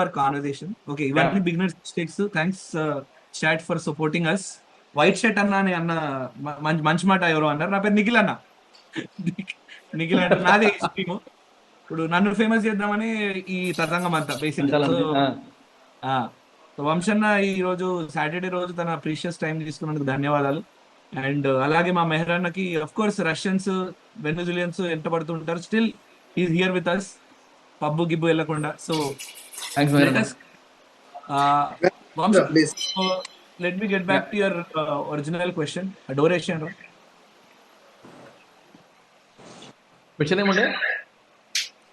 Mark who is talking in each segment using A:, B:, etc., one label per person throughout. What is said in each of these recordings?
A: our conversation. Okay, ఇవన్నీ beginners mistakes. Thanks chat for supporting us. White shirt అన్న మంచి మాట ఎవరో అన్నారు. నా పేరు నిఖిల్ అన్న. నిఖిల్ అంటే నాదే స్ట్రీమ్. ఇప్పుడు నన్ను ఫేమస్ చేద్దామని ఈ తతంగం అంతా బేసిక్. సో వంశన్న ఈ రోజు సాటర్డే రోజు తన ప్రీషియస్ టైం తీసుకున్నందుకు ధన్యవాదాలు. అండ్ అలాగే మా మెహరాన్నకి అఫ్ కోర్స్ రష్యన్స్ వెనజులియన్స్ ఎంత పడుతుంటారు, still is here with us, పబ్బు గిబ్బు వెళ్ళకుండా. So let me get back to your original question. Donation
B: question ఏముండే?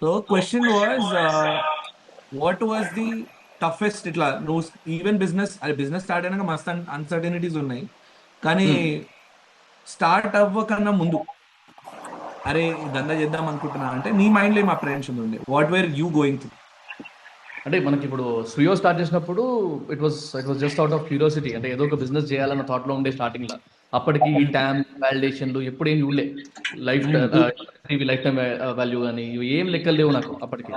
A: So question was what was the toughest, ఇట్లా నువ్వు ఈవెన్ బిజినెస్ స్టార్ట్ అయినాక మస్తు అన్సర్టనిటీస్ ఉన్నాయి, కానీ స్టార్ట్ అవ్వకన్నా ముందు అరే దందా చేద్దాం అనుకుంటున్నా అంటే నీ మైండ్లో ఏం అప్రహెన్షన్ ఉంది? What where you going through?
B: అంటే మనకి ఇప్పుడు స్వీయో స్టార్ట్ చేసినప్పుడు it was just out of curiosity. అంటే ఏదో ఒక బిజినెస్ చేయాలన్న థాట్ లో ఉండే స్టార్టింగ్ లో. అప్పటికి ఈ ట్యామ్ వాలిడేషన్లు ఎప్పుడు ఏం చూడలే. లైఫ్ టైం వాల్యూ అని ఇవి ఏం లెక్కలు లేవు నాకు అప్పటికి.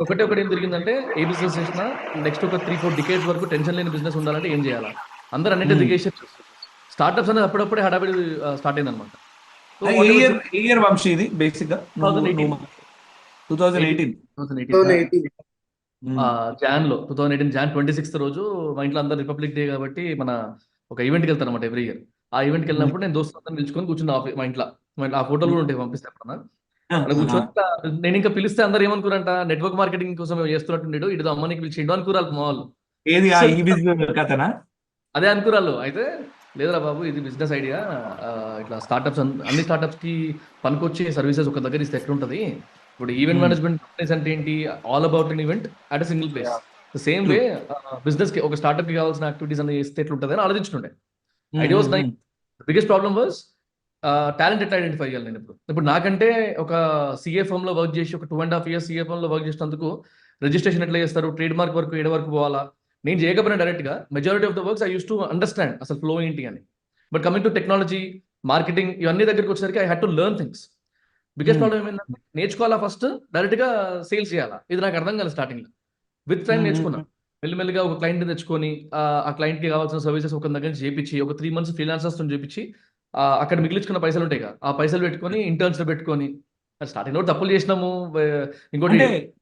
B: ఒకటి ఏం జరిగిందంటే, ఏ బిజినెస్ చేసినా నెక్స్ట్ ఒక 3-4 డికేడ్స్ వరకు టెన్షన్ లేని బిజినెస్ ఉండాలంటే ఏం చేయాలా? అందరూ అన్నిటి ఎడ్యుకేషన్, స్టార్ట్అప్స్ అనేది అప్పుడప్పుడే హడావిడి స్టార్ట్ అయింది అనమాట. జాన్ 26 రోజు మా ఇంట్లో అందరు రిపబ్లిక్ డే కాబట్టి మన ఒక ఈవెంట్కి వెళ్తాను అనమాట ఎవ్రీ ఇయర్. ఆ ఈవెంట్కి వెళ్ళినప్పుడు నేను దోస్తులందరూ నిల్చుకొని కూర్చున్నా మా ఇంట్లో. ఆ ఫోటోలు కూడా ఉంటాయి, పంపిస్తే ఎప్పుడన్నా. అక్కడ కూర్చొని నేను ఇంకా పిలిస్తే అందరు ఏమనుకున్నారంట, నెట్వర్క్ మార్కెటింగ్ కోసం చేస్తున్నట్టు ఇటు అమ్మనికి పిలిచిండు అనుకురాలి మా వాళ్ళు. అదే అనుకురాళ్ళు. అయితే లేదురా బాబు, ఇది బిజినెస్ ఐడియా, ఇట్లా స్టార్ట్అప్స్ అన్ని స్టార్ట్అప్స్ కి పనికొచ్చే సర్వీసెస్ ఒక దగ్గర ఇస్తే ఎట్లుంటది? ఇప్పుడు ఈవెంట్ మేనేజ్మెంట్ కంపెనీస్ అంటే ఏంటి? All about an event at single place. Same way business కి ఒక స్టార్ట్అప్ కి కావాల్సిన యాక్టివిటీస్ అన్ని ఇస్తే ఎట్లుంటది అని ఆలోచించుండే. Idea was nice. Biggest problem was talent ఎట్లా ఐడెంటిఫై చేయాలి. నేను ఇప్పుడు నాకంటే ఒక సిఏ ఫర్మ్ లో వర్క్ చేసి ఒక 2.5 years సిఏ ఫర్మ్ లో వర్క్ చేసినందుకు రిజిస్ట్రేషన్ ఎట్లా చేస్తారు, ట్రేడ్ మార్క్ వరకు ఏడ వరకు పోవాలా, నేను చేయకపోయినా డైరెక్ట్ గా majority of the works I use to understand అసలు ఫ్లో ఏంటి అని. But coming to technology, marketing, ఇవన్నీ దగ్గరికి వచ్చేసరికి I had to learn things. Biggest problem ఏమైందంటే, నేర్చుకోవాలా ఫస్ట్, డైరెక్ట్ గా సేల్స్ చేయాలా, ఇది నాకు అర్థం కాలేదు స్టార్టింగ్ లో. విత్ టైం నేర్చుకున్నా. మెల్లిమెల్లిగా ఒక క్లయింట్ తెచ్చుకొని ఆ క్లయింట్ కి కావాల్సిన సర్వీసెస్ ఒక దగ్గర నుంచి చేపించి, ఒక 3 months ఫ్రీలాన్సర్స్ తో చేపించి, అక్కడ మిగిలించుకున్న పైసలు ఉంటాయి కదా, ఆ పైసలు పెట్టుకొని ఇంటర్న్స్ పెట్టుకొని స్టార్టింగ్ లో తప్పులు చేసినాము. ఇంకోటి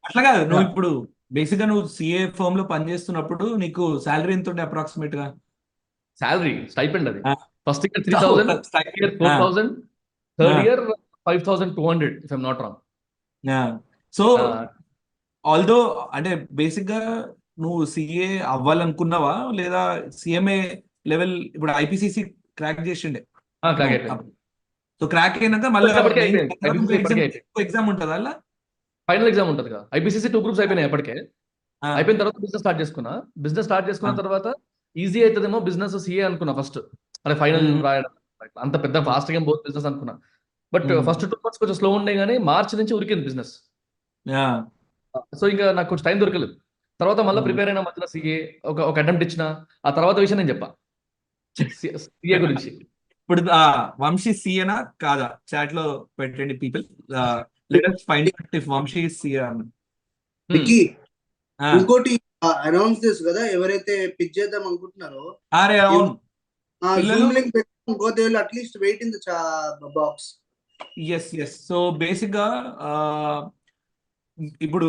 A: అట్లా కాదు, నువ్వు ఇప్పుడు బేసిక్ గా నువ్వు సిఏ ఫర్మ్ లో పనిచేస్తున్నప్పుడు నీకు సాలరీ ఎంత ఉండే అప్రాక్సిమేట్ గా?
B: సాలరీ స్టైపెండ్ అది first year 3,000, second year 4,000, third year 5,200 if I'm not wrong.
A: So although అంటే బేసిక్ గా నువ్వు సిఏ అవ్వాలనుకున్నావా, లేదా సిఎంఏ లెవెల్ ఇప్పుడు ఐపీసీసీ క్రాక్ చేసిండే? సో క్రాక్ అయినాక మళ్ళీ ఎగ్జామ్ ఉంటుందా? అలా
B: ఫైనల్ ఎగ్జామ్ ఉంటుంది కదా. ఐపీసీసీ 2 groups అయిపోయినాయి అప్పటికే. అయిపోయిన తర్వాత బిజినెస్ స్టార్ట్ చేసుకున్న తర్వాత ఈజీ అవుతుందేమో బిజినెస్ సిఏ అనుకున్నా ఫస్ట్. అదే ఫైనల్ రాయడం అంత పెద్ద ఫాస్ట్ గా పోతుంది బిజినెస్ అనుకున్నా. బట్ ఫస్ట్ 2 months కొంచెం స్లో ఉండే, కానీ మార్చ్ నుంచి ఉరికింది బిజినెస్. సో ఇంకా నాకు కొంచెం టైం దొరకలేదు. తర్వాత మళ్ళీ ప్రిపేర్ అయినా మధ్యలో సిఏ ఒక అటెంప్ట్ ఇచ్చిన. ఆ తర్వాత విషయం నేను చెప్పా సిఏ గురించి.
A: ఇప్పుడు వంశీ సీఏనా కాదా చాట్ లో పెట్టండి people. Let us find out if Vamsi is CA.
C: ఇంకోటి అనౌన్స్ చేసు కదా, ఎవరైతే పిచ్ చేద్దాం అనుకుంటున్నారో at least wait in the box.
A: Yes. So basic గా ఇప్పుడు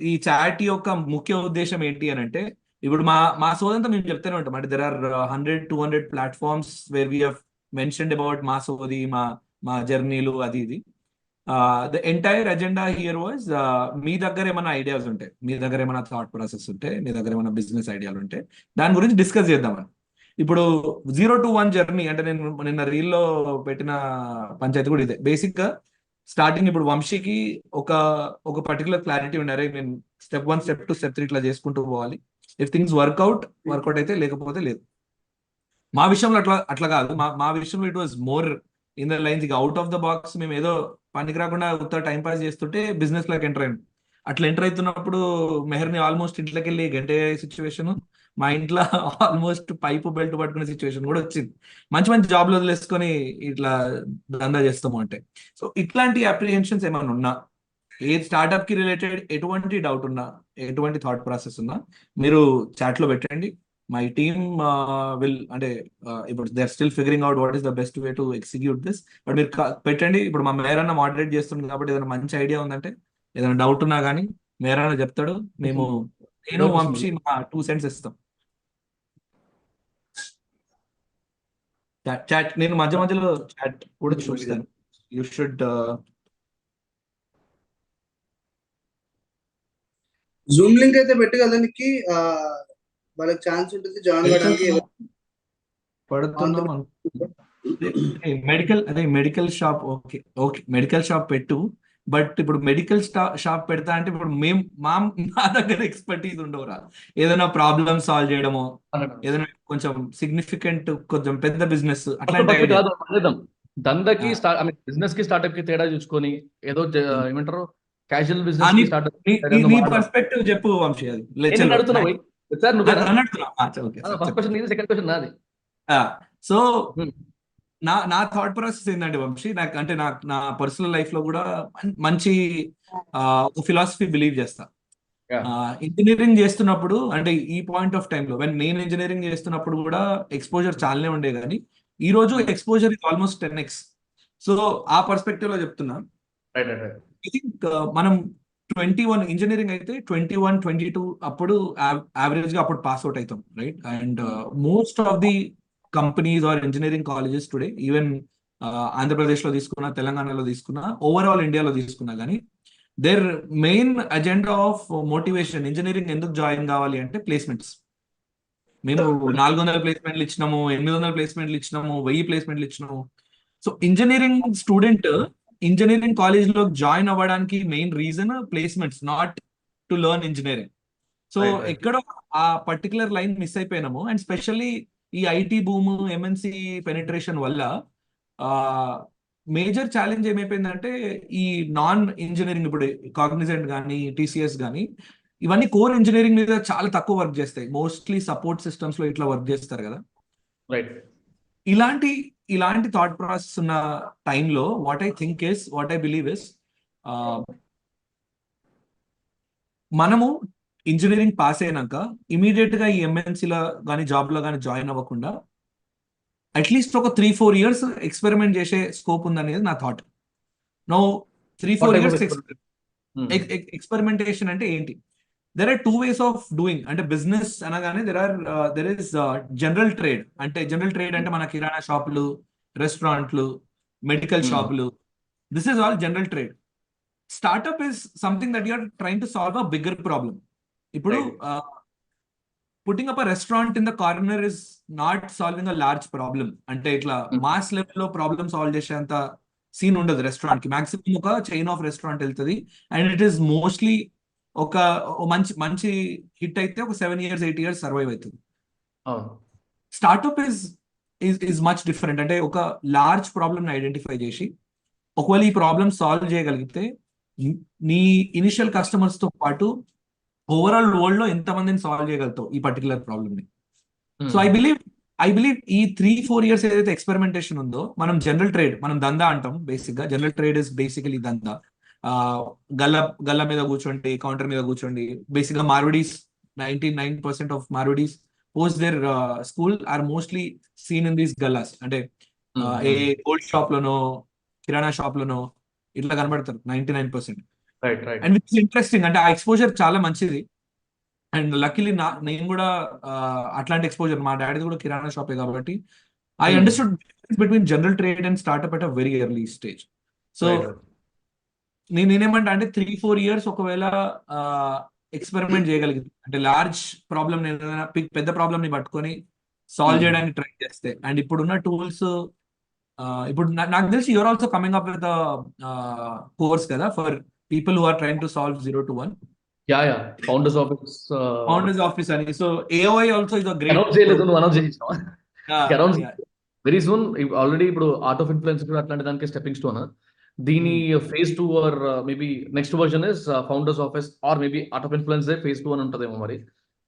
A: ఈ చాట్ యొక్క ముఖ్య ఉద్దేశం ఏంటి అని అంటే, ఇప్పుడు మా సోదంతా మేము చెప్తూనే ఉంటాం. అంటే there are 100-200 platforms where we have mentioned about మా సోది, మా జర్నీలు, అది ఇది. The entire agenda here was, మీ దగ్గర ఏమైనా ఐడియాస్ ఉంటే, మీ దగ్గర ఏమైనా థాట్ ప్రాసెస్ ఉంటే, మీ దగ్గర ఏమైనా బిజినెస్ ఐడియాలు ఉంటే దాని గురించి డిస్కస్ చేద్దామని. ఇప్పుడు 0 to 1 జర్నీ అంటే నేను నిన్న రీల్లో పెట్టిన పంచాయతీ కూడా ఇదే. బేసిక్ గా స్టార్టింగ్ ఇప్పుడు వంశీకి ఒక పర్టికులర్ క్లారిటీ ఉండాలి. నేను స్టెప్ 1, స్టెప్ 2, స్టెప్ 3 ఇట్లా చేసుకుంటూ పోవాలి. ఇఫ్ థింగ్స్ వర్కౌట్ అయితే, లేకపోతే లేదు. మా విషయంలో అట్లా కాదు. మా విషయంలో it was more in the lines, ఇక అవుట్ ఆఫ్ ద బాక్స్. మేము ఏదో పనికి రాకుండా ఉత్త టైం పాస్ చేస్తుంటే బిజినెస్ లోకి ఎంటర్ అయ్యాం. అట్లా ఎంటర్ అవుతున్నప్పుడు మెహర్ని ఆల్మోస్ట్ ఇంట్లోకి వెళ్ళి గంటే సిచ్యువేషన్, మా ఇంట్లో ఆల్మోస్ట్ పైపు బెల్ట్ పట్టుకునే సిచ్యువేషన్ కూడా వచ్చింది. మంచి జాబ్లు వదిలేసుకొని ఇట్లా దందా చేస్తాము అంటే. సో ఇట్లాంటి అప్రిహెన్షన్స్ ఏమైనా ఉన్నా, ఏ స్టార్ట్అప్ కి రిలేటెడ్ ఎటువంటి డౌట్ ఉన్నా, ఎటువంటి థాట్ ప్రాసెస్ ఉన్నా మీరు చాట్ లో పెట్టండి. మై టీమ్ విల్, అంటే ఇప్పుడు they are still figuring out what is the best way to execute this. But మీరు పెట్టండి. ఇప్పుడు మా మేరన్న మోడరేట్ చేస్తుంది కాబట్టి ఏదైనా మంచి ఐడియా ఉందంటే, ఏదైనా డౌట్ ఉన్నా కానీ మేరన్న చెప్తాడు. నేను వంశీ మా 2 cents ఇస్తాం. చాట్ నేను మధ్య మధ్యలో చాట్ కూడా చూస్తాను. యూ షుడ్
C: జూమ్ లింక్ అయితే పెట్టి కదా నీకు వాళ్ళకి ఛాన్స్ ఉంటుంది జాయిన్ అవ్వడానికి.
A: పడుతున్నాం medical shop. Okay okay, medical shop పెట్టు. బట్ ఇప్పుడు మెడికల్ షాప్ పెడతా అంటే ఇప్పుడు మా దగ్గర ఎక్స్పర్టీస్ ఉండవురా. ఏదైనా ప్రాబ్లమ్ సాల్వ్ చేయడమో, ఏదైనా కొంచెం సిగ్నిఫికెంట్, కొంచెం పెద్ద బిజినెస్ అట్లాంటి
B: దందకి బిజినెస్ కి స్టార్ట్అప్ కి తేడా చూసుకొని ఏదో ఏమంటారు క్యాజువల్ బిజినెస్ కి స్టార్ట్అప్
A: పర్స్పెక్టివ్ చెప్పు వంశీ. అది
B: ఫస్ట్ క్వశ్చన్ నీది, సెకండ్ క్వశ్చన్ నాది.
A: సో నా థాట్ ప్రాసెస్ ఏంటంటే వంశీ, నాకు అంటే నా పర్సనల్ లైఫ్ లో కూడా మంచి ఫిలాసఫీ బిలీవ్ చేస్తా. ఇంజనీరింగ్ చేస్తున్నప్పుడు, అంటే ఈ పాయింట్ ఆఫ్ టైంలో నేను ఇంజనీరింగ్ చేస్తున్నప్పుడు కూడా ఎక్స్పోజర్ చాలానే ఉండే, కానీ ఈ రోజు exposure is almost 10x. So ఆ పర్స్పెక్టివ్ లో చెప్తున్నా. ఐ థింక్ మనం 21 ఇంజనీరింగ్ అయితే 21, 22 అప్పుడు యావరేజ్ గా అప్పుడు పాస్ అవుట్ అవుతాం, right? And most of the companies or engineering colleges today, even Andhra Pradesh లో తీసుకున్నా, తెలంగాణలో తీసుకున్నా, ఓవరాల్ ఇండియాలో తీసుకున్నా కానీ, their main agenda of motivation engineering ఎందుకు జాయిన్ కావాలి అంటే ప్లేస్మెంట్స్. మేము 400 ప్లేస్మెంట్లు ఇచ్చినాము, 800 ప్లేస్మెంట్లు ఇచ్చినాము, 1000 ప్లేస్మెంట్లు ఇచ్చినాము. So engineering student engineering college లో జాయిన్ అవ్వడానికి main reason placements, not to learn engineering. So ఎక్కడో ఆ పర్టికులర్ లైన్ మిస్ అయిపోయినాము. అండ్ స్పెషల్లీ ఈ ఐటీ బూమ్, ఎంఎన్సి పెనిట్రేషన్ వల్ల మేజర్ ఛాలెంజ్ ఏమైపోయిందంటే, ఈ నాన్ ఇంజనీరింగ్, ఇప్పుడు కాగ్నిజెంట్ కానీ, టీసీఎస్ కానీ, ఇవన్నీ కోర్ ఇంజనీరింగ్ మీద చాలా తక్కువ వర్క్ చేస్తాయి. మోస్ట్లీ సపోర్ట్ సిస్టమ్స్ లో ఇట్లా వర్క్ చేస్తారు కదా.
B: రైట్.
A: ఇలాంటి థాట్ ప్రాసెస్ ఉన్న టైంలో వాట్ ఐ బిలీవ్ ఇస్, మనము ఇంజనీరింగ్ పాస్ అయినాక ఇమీడియట్ గా ఈ ఎంఎన్సీలో కానీ జాబ్ లో కానీ జాయిన్ అవ్వకుండా అట్లీస్ట్ ఒక 3-4 years ఎక్స్పెరిమెంట్ చేసే స్కోప్ ఉందనేది నా థాట్. నో 3-4 years ఎక్స్పెరిమెంటేషన్ అంటే ఏంటి? There are 2 ways of doing. అంటే బిజినెస్ అనగానే దెర్ ఇస్ జనరల్ ట్రేడ్. అంటే జనరల్ ట్రేడ్ అంటే మన కిరాణా షాపులు, రెస్టారెంట్లు, మెడికల్ షాపులు, this is all general trade. Startup is something that you're trying to solve a bigger problem. ఇప్పుడు putting up a restaurant in the corner is not solving a large problem. అంటే ఇట్లా mass లెవెల్లో problem solve చేసేంత సీన్ ఉండదు restaurant కి. Maximum ఒక chain of restaurant వెళ్తుంది, అండ్ ఇట్ ఈస్ మోస్ట్లీ ఒక మంచి హిట్ అయితే ఒక 7 years, 8 years సర్వైవ్ అవుతుంది. Startup is much different. అంటే ఒక లార్జ్ ప్రాబ్లమ్ ని ఐడెంటిఫై చేసి, ఒకవేళ ఈ ప్రాబ్లమ్ సాల్వ్ చేయగలిగితే నీ ఇనిషియల్ కస్టమర్స్ తో పాటు ఓవరాల్ వరల్డ్ లో ఎంత మందిని సాల్వ్ చేయగలుగుతావు ఈ పర్టికులర్ ప్రాబ్లమ్ ని. సో ఐ బిలీవ్ ఈ 3-4 years ఏదైతే ఎక్స్పెరిమెంటేషన్ ఉందో, మనం జనరల్ ట్రేడ్, మనం దందా అంటాం బేసిక్ గా. జనరల్ ట్రేడ్ ఇస్ బేసికలీ దందా. గల్ల మీద కూర్చోండి, కౌంటర్ మీద కూర్చోండి. బేసిక్ గా Marwadis, 99% of Marwadis post their school are mostly seen in these గల్లాస్. అంటే ఏ గోల్డ్ షాప్ లోనో, కిరాణా షాప్ లోనో ఇట్లా కనబడతారు 99%. అండ్ విచ్ ఇంట్రెస్టింగ్, అంటే ఆ ఎక్స్పోజర్ చాలా మంచిది. అండ్ లక్కీలీ నేను కూడా అట్లాంటి ఎక్స్పోజర్, మా డాడీ కూడా కిరాణా షాపే కాబట్టి I understood between general trade and startup at a very early stage. So నేనేమంటా అంటే 3-4 years ఒకవేళ ఎక్స్పెరిమెంట్ చేయగలిగింది అంటే, లార్జ్ ప్రాబ్లమ్, పెద్ద ప్రాబ్లమ్ ని పట్టుకొని సాల్వ్ చేయడానికి ట్రై చేస్తే, అండ్ ఇప్పుడున్న టూల్స్, ఇప్పుడు నాకు తెలిసి you're also coming up with course కదా for people who are trying to solve 0 to 1.
B: Founders
A: office అని. So AOI also is a great.
B: Announce చేయలేదు, నువ్వు అనౌన్స్ చేయించావా? Announce very soon. ఆల్రెడీ ఇప్పుడు ఆర్ట్ ఆఫ్ ఇన్ఫ్లుయెన్స్ అట్లాంటి దానికి stepping stone. దీని phase 2 or maybe next version is founders office, or maybe art of influence phase 2 అని ఉంటుందేమో. మరి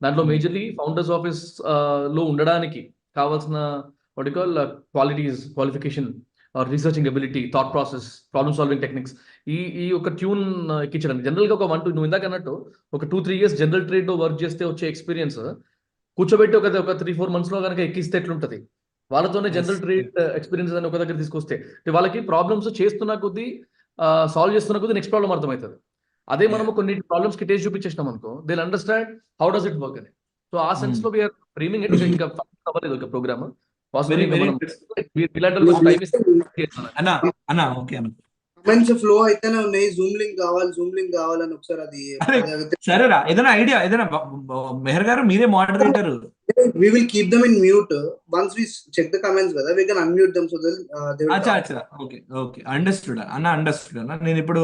B: దాంట్లో మేజర్లీ ఫౌండర్స్ ఆఫీస్ లో ఉండడానికి కావాల్సిన qualification researching ability, thought process, problem solving techniques, ఈ ఒక ట్యూన్ ఎక్కించడానికి జనరల్గా ఒక 1 2 నువ్వు ఇందాక అన్నట్టు ఒక 2 3 years జనరల్ ట్రేడ్ లో వర్క్ చేస్తే వచ్చే ఎక్స్పీరియన్స్ కూర్చోబెట్టి ఒక 3 4 months లో కనుక ఎక్కిస్తే ఎట్లుంటది? వాళ్ళతోనే జనరల్ ట్రేడ్ ఎక్స్పీరియన్స్ అని ఒక దగ్గర తీసుకొస్తే వాళ్ళకి ప్రాబ్లమ్స్ చేస్తున్న కొద్దీ సాల్వ్ చేస్తున్న కొద్దీ నెక్స్ట్ ప్రాబ్లమ్ అర్థమవుతుంది. అదే మనము కొన్ని ప్రాబ్లమ్స్ కి టేస్ట్ చూపించేసినాం అనుకో, they understand how does it work అని. సో ఆ సెన్స్ లో వీఆర్ ఫ్రేమింగ్ ఇట్. ఇంకా అవ్వలేదు ఒక ప్రోగ్రామ్ పాసిబుల్ ఇంకా మనం ఇలాంటి వాళ్ళకి టైం ఇస్తాం.
A: అన్న ఓకే అన్న,
C: కమెంట్స్ ఫ్లో అయితేనే ఉన్నాయి. జూమ్ లింక్ కావాలని ఒకసారి అది
A: సరేరా. ఏదైనా ఐడియా ఏదైనా మెహర్ గారు మీరే moderator.
C: we will keep them in mute once we check the comments కదా, we can unmute them so that they will talk.
A: అచ్చా ఓకే ఓకే, అండర్స్టూడ్ అన్న. నేను ఇప్పుడు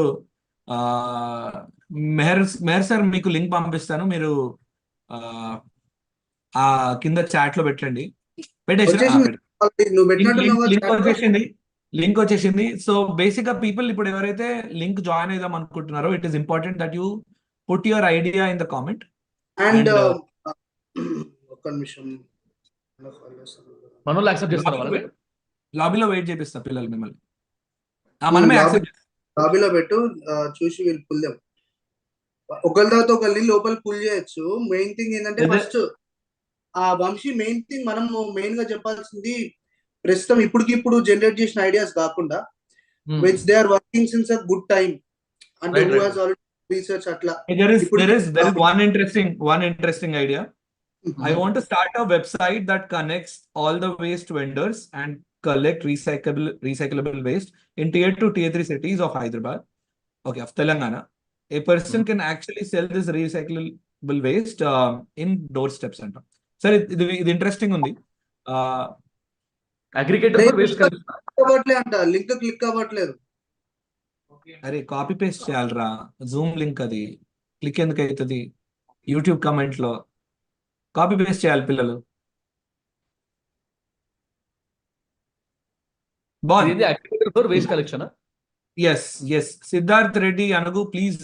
A: మెహర్ సార్ మీకు లింక్ పంపిస్తాను, మీరు ఆ కింద చాట్ లో పెట్టండి.
C: నువ్వు పెట్టినట్టు
A: లింక్ వచ్చేసింది. సో బేసిక్ గా పీపుల్ ఇప్పుడు ఎవరైతే లింక్ జాయిన్ అయిదాం అనుకుంటున్నారో, it is important that you put your idea in the comment.
C: And ఒక్క నిమిషం,
B: మనోళ్ళు యాక్సెప్ట్ చేస్తారు వాళ్ళని
A: లాబీలో వెయిట్ చేపిస్తా పిల్లలు మిమ్మల్ని. మనమే యాక్సెప్ట్
C: లాబీలో పెట్టు, చూసి వీళ్ళు పుల్ దెమ్. ఒకరి తర్వాత ఒకరిని లోపల పుల్ చేయొచ్చు. మెయిన్ థింగ్ ఏంటంటే ఫస్ట్ ఆ వంశీ మెయిన్ థింగ్ మనం మెయిన్ గా చెప్పాల్సింది ప్రస్తుతం ఇప్పుడు జనరేట్ చేసిన ఐడియాస్ కాకుండా which they are working since a good time, అంటే హూ హాస్ ఆల్రెడీ రీసెర్చ్ అట్లా.
A: there is one interesting idea. I want to start a website that connects all the waste vendors and collect recyclable waste in tier 2 tier 3 cities of Hyderabad, okay, of Telangana. A person can actually sell this recyclable waste in doorsteps and sir ఇది interesting ఉంది.
B: Aggregator for waste
C: అవ్వట్లే అంట, link click అవ్వట్లేదు.
A: అరే copy paste చేయాలరా, Zoom link అది click ఎందుకు అవుతుంది? యూట్యూబ్ కమెంట్ లో కాపీ పేస్ట్ చేయాలి పిల్లలు.
B: బాగుంది. Aggregator for waste collection.
A: yes Siddharth Reddy Anagu, please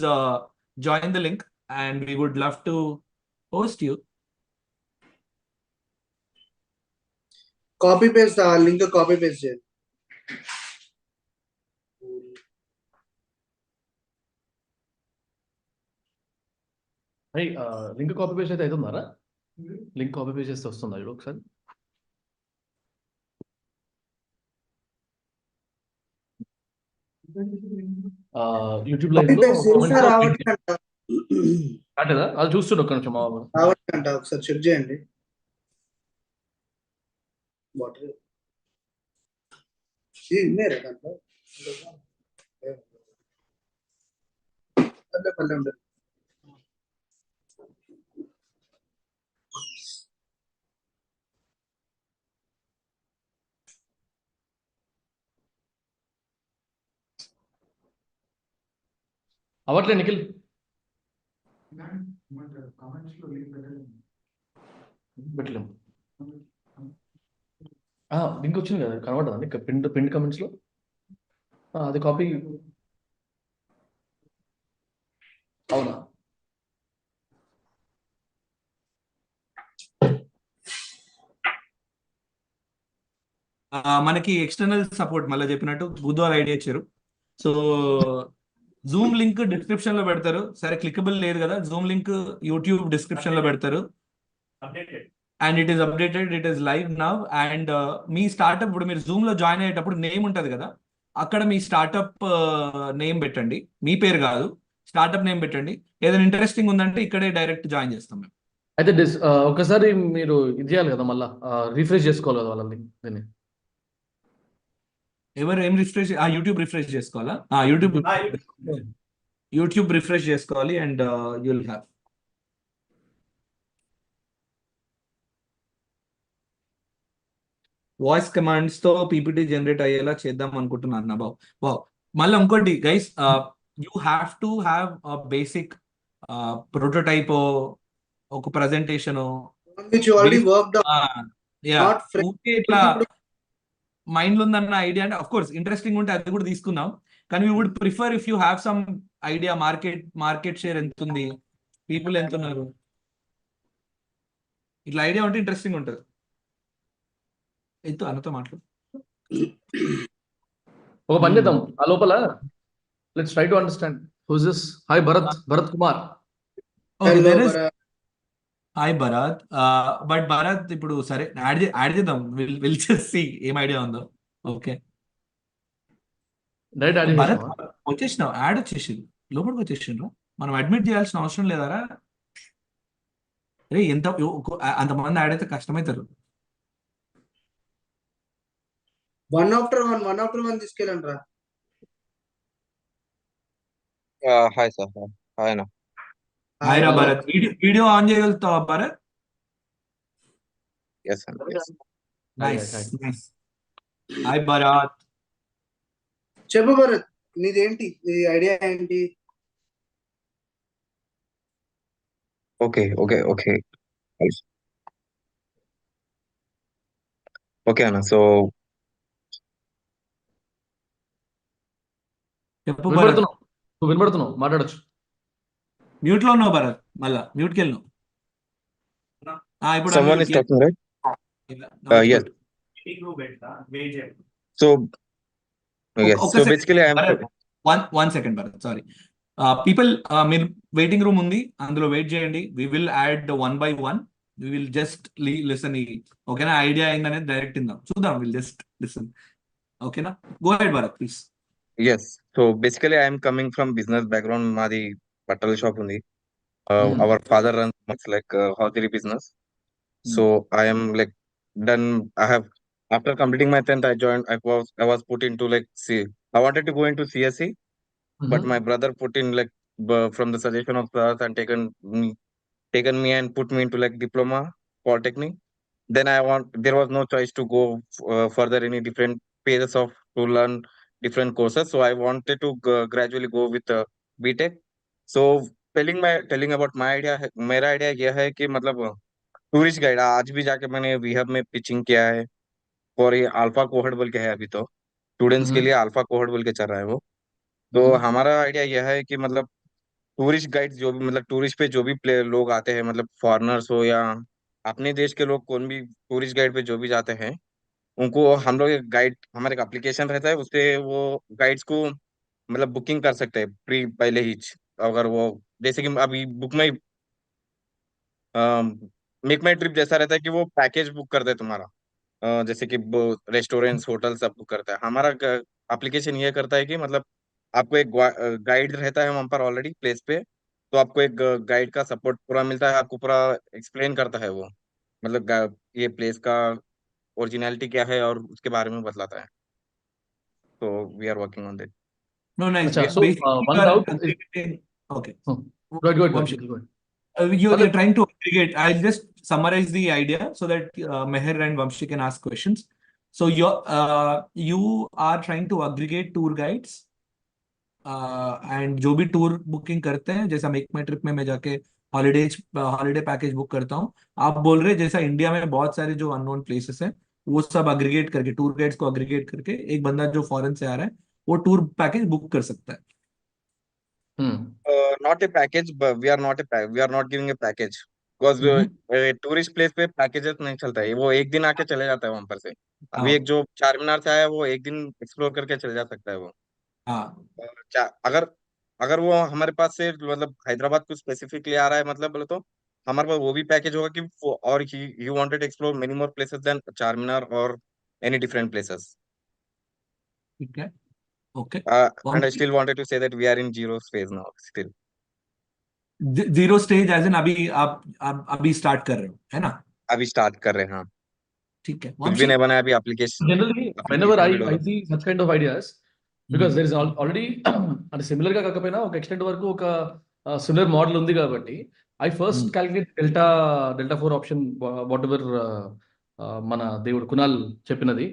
A: join the link and we would love to host you.
C: Copy paste, ఆ లింక్ కాపీ పేస్ట్ చేయండి.
B: Link copy paste అయితే అవుతుందారా? Link copy paste చేస్తే వస్తుందా ఇప్పుడు ఒకసారి? యూట్యూబ్ లైవ్ లో అది చూస్తుండే ఒక్క నిమిషం
C: రావట్లేదంట, ఒకసారి చెక్ చేయండి.
B: అవట్లే నిఖిల్, పెట్టలేము. లింక్ వచ్చింది కదా, కనబడదా పిండ్ కమెంట్స్ లో? అది కాపీ అవునా?
A: మనకి ఎక్స్టర్నల్ సపోర్ట్ మళ్ళీ చెప్పినట్టు బుధవారం ఐడియా ఇచ్చారు. సో జూమ్ లింక్ డిస్క్రిప్షన్ లో పెడతారు. సరే క్లికబుల్ లేదు కదా, జూమ్ లింక్ యూట్యూబ్ డిస్క్రిప్షన్ లో పెడతారు. And it is updated, it is live now. And me startup ఇప్పుడు మీరు జూమ్ లో జాయిన్ అయ్యేటప్పుడు నేమ్ ఉంటది కదా, అక్కడ మీ స్టార్ట్అప్ నేమ్ పెట్టండి. మీ పేరు కాదు, స్టార్ట్అప్ నేమ్ పెట్టండి. ఏదైనా ఇంట్రెస్టింగ్ ఉందంటే ఇక్కడే డైరెక్ట్ జాయిన్ చేస్తాం మేము.
B: అయితే ఒకసారి మీరు ఇది చేయాలి కదా, మళ్ళీ రిఫ్రెష్ చేసుకోవాలి కదా వాళ్ళని. దీన్ని
A: ఎవరు ఏం రిఫ్రెష్? యూట్యూబ్ రిఫ్రెష్ చేసుకోవాలా? యూట్యూబ్ రిఫ్రెష్ చేసుకోవాలి and you'll have voice commands తో పీపీటీ జనరేట్ అయ్యేలా చేద్దాం అనుకుంటున్నాను నా బాబు. మళ్ళీ ఇంకోటి guys, you have to have basic prototype, ఒక ప్రెజెంటేషన్ ఇట్లా మైండ్ లో ఉందన్న ఐడియా. అంటే అఫ్ కోర్స్ ఇంట్రెస్టింగ్ ఉంటే అది కూడా తీసుకుందాం, కానీ we would prefer if you have some idea. Market share ఎంత ఉంది, పీపుల్ ఎంత ఉన్నారు, ఇట్లా ఐడియా ఉంటే ఇంట్రెస్టింగ్ ఉంటుంది. ఎత్తు అన్నతో మాట్లాడు.
B: ఒక పని చేద్దాం ఆ లోపల let's try to understand who's this. Hi Bharat Kumar.
A: Okay,
C: hello
A: there is hi Bharat. But Bharat ఇప్పుడు సరే యాడ్ చేద్దాం, విల్ జస్ట్ సీ ఏం ఐడియా ఉందో. ఓకే
B: డైరెక్ట్ యాడ్
A: భరత్
B: చేసినావా?
A: వచ్చేసినావు, యాడ్ వచ్చేసింది, లోపలికి వచ్చేసిండ్రు. మనం అడ్మిట్ చేయాల్సిన అవసరం లేదారా? రే ఎంత అంతమంది యాడ్ అయితే కష్టమవుతారు.
C: వన్ ఆఫ్టర్ వన్ తీసుకెళ్ళండి రా.
D: Hi sir. హాయ్ అన్న.
A: హాయ్ రా
B: Hello.
A: భరత్, వీడియో ఆన్ చేయగలుగుతావా భరత్?
D: ఎస్ అన్న. Yes.
A: Nice
B: hi.
A: Nice. Hi Bharat.
C: చెప్పు భరత్, నీదేంటి, నీ ఐడియా ఏంటి?
D: ఓకే ఓకే ఓకే ఓకే అన్న. సో
A: చెప్పు భరత్.
B: నువ్వు వినబడుతున్నావు, మాట్లాడొచ్చు.
A: మ్యూట్ లో ఉన్నావు భరత్, మళ్ళా మ్యూట్ కి వెళ్ళినావు. ఇప్పుడు
D: someone is talking, right? Yes. So yes. So basically I am
A: one second Bharat, sorry. People, మీరు వెయిటింగ్ రూమ్ ఉంది, అందులో వెయిట్ చేయండి. We will add 1 by 1. We will just listen. ఓకేనా? ఐడియా అయిందనేది డైరెక్ట్ ఇందాం చూద్దాం. Will just listen. ఓకేనా? Go ahead Bharat please.
D: yes. So basically I am coming from business background. మాది బట్టల షాప్ ఉంది. Our father runs much like hosiery business. So I am like done. After completing my 10th, I was put into like I wanted to go into CSE, but my brother put in like from the suggestion of us and taken me and put me into like diploma polytechnic. Then there was no choice to go further any different phases of to learn different courses. So I wanted to gradually go with BTech. So telling about my idea, मेरा idea यह है कि मतलब tourist guide आज भी जाके मैंने वीहब में पिचिंग किया है। और ये अल्फा कोहर्ट बोल के है, अभी तो स्टूडेंट्स के लिए अल्फा कोहर्ट बोल के चल रहा है वो। तो हमारा आइडिया यह है कि मतलब टूरिस्ट गाइड जो भी मतलब टूरिस्ट पे जो भी लोग आते हैं, मतलब फॉरेनर्स हो या अपने देश के लोग, कौन भी टूरिस्ट गाइड पे जो भी जाते हैं, उनको हम लोग एक गाइड, हमारे एक एप्लीकेशन रहता है, उससे वो गाइड्स को मतलब बुकिंग कर सकते हैं प्री पहले ही। अगर वो जैसे कि अभी मेक माई ट्रिप जैसा रहता है कि वो पैकेज बुक कर दे तुम्हारा। जैसे कि रेस्टोरेंट्स होटल सब बुक करता है। हमारा एप्लीकेशन ये करता है कि मतलब आपको एक गाइड रहता है वहां पर ऑलरेडी प्लेस पे, तो आपको एक गाइड का सपोर्ट पूरा मिलता है, आपको पूरा एक्सप्लेन करता है वो, मतलब ये प्लेस का ओरिजिनलिटी क्या है और उसके बारे में बतलाता है। तो we are working on that.
A: No, nice.
B: Acha, so one doubt is
A: Aggregating. Okay.
B: go ahead.
A: Vamshi.
B: Go ahead.
A: You're
B: Bharat.
A: trying to aggregate. I'll just summarize the idea so that Meher and Vamshi can ask questions. So you are trying to aggregate tour guides and जो भी tour booking करते हैं, जैसा make माई trip में मैं जाके holiday package book करता हूँ, आप बोल रहे जैसा इंडिया में बहुत सारे जो अननोन प्लेसेस हैं वो सब अग्रीगेट करके, टूर गाइड्स को अग्रीगेट करके एक बंदा जो फॉरेन से आ रहा है वो टूर पैकेज बुक कर सकता है.
D: Not a package, but we are not giving a package because tourist place पे पैकेजेस नहीं चलता है। वो एक दिन आके चले जाता है वहां पर से। अभी एक जो चार मीनार से आया है वो एक दिन एक्सप्लोर करके चले जा सकता है वो। अगर अगर वो हमारे पास से मतलब हैदराबाद को स्पेसिफिकली आ रहा है, मतलब बोले तो हमारे पास वो भी पैकेज होगा कि और he wanted explore many more places than Char Minar और एनी डिफरेंट प्लेसेस।
A: ठीक है. Okay.
D: And I still wanted to say that we are in zero phase now still.
A: Zero stage as in अभी आप अभी स्टार्ट कर रहे हो, है ना?
D: अभी स्टार्ट कर रहे हैं, हाँ।
A: ठीक है.
D: कुछ भी नहीं बना है अभी application.
B: Generally, whenever I see such kind of ideas, because there is already అంటే సిమిలర్ గా కాకపోయినా ఒక ఎక్స్టెంట్ వరకు ఒక సిమిలర్ మోడల్ ఉంది కాబట్టి I first calculate delta 4 option whatever మన దేవుడు కునాల్ చెప్పినది.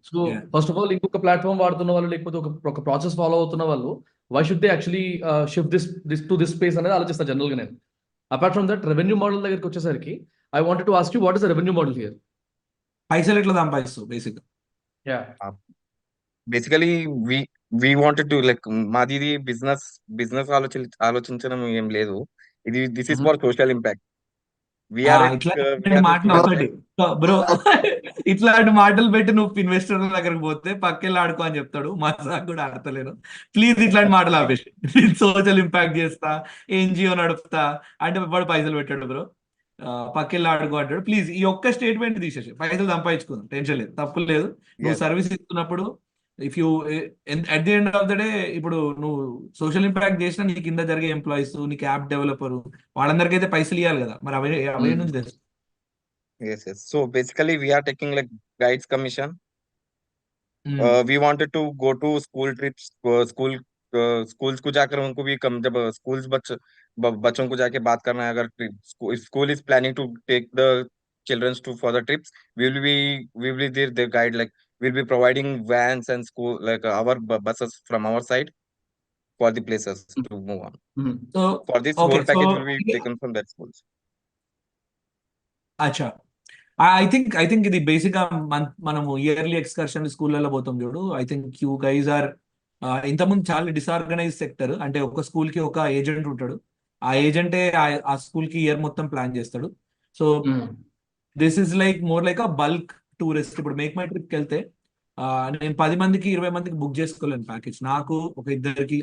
B: సో ఫస్ట్ ఆఫ్ ఆల్ ఇంకొక ప్లాట్ఫామ్ వాడుతున్న వాళ్ళు లేకపోతే ఒక ప్రాసెస్ ఫాలో అవుతున్న వాళ్ళు why should they actually shift this to this space అనేది ఆలోచిస్తా జనరల్ గా నేను. Apart from that revenue model దగ్గరికి వచ్చేసరికి I wanted to ask you what is the revenue model here?
A: పైసలు ఎట్లా సంపాదిస్తావు basic?
D: Basically we wanted to like మాది బిజినెస్ ఆలోచించడం ఏం లేదు. ఇది this is for social impact. we are at
A: ఇట్లాంటి
D: we are
A: మాటలు
D: students,
A: ఒకటి
D: right?
A: బ్రో, ఇట్లాంటి మాటలు పెట్టి నువ్వు ఇన్వెస్టర్ దగ్గరకు పోతే పక్కెళ్ళి ఆడుకో అని చెప్తాడు. మా సార్ కూడా ఆడతలేను. ప్లీజ్ ఇట్లాంటి మాటలు ఆపేసి, సోషల్ ఇంపాక్ట్ చేస్తా, ఎన్జిఓ నడుపుతా అంటే వాడు పైసలు పెట్టాడు బ్రో, పక్కెళ్ళి ఆడుకో అంటాడు. ప్లీజ్ ఈ ఒక్క స్టేట్మెంట్ తీసేసి పైసలు సంపాదించుకుందాం, టెన్షన్ లేదు, తప్పు లేదు. నువ్వు
D: Yes.
A: సర్వీస్ ఇస్తున్నప్పుడు if you at the end of the day, ఇప్పుడు నువ్వు సోషల్ ఇంపాక్ట్ చేసినా నీ కింద జరిగే ఎంప్లాయీస్, నీకు యాప్ డెవలపర్, వాళ్ళందరికీ అయితే పైసలు ఇవ్వాలి కదా, మరి అవే నుంచి తెచ్చు.
D: Yes, yes. So basically, we are taking like guides commission.
A: Hmm.
D: We wanted to go to school trips, schools को जाकर उनको भी कम, जब schools बच्चों को जाके बात करना है, अगर school is planning to take the children to for the trips, we will be their guide, like we'll be providing vans and school, like our buses from our side for the places to move on.
A: So
D: For this
A: okay,
D: whole
A: so
D: package will be taken from that schools.
A: అచ్చా, I think ఇది basic గా మనము yearly excursion స్కూళ్ళలో పోతాం చూడు. I think you guys are, ఇంతకుముందు చాలా డిసార్గనైజ్ sector. అంటే ఒక స్కూల్ కి ఒక ఏజెంట్ ఉంటాడు, ఆ ఏజెంటే ఆ స్కూల్ కి ఇయర్ మొత్తం ప్లాన్ చేస్తాడు. So this is like more like a bulk tourist. ఇప్పుడు మేక్ మై ట్రిప్కి వెళ్తే నేను 10 మందికి 20 మందికి బుక్ చేసుకోలేను ప్యాకేజ్, నాకు ఒక ఇద్దరికి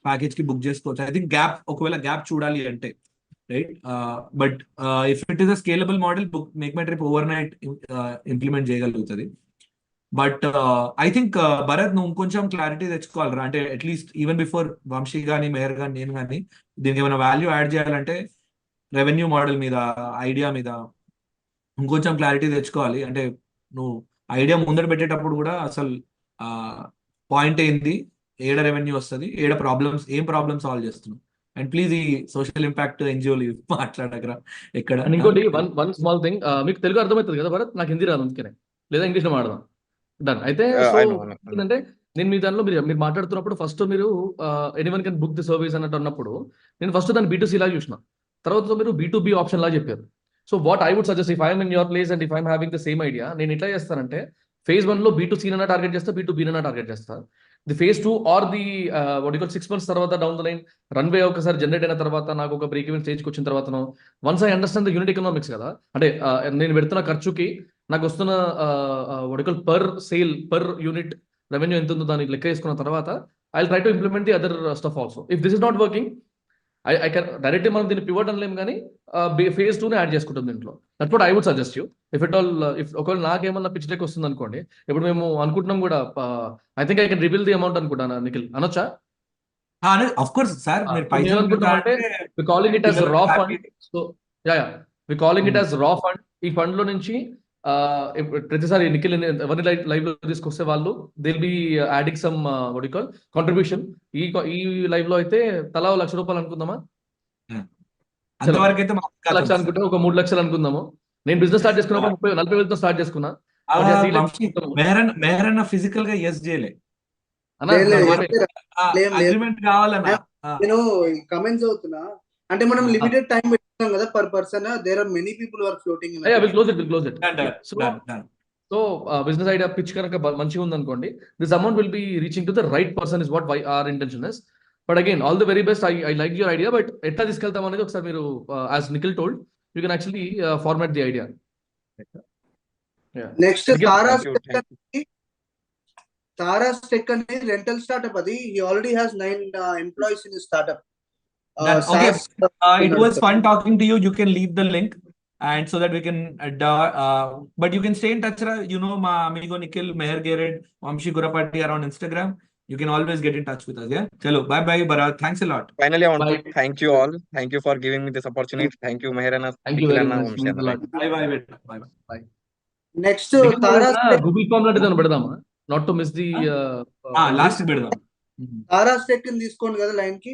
A: ప్యాకేజ్ కి బుక్ చేసుకోవచ్చు. ఐ థింక్ గ్యాప్, ఒకవేళ గ్యాప్ చూడాలి అంటే, right. But if it is a scalable model, book make my trip overnight implement చేయగలుగుతుంది. బట్ ఐ థింక్ భరత్, నువ్వు కొంచెం క్లారిటీ తెచ్చుకోవాలరా. అంటే అట్లీస్ట్ ఈవెన్ బిఫోర్ వంశీ కానీ మెహర్ కానీ నేను కానీ దీనికి ఏమైనా వాల్యూ యాడ్ చేయాలంటే రెవెన్యూ మోడల్ మీద, ఐడియా మీద ఇంకొంచెం క్లారిటీ తెచ్చుకోవాలి. అంటే నువ్వు ఐడియా ముందర పెట్టేటప్పుడు కూడా అసలు పాయింట్ ఏంది, ఏడ రెవెన్యూ వస్తుంది, ఏం ప్రాబ్లమ్ సాల్వ్ చేస్తున్నావు. అండ్ ప్లీజ్ ఈ సోషల్ ఇంపాక్ట్ ఎన్జిఓలు మాట్లాడగరా ఎక్కడ.
B: అండ్ ఇంకోటి వన్ స్మాల్ థింగ్, మీకు తెలుగు అర్థమవుతుంది కదా భరత్? నాకు హిందీ రాదు, అందుకనే, లేదా ఇంగ్లీష్లో మాట్లాడదాం. డన్. అయితే సో
D: I know.
B: ఏంటంటే, నేను మీ దానిలో మీరు మాట్లాడుతున్నప్పుడు ఫస్ట్ మీరు anyone can book the service అన్నట్టు అన్నప్పుడు, నేను ఫస్ట్ దాన్ని B2C లాగా చూసిన, తర్వాత మీరు B2B ఆప్షన్ లాగా చెప్పారు. So what I would suggest, if I'm in your place and if I'm having the same idea, నేను ఎట్లా చేస్తానంటే, phase 1 లో B2C టార్గెట్ చేస్తా, B2B టార్గెట్ చేస్తా. The phase 2 or the 6 months తర్వాత డౌన్ ద లైన్ రన్వే ఒకసారి generate అయిన తర్వాత, నాకు ఒక బ్రేక్ ఈవెన్ స్టేజ్కి వచ్చిన తర్వాత, once I understand the unit economics కదా, అంటే నేను పెడుతున్న ఖర్చుకి నాకు వస్తున్న per sale per unit revenue ఎంత ఉందో దానికి లెక్క వేసుకున్న తర్వాత, I will try to implement the other stuff also. If this is not working, I can directly మనం దీన్ని పివట్ అనలేము, కానీ phase 2 యాడ్ చేసుకుంటాం దీంట్లో. That's what I would suggest you. If it all, if ఒకవేళ నాకేమన్నా పిచ్ డెక్ వస్తుంది అనుకోండి, ఇప్పుడు మేము అనుకుంటున్నాం కూడా, I think I can reveal the amount అనుకుంటాను, నిఖిల్ అనొచ్చా?
A: ఆఫ్ కోర్స్ సార్, మీరు పైసలు
B: ఏమనుకుంటామంటే, we calling it as raw fund. So we calling it as raw fund. ఈ ఫండ్ లో నుంచి ప్రతిసారి నిఖిల్ ఎవరిని లైవ్ లో తీసుకొస్తే వాళ్ళు they'll be adding some contribution. ఈ లైవ్ లో అయితే తలా ₹1,00,000 అనుకుందామా?
A: అంతవరకు అయితే
B: 1,00,000 అనుకుంటే ఒక 3 లక్షలు అనుకుందాము. నేను బిజినెస్ స్టార్ట్ చేసుకున్నప్పుడు 40,000తో స్టార్ట్ చేసుకున్నా.
A: మేరన్న ఫిజికల్ గా ఎస్ చేయలే
C: లేదు.
A: అగ్రిమెంట్ కావాలన్నా.
C: నేను కమెంట్స్ అవుతున్నా, అంటే మనం లిమిటెడ్ టైం పెట్టుకున్నాం కదా per person. There are many people are floating.
B: So business idea pitch కనుక మంచిగా ఉంది అనుకోండి, this amount will be reaching to the right person is what our intention is. But again, all the very best. I like your idea, but ఎట్లా తీసుకెళ్తాం అనేది ఒకసారి మీరు, as Nikhil told, you can actually format the idea.
C: Next Taras tech అనేది rental startup. అది he already has 9 employees in his startup.
A: Okay, it was fun talking to you. You can leave the link, and so that we can but you can stay in touch. You know, my amigo Nikhil, Meher Garrett, Vamshi Gurapati are on Instagram. You can always get in touch with us. Yeah, chalo, bye bye Bharat, thanks a lot.
D: Finally, I want to thank you all. Thank you for giving me this opportunity. Thank you Meher and Nikhil and Vamshi.
A: Bye bye bye.
C: Next Taras
B: Google form లాంటిది పెడదామా, not to miss the
A: last పెడదాం.
C: Taras tech తీసుకోండి కదా line కి.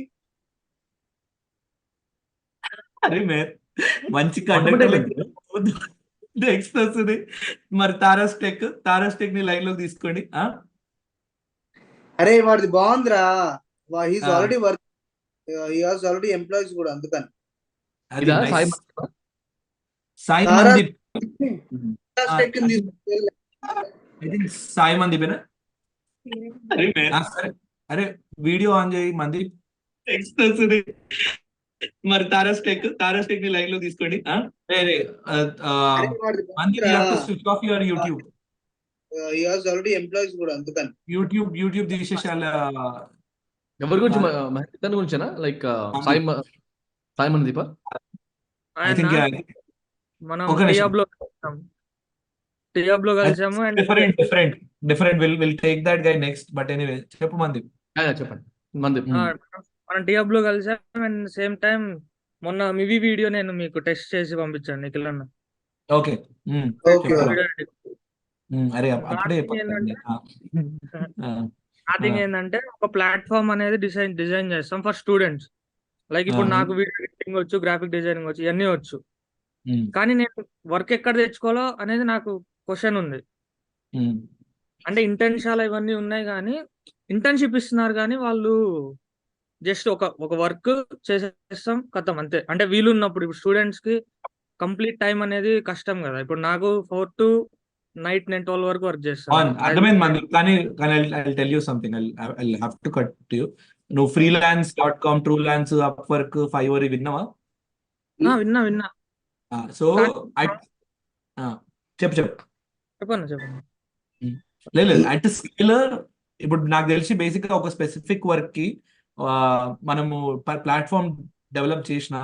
A: అరే మంచి conductor next వస్తుంది. మరి తారాస్ టెక్ ని లైన్ లోకి తీసుకోండి.
C: అరే వాడిది బాగుందిరా, he's already work, he has already employees కూడా, అందుకని.
A: సాయి మందీప్, సాయి మందీపేనా? అరే వీడియో ఆన్ చేయి మందీప్, నెక్స్ట్ వస్తుంది. మరి తారా స్టేక్ ని లైన్ లో తీసుకోండి.
C: అరే వాడిది
A: మంది
C: బాగుందిరా.
A: Switch off your YouTube.
C: He has already employees కూడా అందుకని.
A: యూట్యూబ్ తీసేసాల.
B: ఎవరి గురించి ఇతని గురించేనా? లైక్ సాయి మనదీప.
A: ఐ థింక్
E: మనం
A: ఒక నిమిషం.
E: టియాబ్లో కలిసాము and
A: different will take that guy next. But anyway చెప్పు మందీప్.
B: చెప్పండి మందీప్.
E: మనం టియాబ్లో కలిసాం అండ్ సేమ్ టైం మొన్న మివి వీడియో నేను మీకు టెస్ట్ చేసి పంపించాను నిఖిల్ అన్న.
A: ఓకే అరే అప్పుడే
E: స్టార్టింగ్ ఏంటంటే ఒక ప్లాట్ఫామ్ అనేది డిజైన్ చేస్తాం ఫర్ స్టూడెంట్స్. లైక్ ఇప్పుడు నాకు వీడియో ఎడిటింగ్ వచ్చు, గ్రాఫిక్ డిజైనింగ్ వచ్చు, ఇవన్నీ వచ్చు. కానీ నేను వర్క్ ఎక్కడ తెచ్చుకోవాలో అనేది నాకు క్వశ్చన్ ఉంది. అంటే ఇంటర్న్షాల ఇవన్నీ ఉన్నాయి కానీ ఇంటర్న్షిప్ ఇస్తున్నారు కానీ వాళ్ళు జస్ట్ ఒక వర్క్ చేసేస్తాం కథం అంతే. అంటే వీలు ఉన్నప్పుడు ఇప్పుడు స్టూడెంట్స్ కి కంప్లీట్ టైం అనేది కష్టం కదా. ఇప్పుడు నాకు 4 to night నేను 12 వరకు వర్క్ చేస్తాను.
A: అర్థమైంది మందీప్. కానీ I tell you something. I have to cut you. నువ్వు freelance.com, Truelance, Upwork, Fiverr విన్నావా?
E: విన్నా.
A: సో
E: చెప్పండి.
A: లేదు అట్ స్కేల్. ఇప్పుడు నాకు తెలిసి బేసిక్ గా ఒక స్పెసిఫిక్ వర్క్ కి మనము ప్లాట్ఫామ్ డెవలప్ చేసిన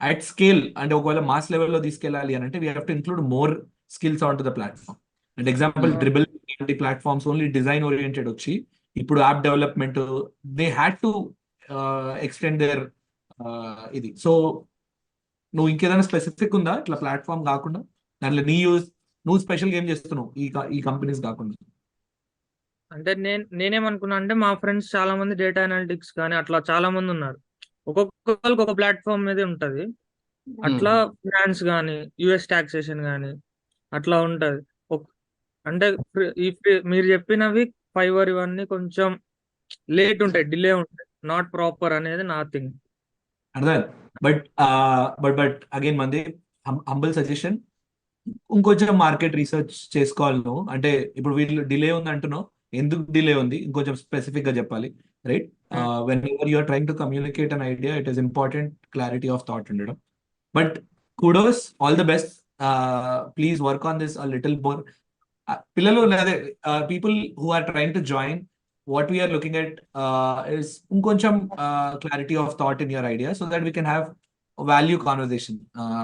A: అట్ స్కేల్ అంటే ఒకవేళ మాస్ లెవెల్లో తీసుకెళ్ళాలి అని అంటే we have to include more skills on to the platform. అంటే ఎగ్జాంపుల్ డ్రిబుల్ లాంటి ప్లాట్ఫామ్స్ ఓన్లీ డిజైన్ ఓరియంటెడ్ వచ్చి ఇప్పుడు app development they had to extend there ఇది. సో నువ్వు ఇంకేదైనా స్పెసిఫిక్ ఉందా ఇట్లా ప్లాట్ఫామ్ కాకుండా? దాంట్లో నువ్వు స్పెషల్ గేమ్ చేస్తున్నావు ఈ కంపెనీస్ కాకుండా?
E: అంటే నేనేమనుకున్నా అంటే మా ఫ్రెండ్స్ చాలా మంది డేటా అనలిటిక్స్ కానీ అట్లా చాలా మంది ఉన్నారు. ఒక్కొక్కరికి ఒక ప్లాట్ఫామ్ మీద ఉంటది. అట్లా ఫినాన్స్ కానీ యుఎస్ టాక్సేషన్ కానీ అట్లా ఉంటది. అంటే మీరు చెప్పినవి ఫైవర్ ఇవన్నీ కొంచెం లేట్ ఉంటాయి, డిలే ఉంటాయి, నాట్ ప్రాపర్ అనేది నా థింగ్.
A: అర్థం. బట్ అగైన్ మంది హంబుల్ సజెషన్, ఇంకొంచెం మార్కెట్ రీసెర్చ్ చేసుకోవాలి నువ్వు. అంటే ఇప్పుడు వీళ్ళు డిలే ఉంది అంటున్నావు, ఎందుకు డిలే ఉంది ఇంకొంచెం స్పెసిఫిక్ గా చెప్పాలి, right? Whenever you're trying to communicate an idea, it is important clarity of thought ఉండడం. But kudos, all the best. Please work on this a little more. పిల్లలు అదే people who are trying to join, what we are looking at is inkoncham clarity of thought in your idea so that we can have a value conversation.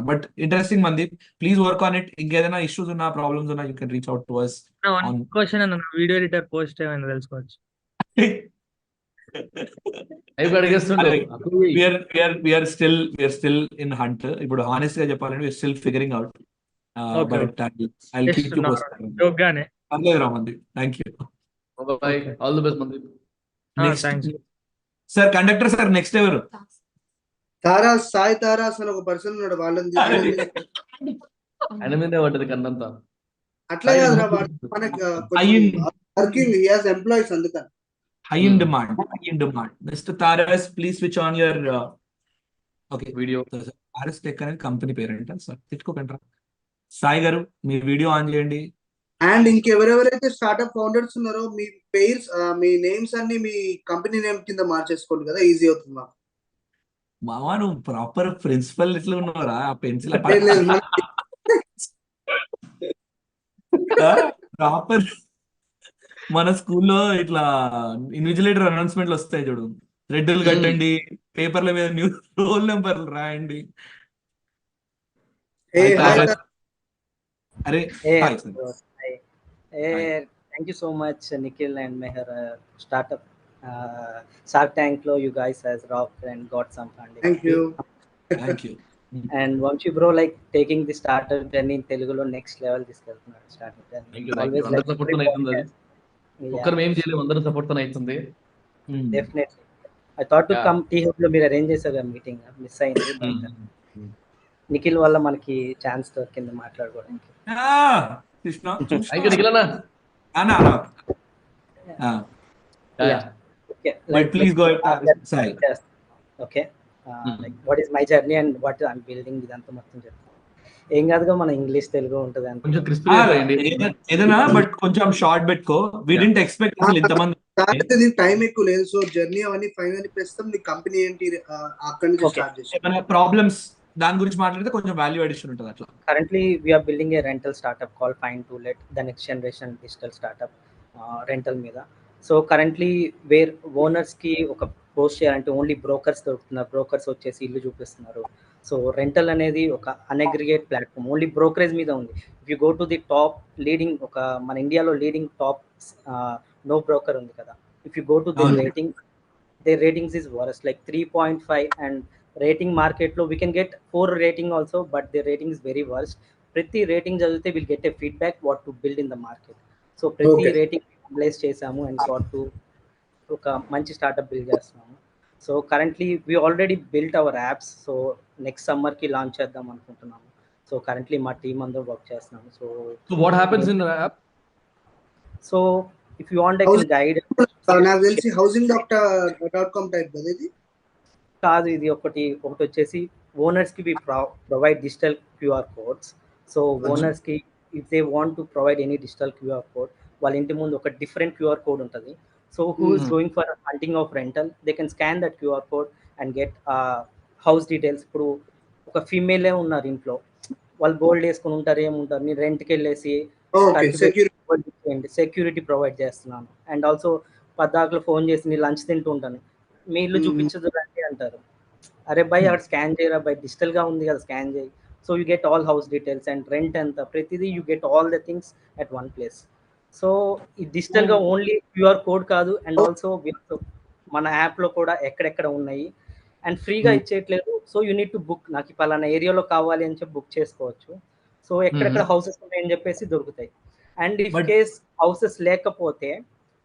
A: But interesting Mandeep, please work on it. Inkedana issues unna, problems unna, you can reach out to us.
E: One question on video editor post ఏమైనా తెలుసుకోవచ్చు.
A: we are still in hunt. ఇప్పుడు honest గా చెప్పాలంటే we are still figuring out. But I'll keep you posted.
E: యోగానే
A: అర్లేదు రా Mandeep. Thank you.
B: Bye. All the best, Mandeep.
E: Thanks
A: sir. Conductor sir, next ఎవరు?
C: సాయి తారాస్ అని ఒక person ఉన్నాడు, వాళ్ళని
B: ఆయన మీదే పడ్డది కన్నంతా.
C: అట్లా కాదురా, మనకి వర్కింగ్ హి హాస్ ఎంప్లాయీస్ అందుకని.
A: High in demand. Mr. Taras, please switch on your okay
B: video.
A: Taras Tech అనేది కంపెనీ పేరంట సార్, తిట్టుకోకండి. సాయి గారు మీ వీడియో ఆన్ చేయండి.
C: అండ్ ఇంకెవరెవరైతే స్టార్ట్అప్ ఫౌండర్స్ ఉన్నారో మీ పేర్స్, మీ నేమ్స్ అన్ని మీ కంపెనీ నేమ్ కింద మార్చేసుకోండి కదా, ఈజీ అవుతుంది మాకు.
A: మావా నువ్వు ప్రాపర్ ప్రిన్సిపల్ ఎట్లా ఉన్నావురా? ఆ పెన్సిల్ ప్రాపర్ మన స్కూల్లో ఇట్లా ఇన్విజిలేటర్ అనౌన్స్మెంట్లు వస్తాయి చూడు, రెడ్డులు కట్టండి, పేపర్ల మీద న్యూస్ రోల్ నెంబర్లు రాయండి. అరే
F: thank you so much Nikhil and Meher. Startup Shark Tank lo you guys has rocked and got some funding.
C: Thank you.
F: And Vamshi bro, like taking the startup journey in Telugu lo next level తీసుకెళ్తున్నారు. startup journey
B: Thank you. అందరి support తో అవుతుంది అది. ఒక్కరు ఏం చేయలేము, అందరి support తో అవుతుంది.
F: Definitely. I thought to come T Hub లో మీరు అరేంజ్ చేశారు మీటింగ్, మిస్ అయింది. నిఖిల్ వల్ల మనకి ఛాన్స్ దొరికింది మాట్లాడుకోవడానికి.
A: Krishna please go Sai.
F: Okay, like what is my journey and what I'm building, ఇదంతా మొత్తం చెప్తాను. ఏం కాదుగా, మన ఇంగ్లీష్ తెలుగు ఉంటుంది
A: ఏదైనా, బట్ కొంచెం షార్ట్ పెట్టుకో. వి డిడ్ంట్ ఎక్స్పెక్ట్ అసలు ఇంతమంది
C: దానికి నీకు టైం ఎక్కువ లేదు. సో జర్నీ అవన్నీ ఫైనల్ ప్రస్తుతం నీ కంపెనీ ఏంటి అక్కడి నుంచి
F: Okay.
C: స్టార్ట్ చేసి
A: మన ప్రాబ్లమ్స్ దాని గురించి మాట్లాడితే కొంచెం వాల్యూ అడిషన్ ఉంటుంది అట్లా.
F: Currently, we are building a rental startup called Fine to Let, the next generation digital startup, rental మీద. సో కరెంట్లీ వేర్ ఓనర్స్కి ఒక పోస్ట్ చేయాలంటే ఓన్లీ బ్రోకర్స్ దొరుకుతున్నారు. బ్రోకర్స్ వచ్చేసి ఇల్లు చూపిస్తున్నారు. సో రెంటల్ అనేది ఒక అన్అగ్రిగేట్ ప్లాట్ఫామ్, ఓన్లీ బ్రోకరేజ్ మీద ఉంది. If you go to the top leading, ఒక మన ఇండియాలో లీడింగ్ టాప్ నో బ్రోకర్ ఉంది కదా, if you go to the rating, their ratings is worst, like 3.5, and rating market lo we can get 4 rating also, but their rating is very worst. Prati rating చదివితే will get a feedback what to build in the market. So ప్రతి rating analyse చేసాము and got to ఒక మంచి startup build చేస్తున్నాము. So currently we already built our apps, so next summer కి launch చేద్దాం అనుకుంటున్నాము. So currently మా team అందరూ వర్క్ చేస్తున్నాము.
B: So what happens in the app?
F: So if you want I can guide.
C: నాకు తెలిసి housing.com టైప్ కదా ఇది.
F: కాదు, ఇది ఒకటి వచ్చేసి ఓనర్స్ కి we provide digital QR codes. So owners కి if they want to provide any digital QR code, వాళ్ళ ఇంటి ముందు ఒక డిఫరెంట్ క్యూఆర్ కోడ్ ఉంటుంది. So who is going for hunting of rental, they can scan that QR code and get house details. ఇప్పుడు ఒక ఫీమేలే ఉన్నారు ఇంట్లో, వాళ్ళు గోల్డ్ వేసుకుని ఉంటారు, ఏముంటారు, నేను రెంట్కి వెళ్ళేసి సెక్యూరిటీ ప్రొవైడ్ చేస్తున్నాను. అండ్ ఆల్సో పద్దాకులు ఫోన్ చేసి నేను లంచ్ తింటూ ఉంటాను, మీ ఇల్లు చూపించదు రండి అంటారు. అరే బై అక్కడ స్కాన్ చేయరా బై, డిజిటల్ గా ఉంది కదా స్కాన్ చేయి. So you get all house details and rent ఎంత, ప్రతిదీ you get all the things at one place. So ఈ డిజిటల్ గా ఓన్లీ క్యూఆర్ కోడ్ కాదు, అండ్ ఆల్సో మన యాప్ లో కూడా ఎక్కడెక్కడ ఉన్నాయి అండ్ ఫ్రీగా ఇచ్చేయట్లేదు. So you need to book, నాకు పలానా ఏరియాలో కావాలి అని చెప్పి బుక్ చేసుకోవచ్చు. సో ఎక్కడెక్కడ హౌసెస్ ఉన్నాయని చెప్పేసి దొరుకుతాయి. అండ్ ఇఫ్ కేస్ హౌసెస్ లేకపోతే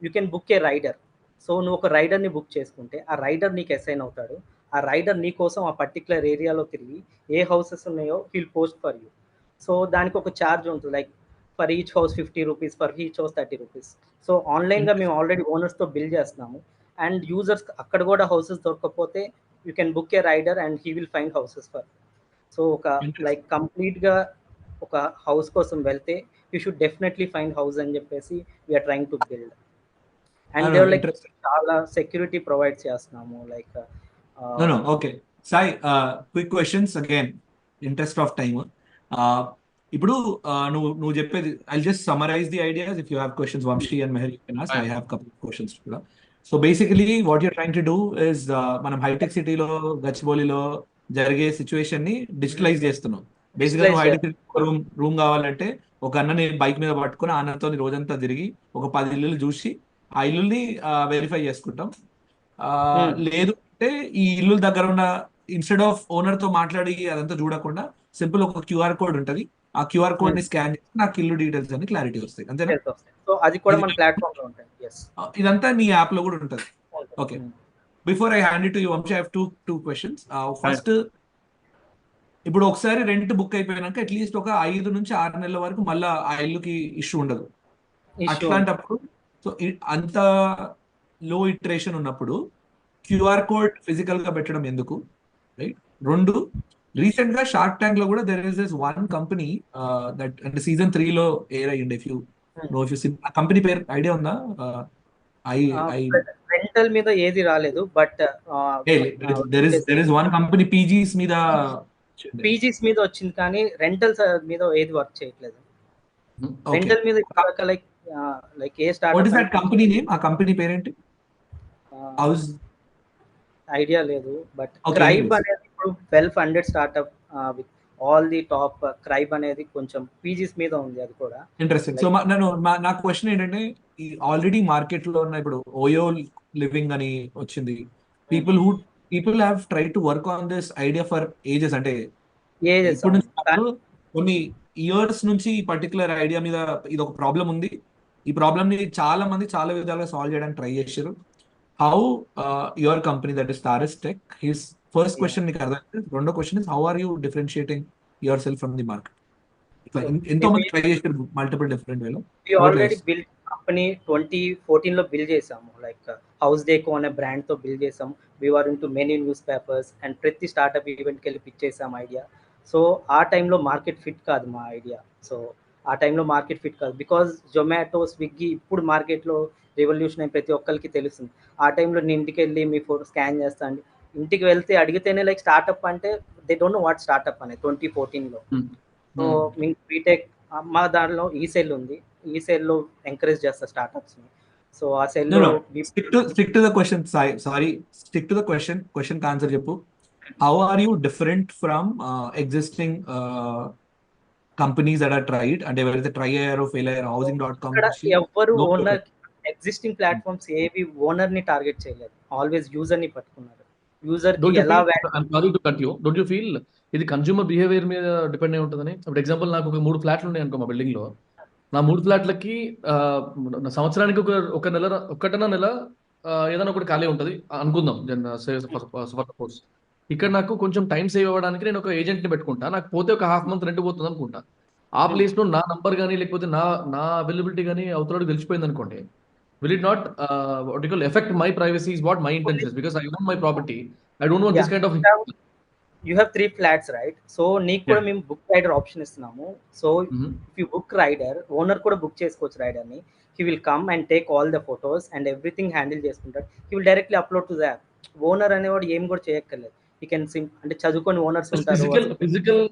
F: you can book a rider. So నువ్వు ఒక రైడర్ని బుక్ చేసుకుంటే ఆ రైడర్ నీకు అసైన్ అవుతాడు. ఆ రైడర్ నీ కోసం ఆ పర్టికులర్ ఏరియాలో తిరిగి ఏ హౌసెస్ ఉన్నాయో he'll post for you. So దానికి ఒక ఛార్జ్ ఉంటుంది, like for each house 50 rupees, for each house 30 rupees. So ఆన్లైన్గా మేము ఆల్రెడీ ఓనర్స్తో బిల్ చేస్తున్నాము. అండ్ యూజర్స్ అక్కడ కూడా హౌసెస్ దొరకకపోతే you can book a rider and he will find houses for. So ఒక లైక్ కంప్లీట్గా ఒక హౌస్ కోసం వెళ్తే you should definitely find house అని చెప్పేసి we're trying to build. And like చాలా సెక్యూరిటీ ప్రొవైడ్ చేస్తున్నాము. Like
A: okay Sai, quick questions again, interest of time. ఇప్పుడు నువ్వు చెప్పేది, I just summarize the ideas. If you have questions, Vamshi and Mehar, you can ask. I have couple questions కూడా. So basically what you're trying to do is, మనం హైటెక్ సిటీలో గచ్చిబౌలిలో జరిగే situation ని digitalise చేస్తున్నాం. బేసిక్గా నువ్వు హైటెక్ రూమ్ కావాలంటే ఒక అన్నని బైక్ మీద పట్టుకుని ఆ అన్నతో రోజంతా తిరిగి ఒక 10 ఇల్లులు చూసి ఆ ఇల్లుని వెరిఫై చేసుకుంటాం. లేదు అంటే ఈ ఇల్లు దగ్గర ఉన్న, ఇన్స్టెడ్ ఆఫ్ ఓనర్ తో మాట్లాడి అదంతా చూడకుండా సింపుల్ ఒక క్యూఆర్ కోడ్ ఉంటుంది, ఆ క్యూఆర్ కోడ్ ని స్కాన్ చేసి నాకు ఇల్లు డీటెయిల్స్ అని క్లారిటీ వస్తాయి, అంతేనా?
F: సో అది కూడా మన ప్లాట్ఫామ్ లో ఉంటుంది.
A: ఇదంతా నీ యాప్ లో కూడా ఉంటుంది. Okay, before I hand it to you Vamsi, I have two questions. First, ఇప్పుడు ఒకసారి రెంట్ బుక్ అయిపోయినాక అట్లీస్ట్ ఒక 5 నుంచి 6 నెలల వరకు మళ్ళీ ఆ ఇల్లుకి ఇష్యూ ఉండదు. అట్లాంటప్పుడు సో అంత లో ఇటరేషన్ ఉన్నప్పుడు క్యూఆర్ కోడ్ ఫిజికల్ గా పెట్టడం ఎందుకు, రైట్? 2, రీసెంట్ గా షార్క్ ట్యాంక్ లో కూడా there is this one company that అంటే సీజన్ 3 లో ఎయిర్ అయ్యింది. If you know, if you see ఆ కంపెనీ పేరు ఐడియా ఉందా?
F: రెంటల్ మీద ఏది రాలేదు, but
A: there is one company PGs మీద
F: వచ్చింది, కానీ రెంటల్స్ మీద ఏది వర్క్ చేయట్లేదు. రెంటల్ మీద like a start,
A: what is that company name? ఆ కంపెనీ పేరేంటి? హౌస్
F: ఐడియా లేదు, బట్ క్రైబ్ అనేది ఇప్పుడు well funded startup with all the top. Crib అనేది కొంచెం పీజీస్ మీద ఉంది, అది కూడా
A: ఇంట్రెస్టింగ్. సో నా క్వశ్చన్ ఏంటంటే, ఆల్రెడీ మార్కెట్ లో ఉన్న ఇప్పుడు ఓయో లివింగ్ అని వచ్చింది. People have try to work on this idea for ages. అంటే ఇప్పుడు కొన్ని ఇయర్స్ నుంచి ఈ పర్టికులర్ ఐడియా మీద ఇది ఒక ప్రాబ్లం ఉంది. ఈ ప్రాబ్లమ్ ని చాలా మంది చాలా విధాలుగా సాల్వ్ చేయడానికి ట్రై చేశారు. How your company, that is Tares Tech, his first question నీకు అర్థం. రెండో question is, how are you differentiating yourself from the market? ఎంతో మంది ట్రై చేశారు మల్టిపుల్ డిఫరెంట్ వేలో.
F: ఆల్రెడీ బిల్డ్ కంపెనీ 2014 లో బిల్డ్ చేసాము, లైక్ హౌస్ డేకో అనే బ్రాండ్ తో బిల్డ్ చేసాము. We are into many newspapers and ప్రతి స్టార్ట్అప్ ఈవెంట్కి వెళ్ళి పిచ్ చేసాం ఐడియా. సో ఆ టైంలో మార్కెట్ ఫిట్ కాదు మా ఐడియా. సో ఆ టైంలో మార్కెట్ ఫిట్ కాదు. బికాజ్ జొమాటో, స్విగ్గీ ఇప్పుడు మార్కెట్లో రెవల్యూషన్ అయి ప్రతి ఒక్కరికి తెలుస్తుంది. ఆ టైంలో నేను ఇంటికి వెళ్ళి మీ ఫోటో స్కాన్ చేస్తా అండి. ఇంటికి వెళ్తే అడిగితేనే లైక్ స్టార్ట్అప్ అంటే they don't know what startup అనేది 2014లో. సో మీకు బీటెక్ మా దాంట్లో ఈ సెల్ ఉంది. ఈ సెల్లో ఎంకరేజ్ చేస్తా స్టార్ట్అప్స్ని. సో ఆ సెల్లో
A: stick to the question. Sorry, stick to the question. Question కి answer చెప్పు. How are you different from existing companies that are tried and ఎవరైతే ట్రై అయ్యారో ఫెయిల్ అయ్యారో housing.com
F: ఇక్కడ
A: నుంచి
F: ఎవ్వరు
A: no
F: ఓనర్ ఎగ్జిస్టింగ్ ప్లాట్ఫామ్స్ ఏవి ఓనర్ ని టార్గెట్ చేయలేదు. ఆల్వేస్ యూజర్ ని పట్టుకున్నారు. యూజర్ కి ఎలా
B: డోంట్ యూ ఫీల్ ఇది కన్స్యూమర్ బిహేవియర్ మీద డిపెండ్ అయి ఉంటుందని? ఇప్పుడు ఎగ్జాంపుల్ నాకు ఒక 3 ఫ్లాట్లు ఉన్నాయి అనుకో మా బిల్డింగ్ లో. నా 3 ఫ్లాట్లకి సంవత్సరానికి ఒకటన నెల ఏదైనా ఒకటి ఖాళీ ఉంటుంది అనుకుందాం. సపోజ్ ఇక్కడ నాకు కొంచెం టైం సేవ్ అవ్వడానికి నేను ఒక ఏజెంట్ ని పెట్టుకుంటా. నాకు పోతే ఒక హాఫ్ మంత్ రెంట్ పోతుంది అనుకుంటా. ఆ ప్లేస్ లో నా నంబర్ కానీ లేకపోతే నా అవైలబిలిటీ కానీ అవతల తెలిసిపోయింది అనుకోండి, will it not what you call affect my privacy is what my intention is, because I own my property. I don't want this kind of
F: you have 3 flats, right? So నీకు కూడా మేము book rider option ఇస్తున్నాము. So if you book rider, owner కూడా book చేసుకోవచ్చు rider ని. He will come and take all the photos and everything handle చేసుకుంటాడు. He will directly upload to the app. Owner అనేవాడు ఏం కూడా చేయక్కర్లేదు. హీ కెన్ అంటే చదువుకొని ఓనర్స్ ఉంటారు.
B: ఫిజికల్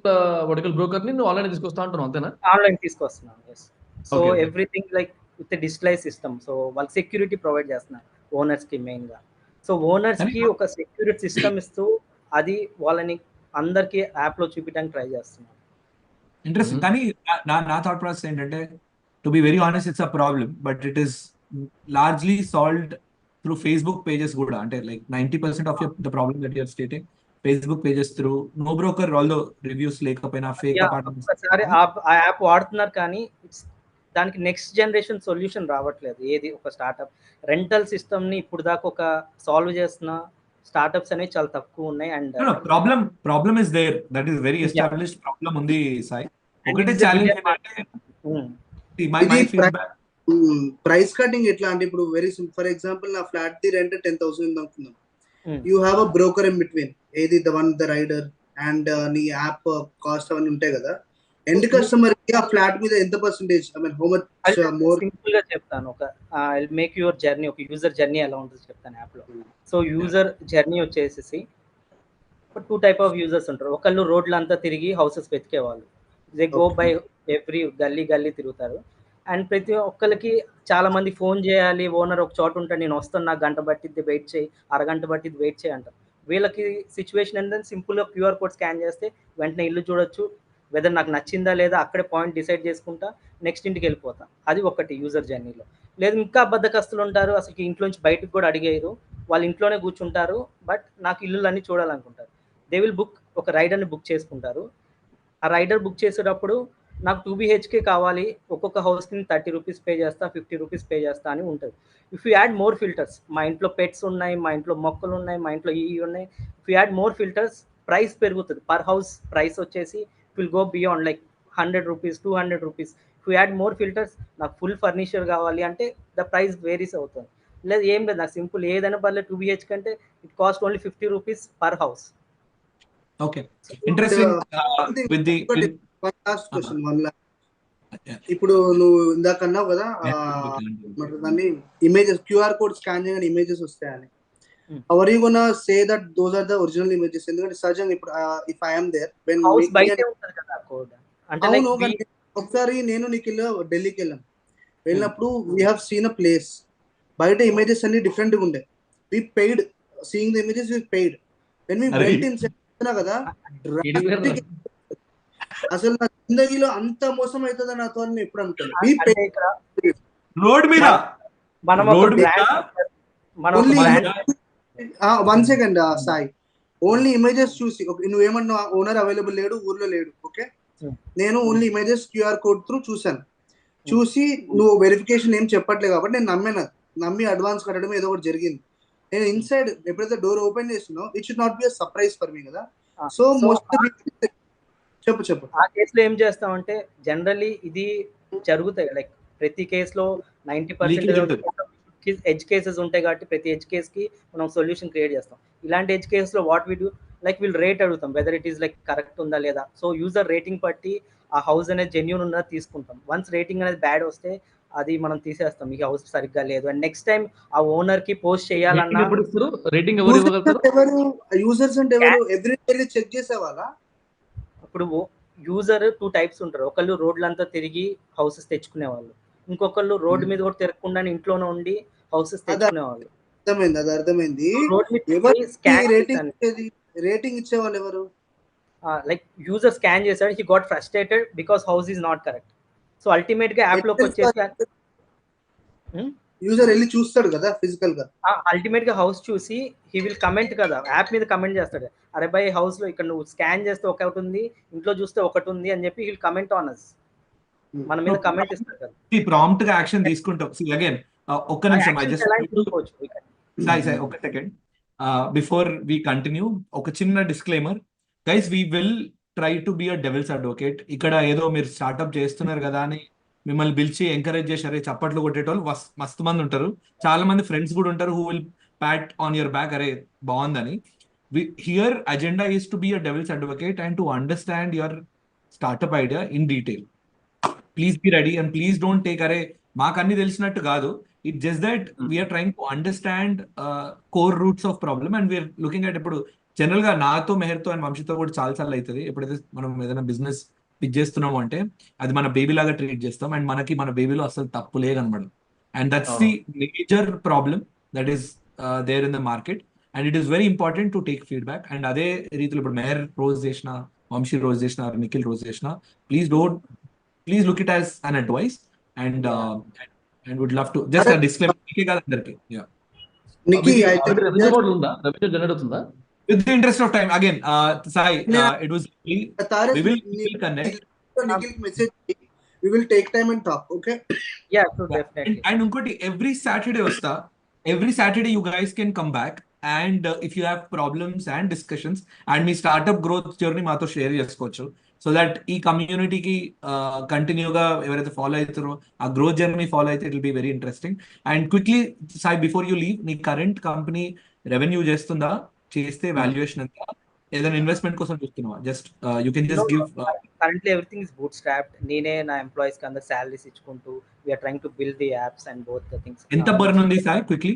B: వర్టికల్ బ్రోకర్ ని ఆన్లైన్ తీసుకొస్తా అంటున్నాను, అంతేనా?
F: ఆన్లైన్ తీసుకొస్తున్నాను. yes. So everything like with digitalize system. So వాళ్ళకి సెక్యూరిటీ ప్రొవైడ్ చేస్తున్నారు ఓనర్స్ కి మెయిన్ గా. సో ఓనర్స్ కి ఒక సెక్యూరిటీ సిస్టమ్ ఇస్తూ అది వాళ్ళని అందరికి యాప్ లో చూపించడానికి ట్రై చేస్తున్నారు.
A: ఇంట్రెస్టింగ్. కానీ నా థాట్ ప్రాసెస్ ఏంటంటే, to be very honest, it's a problem, but it is largely solved through Facebook pages కూడా. అంటే like 90% of the problem that you're stating, Facebook pages through no broker, although reviews లేకపోయినా fake apartments.
F: ఒకసారి ఆ app వాడుతున్నారు కానీ దానికి next generation solution రావట్లేదు. ఏది ఒక స్టార్ట్అప్ రెంటల్ సిస్టమ్ ని ఇప్పుడు దాకా ఒక సాల్వ్ చేస్తున్న స్టార్ట్అప్స్ అనేవి చాలా తక్కువ ఉన్నాయి. And
A: problem is there, that is very established problem ఉంది సాయి. ఒకటే ఛాలెంజ్ ఏంటంటే
C: ప్రైస్ కటింగ్ ఎట్లా అంటే, ఇప్పుడు వెరీ ఫర్ ఎగ్జాంపుల్ నా ఫ్లాట్ ది రెంట్ 10,000 అనుకుందాం. You have a broker in between, ఏది ద రైడర్ అండ్ నీ యాప్ కాస్ట్ అవన్నీ ఉంటాయి కదా. ఎండ్ కస్టమర్ కి ఆ ఫ్లాట్ మీద ఎంత percentage, I mean how much more?
F: Simple గా చెప్తాను. ఒక I will make your journey, ఒక యూజర్ జర్నీ ఎలా ఉంటుందో చెప్తాను యాప్ లో. సో యూజర్ జర్నీ వచ్చేసి 2 టైప్ ఆఫ్ యూజర్స్ ఉంటారు. ఒకళ్ళు రోడ్లు అంతా తిరిగి హౌసెస్ వెతికే వాళ్ళు. దే గో బై ఎవ్రీ గల్లీ తిరుగుతారు. అండ్ ప్రతి ఒక్కరికి చాలా మంది ఫోన్ చేయాలి, ఓనర్ ఒక చోట ఉంటాడు, నేను వస్తాను, నాకు గంట పట్టిద్ది వెయిట్ చేయి, అరగంట పట్టిద్ది వెయిట్ చేయి అంటారు. వీళ్ళకి సిచ్యువేషన్ ఏంటంటే సింపుల్గా క్యూఆర్ కోడ్ స్కాన్ చేస్తే వెంటనే ఇల్లు చూడొచ్చు, వెదర్ నాకు నచ్చిందా లేదా అక్కడే పాయింట్ డిసైడ్ చేసుకుంటా, నెక్స్ట్ ఇంటికి వెళ్ళిపోతా. అది ఒకటి యూజర్ జర్నీలో. లేదు ఇంకా బద్దకస్తులు ఉంటారు, అసలు ఇంట్లోంచి బయటకు కూడా అడిగేరు, వాళ్ళ ఇంట్లోనే కూర్చుంటారు, బట్ నాకు ఇల్లులన్నీ చూడాలనుకుంటారు. దే విల్ బుక్, ఒక రైడర్ని బుక్ చేసుకుంటారు. ఆ రైడర్ బుక్ చేసేటప్పుడు నాకు 2 BHK కావాలి, ఒక్కొక్క హౌస్కి 30 రూపీస్ పే చేస్తా, 50 రూపీస్ పే చేస్తా అని ఉంటుంది. If you add more filters, మా ఇంట్లో పెట్స్ ఉన్నాయి, మా ఇంట్లో మొక్కలు ఉన్నాయి, మా ఇంట్లో ఇవి ఉన్నాయి, if you add more filters price పెరుగుతుంది. పర్ హౌస్ ప్రైస్ వచ్చేసి will go beyond like 100 rupees, 200 rupees. If you add more filters, నాకు ఫుల్ ఫర్నిచర్ కావాలి అంటే ద ప్రైస్ వేరీస్ అవుతుంది. లేదు ఏం లేదు, నాకు సింపుల్ ఏదైనా పర్లేదు 2 BHK అంటే it cost only 50 rupees per house.
A: Okay, interesting.
C: Last question one last. ఇప్పుడు నువ్వు ఇందాక అన్నావు కదా దాన్ని ఇమేజెస్, క్యూఆర్ కోడ్ స్కాన్ చేయగానే ఇమేజెస్ వస్తాయని. Are you gonna say that those are the original images? ఎందుకంటే సహజంగా ఇప్పుడు if I am there when ఒకసారి నేను నీకు ఢిల్లీకి వెళ్ళినప్పుడు we have seen a place, బయట ఇమేజెస్ అన్ని డిఫరెంట్ గా ఉండే. We paid seeing the images, we paid. When we went in కదా, అసలు నా జిందగీలో అంత మోసం అవుతుంది నాతో ఎప్పుడు అనుకోలేదు.
A: రోడ్ మీద
C: one second Sai, only images చూసి నువ్వేమన్నా ఓనర్ అవైలబుల్ లేడు, ఊర్లో లేడు, ఓకే, నేను only images QR code through చూసాను. చూసి నువ్వు వెరిఫికేషన్ ఏం చెప్పట్లేదు కాబట్టి నేను నమ్మి అడ్వాన్స్ కట్టడం ఏదో ఒకటి జరిగింది. నేను ఇన్సైడ్ ఎప్పుడైతే డోర్ ఓపెన్ చేసినో it should not be a surprise for me కదా. సో మోస్ట్ చెప్పు
F: ఆ కేసులో ఏం చేస్తామంటే జనరల్లీ ఇది జరుగుతాయి, లైక్ ప్రతి కేసులో 90% ఎడ్జ్ కేసెస్ ఉంటాయి కాబట్టి ప్రతి ఎడ్జ్ కేస్ కి మనం సొల్యూషన్ క్రియేట్ చేస్తాం. ఇలాంటి ఎడ్జ్ కేసులో వాట్ వి డూ, లైక్ వీళ్ళు రేట్ అడుగుతాం whether it is like correct ఉందా లేదా. సో యూజర్ రేటింగ్ బట్టి ఆ హౌస్ అనేది జెన్యూన్ ఉన్నది తీసుకుంటాం. వన్స్ రేటింగ్ అనేది బ్యాడ్ వస్తే అది మనం తీసేస్తాం, ఈ హౌస్ సరిగ్గా లేదు. అండ్ నెక్స్ట్ టైం ఆ ఓనర్ కి పోస్ట్
B: రేటింగ్
F: చేయాలన్నా
B: ఎప్పుడు ఇస్తారు? రేటింగ్ ఎవరు ఇవ్వగలుగుతారు?
C: యూజర్స్ అంటే ఎవరు ఎవ్రీ డే చెక్ చేసేవాళ్ళ?
F: ఇప్పుడు యూజర్ 2 టైప్స్ ఉంటారు. ఒకళ్ళు రోడ్లంతా తిరిగి హౌసెస్ తెచ్చుకునే వాళ్ళు, ఇంకొకళ్ళు రోడ్డు మీద కూడా తిరగకుండా ఇంట్లోనే ఉండి హౌసెస్ తెచ్చుకునే వాళ్ళు.
C: అది అర్థమైంది.
F: రోడ్ మీద
C: ఎవరు
F: స్కాన్
C: రేటింగ్ ఇచ్చేవాళ్ళు ఎవరు?
F: లైక్ యూజర్ స్కాన్ చేశాడు, he got frustrated because house is not correct. So ultimate గా యాప్ లోకి వచ్చేసి
C: యూజర్ వెళ్ళి చూస్తాడు కదా ఫిజికల్ గా.
F: అల్టిమేట్ గా హౌస్ చూసి హీ విల్ కమెంట్ కదా, యాప్ మీద కమెంట్ చేస్తాడు, అరే బై హౌస్ లో ఇక్కడ నువ్వు స్కాన్ చేస్తే ఒకటి ఉంది, ఇంట్లో చూస్తే ఒకటి ఉంది అని చెప్పి విల్ కమెంట్ ఆన్ అస్, మన మీద కమెంట్ ఇస్తాడు కదా.
A: ప్రాంప్ట్ గా యాక్షన్ తీసుకుంటాం. అగైన్ ఒక్క నిమిషం, ఒక సెకండ్ బిఫోర్ వి కంటిన్యూ, ఒక చిన్న disclaimer guys, we will try to be a devil's advocate. ఇక్కడ ఏదో మీరు స్టార్ట్అప్ చేస్తున్నారు కదా అని మిమ్మల్ని పిలిచి ఎంకరేజ్ చేశారు, చప్పట్లు కొట్టేటోళ్ళు మస్తు మంది ఉంటారు. చాలా మంది ఫ్రెండ్స్ కూడా ఉంటారు who will pat on your back, అరే బాగుందని. Here agenda is to be a devil's advocate and to understand your startup idea in detail. Please be ready and please don't take అరే మాకు అన్ని తెలిసినట్టు కాదు. It just that we're trying to understand core roots of problem and we're looking at. ఇప్పుడు general గా నాతో, మెహర్తో and వంశీతో కూడా చాలా సార్లు అవుతుంది, ఎప్పుడైతే మనం ఏదైనా బిజినెస్ పిచ్ చేస్తున్నాము అంటే అది మన బేబీ లాగా ట్రీట్ చేస్తాం అండ్ మనకి మన బేబీలో అసలు తప్పు లేదనమాట. And that's the major problem that is there in the market and it is very important to take feedback. And అదే రీతిలో ఇప్పుడు మెహర్ రోజు చేసిన, వంశీ రోజు చేసిన, నిఖిల్ రోజు చేసిన, please look it as an advice and would love to just disclaimer కాదు అందరికి.
B: రెవెన్యూ మోడల్ ఉందా? రెవెన్యూ జనరేట్ అవుతుందా?
A: With the interest of time, again, Sai, it was we will connect.
C: Nikhil message, we will take time and talk, okay?
F: Yeah, so definitely.
A: And unkoti every Saturday vasta, every Saturday you guys can come back and if you have problems and discussions and me startup growth journey mato share chesukochu, so that ee community ki continue ga evaraithe follow aitaro aa growth journey follow aithe, it will be very interesting. And quickly Sai, before you leave, nee current company revenue chestunda, చేస్తే valuation ఎంత, ఏదైనా investment కోసం చూస్తున్నావా? Just you can just give.
F: Currently everything is bootstrapped. నేనే నా employees కి అందరికి salaries ఇచ్చుకుంటూ we are trying to build the apps and both the things.
A: ఎంత బర్న్ ఉంది సార్? క్విక్లీ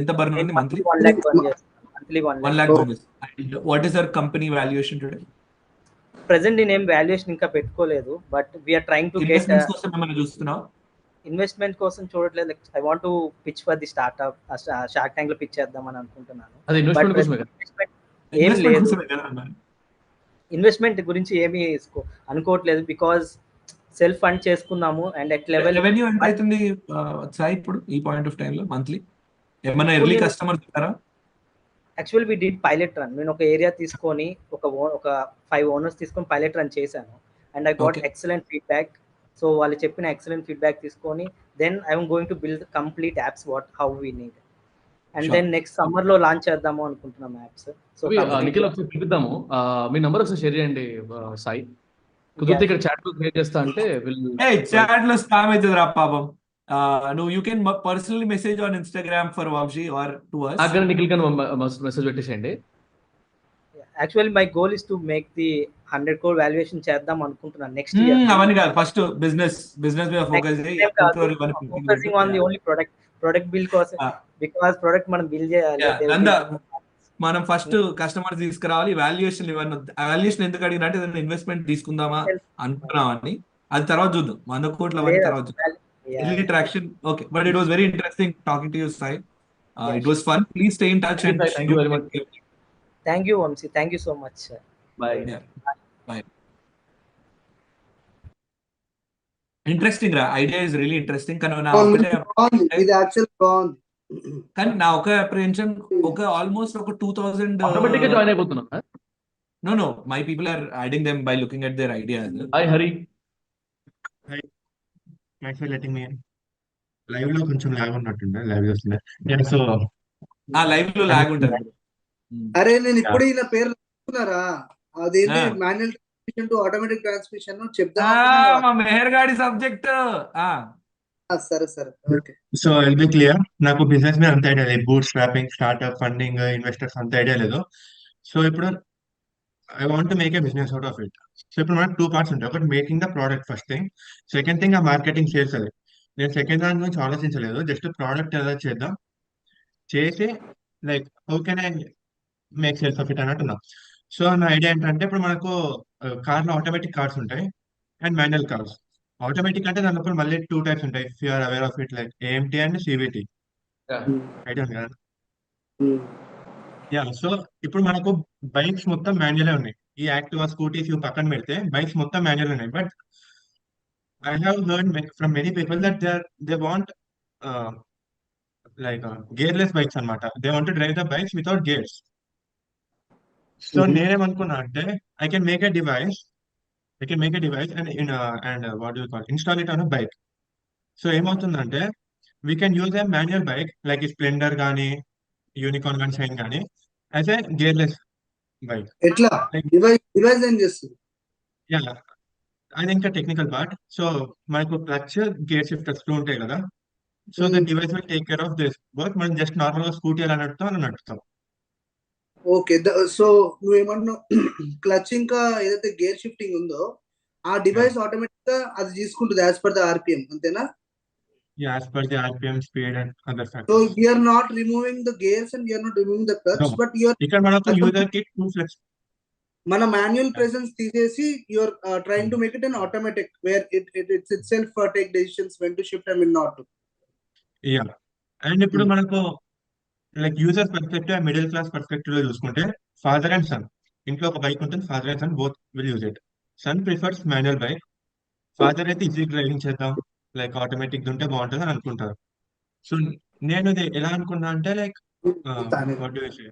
A: ఎంత బర్న్ ఉంది? మంత్లీ
F: 1 lakh బర్న్ చేస్తాను. Monthly 1
A: lakh burn. And what is our company valuation today?
F: Present నేను ఏం వాల్యుయేషన్ ఇంకా పెట్టుకోలేదు, but we are trying to get.
A: Investments కోసం ఏమైనా చూస్తున్నావా?
F: ఇన్వెస్ట్మెంట్ కోసం చూడట్లేదు. Like I want to pitch for the startup, Shark Tank లో పిచ్ చేద్దాం అని అనుకుంటున్నాను.
B: అది ఇన్వెస్ట్మెంట్ కోసమే కదా?
F: ఏం లేదు, ఇన్వెస్ట్మెంట్ గురించి ఏమీ అనుకోవట్లేదు బికాజ్ సెల్ఫ్ ఫండ్ చేసుకున్నాము. అండ్ ఎట్ లెవెల్
A: రెవెన్యూ ఎంత అవుతుంది సార్ ఇప్పుడు ఈ పాయింట్ ఆఫ్ టైం లో మంత్లీ? ఏమైనా ఎర్లీ కస్టమర్స్ ఉంటారా?
F: Actual we did pilot run. నేను ఒక ఏరియా తీసుకొని ఒక 5 ఓనర్స్ తీసుకొని పైలట్ రన్ చేశాను and I got excellent feedback. So వాళ్ళు చెప్పిన ఎక్సలెంట్ ఫీడ్బ్యాక్ తీసుకొని then I'm going to build complete apps what how we need. And then next summer లో లాంచ్ చేద్దాము అనుకుంటున్నాం యాప్స్. సో
B: నిఖిల్ ఒకసారి పిలుద్దాము, మీ నంబర్ ఒకసారి షేర్ చేయండి సాయి. కుదిరితే ఇక్కడ చాట్ లో షేర్ చేస్తా అంటే
A: చాట్ లో స్పామ్ అవుతుంది రా పాపం. నువ్వు you can personally message on Instagram for Vamsi or to us.
B: అక్కడ నిఖిల్ కన్ మెసేజ్ పెట్టేసేయండి.
F: Actually my goal is to make the 100 crore valuation చేద్దాం అనుకుంటున్నాను నెక్స్ట్ ఇయర్.
A: అవన్నీ కాదు, ఫస్ట్ బిజినెస్ మీద ఫోకస్ చేయి.
F: Focusing on the only product build కోసం, బికాజ్ ప్రొడక్ట్ మనం బిల్డ్ చేయాలి.
A: మనం ఫస్ట్ కస్టమర్స్ తీసుకురావాలి. వాల్యుయేషన్ ఇవన్నీ, వాల్యుయేషన్ ఎందుకు అడిగినా అంటే ఏదైనా ఇన్వెస్ట్మెంట్ తీసుకుందామా అనుకున్నామని, అది తర్వాత చూద్దాం. 100 కోట్ల అవన్నీ తర్వాత చూద్దాం. Traction okay, but it was very interesting talking to you Sai. It was fun. Please stay in touch and
B: thank you very much.
F: Thank you Vamsi, thank you so much.
B: Bye.
A: Interesting రా, idea is really interesting. కానీ
C: ఇది actual బాగుంది.
A: కానీ నా ఒక apprehension, ఒక almost ఒక 2000
B: automatic గా జాయిన్ అయిపోతున్నా.
A: No, my people are adding them by looking at their ideas.
B: Hi Hari.
G: Hi, thanks for letting me in. Live లో కొంచెం లాగ్ ఉన్నట్టుండే, లైవ్ వస్తుంది. సో
A: లైవ్ లో లాగ్ ఉంటుంది.
C: అరే నేను ఇప్పుడు ఈయన పేరు రాసుకున్నారా? అదేంటి manual transmission to automatic transmission చెప్తా.
A: మా మెహర్ గాడి సబ్జెక్ట్.
C: సరే okay.
G: So will be clear. నాకు బిజినెస్ మీద అంత ఐడియా లేదు. Boot strapping, startup, funding, investors అంత ఐడియా లేదు. సో ఇప్పుడు I want to make a business out of it. So ఇప్పుడు మనకు 2 పార్ట్స్ ఉంటాయి. ఒకటి making the product first thing, second thing ఆ మార్కెటింగ్ సేల్స్. అది నేను సెకండ్ దాని గురించి ఆలోచించలేదు, జస్ట్ ప్రోడక్ట్ ఎలా చేద్దాం చేసి like how can I make sales of it అన్నట్టున్నా. సో నా ఐడియా ఏంటంటే ఇప్పుడు మనకు కార్లో ఆటోమేటిక్ కార్స్ ఉంటాయి అండ్ మాన్యువల్ కార్స్. ఆటోమేటిక్ అంటే దాని లోపల మళ్ళీ 2 టైప్స్ ఉంటాయి, if you are aware of it, like AMT and CVT. Idea ఉంది కదా? యా. సో ఇప్పుడు మనకు బైక్స్ మొత్తం మాన్యువల్ ఉన్నాయి. ఈ యాక్టివా స్కూటీస్ ఇవి పక్కన పెడితే బైక్స్ మొత్తం మాన్యువల్ ఉన్నాయి. But I have heard from many people that they want like gearless bikes అన్నమాట. They want to drive the bikes without gears. So నేనేమనుకున్నా అంటే I can make a device, and what you call install it on a bike. So ఏమవుతుందంటే we can use a manual bike like ఈ Splendor కానీ Unicorn కానీ Shine కానీ as a gearless bike.
C: ఎట్లా
G: like
C: device ఏం చేస్తుంది?
G: Yeah, అది ఇంకా టెక్నికల్ పార్ట్. సో మనకు క్లచ్, గేర్ షిఫ్టర్స్ ఉంటాయి కదా. So the device will take care of this work. మనం జస్ట్ నార్మల్ గా స్కూటీ ఎలా నడుపుతాం అలా నడుపుతాం.
C: ఓకే. సో నువ్వేమంటున్నావు, క్లచ్ ఇంకా ఏదైతే గేర్ షిఫ్టింగ్ ఉందో ఆ డివైస్ ఆటోమేటిక్ గా అది తీసుకుంటుంది యాజ్ పర్ ద ఆర్పిఎం, అంతేనా?
G: As per the RPM, speed and other
C: so
G: factors.
C: We're not removing the gears and we're not removing the clutch, but
G: ఇక్కడ మనకు యూజర్ కి 2 ఫ్లెక్స్.
C: మన మాన్యువల్ ప్రెసెన్స్ తీసేసి you're trying to make it an automatic where it's itself take decisions when to shift and when not to.
G: Yeah. And ఇప్పుడు మనకు like user perspective, middle class perspective లో చూసుకుంటే father and son, ఇంట్లో ఒక bike ఉంటుంది, father and son both will use it. Son prefers manual bike, father అయితే easy driving చేద్దాం, like automatic ఉంటే బాగుంటుంది అని అనుకుంటారు. సో నేను ఇది ఎలా అనుకున్నా అంటే like what do you say,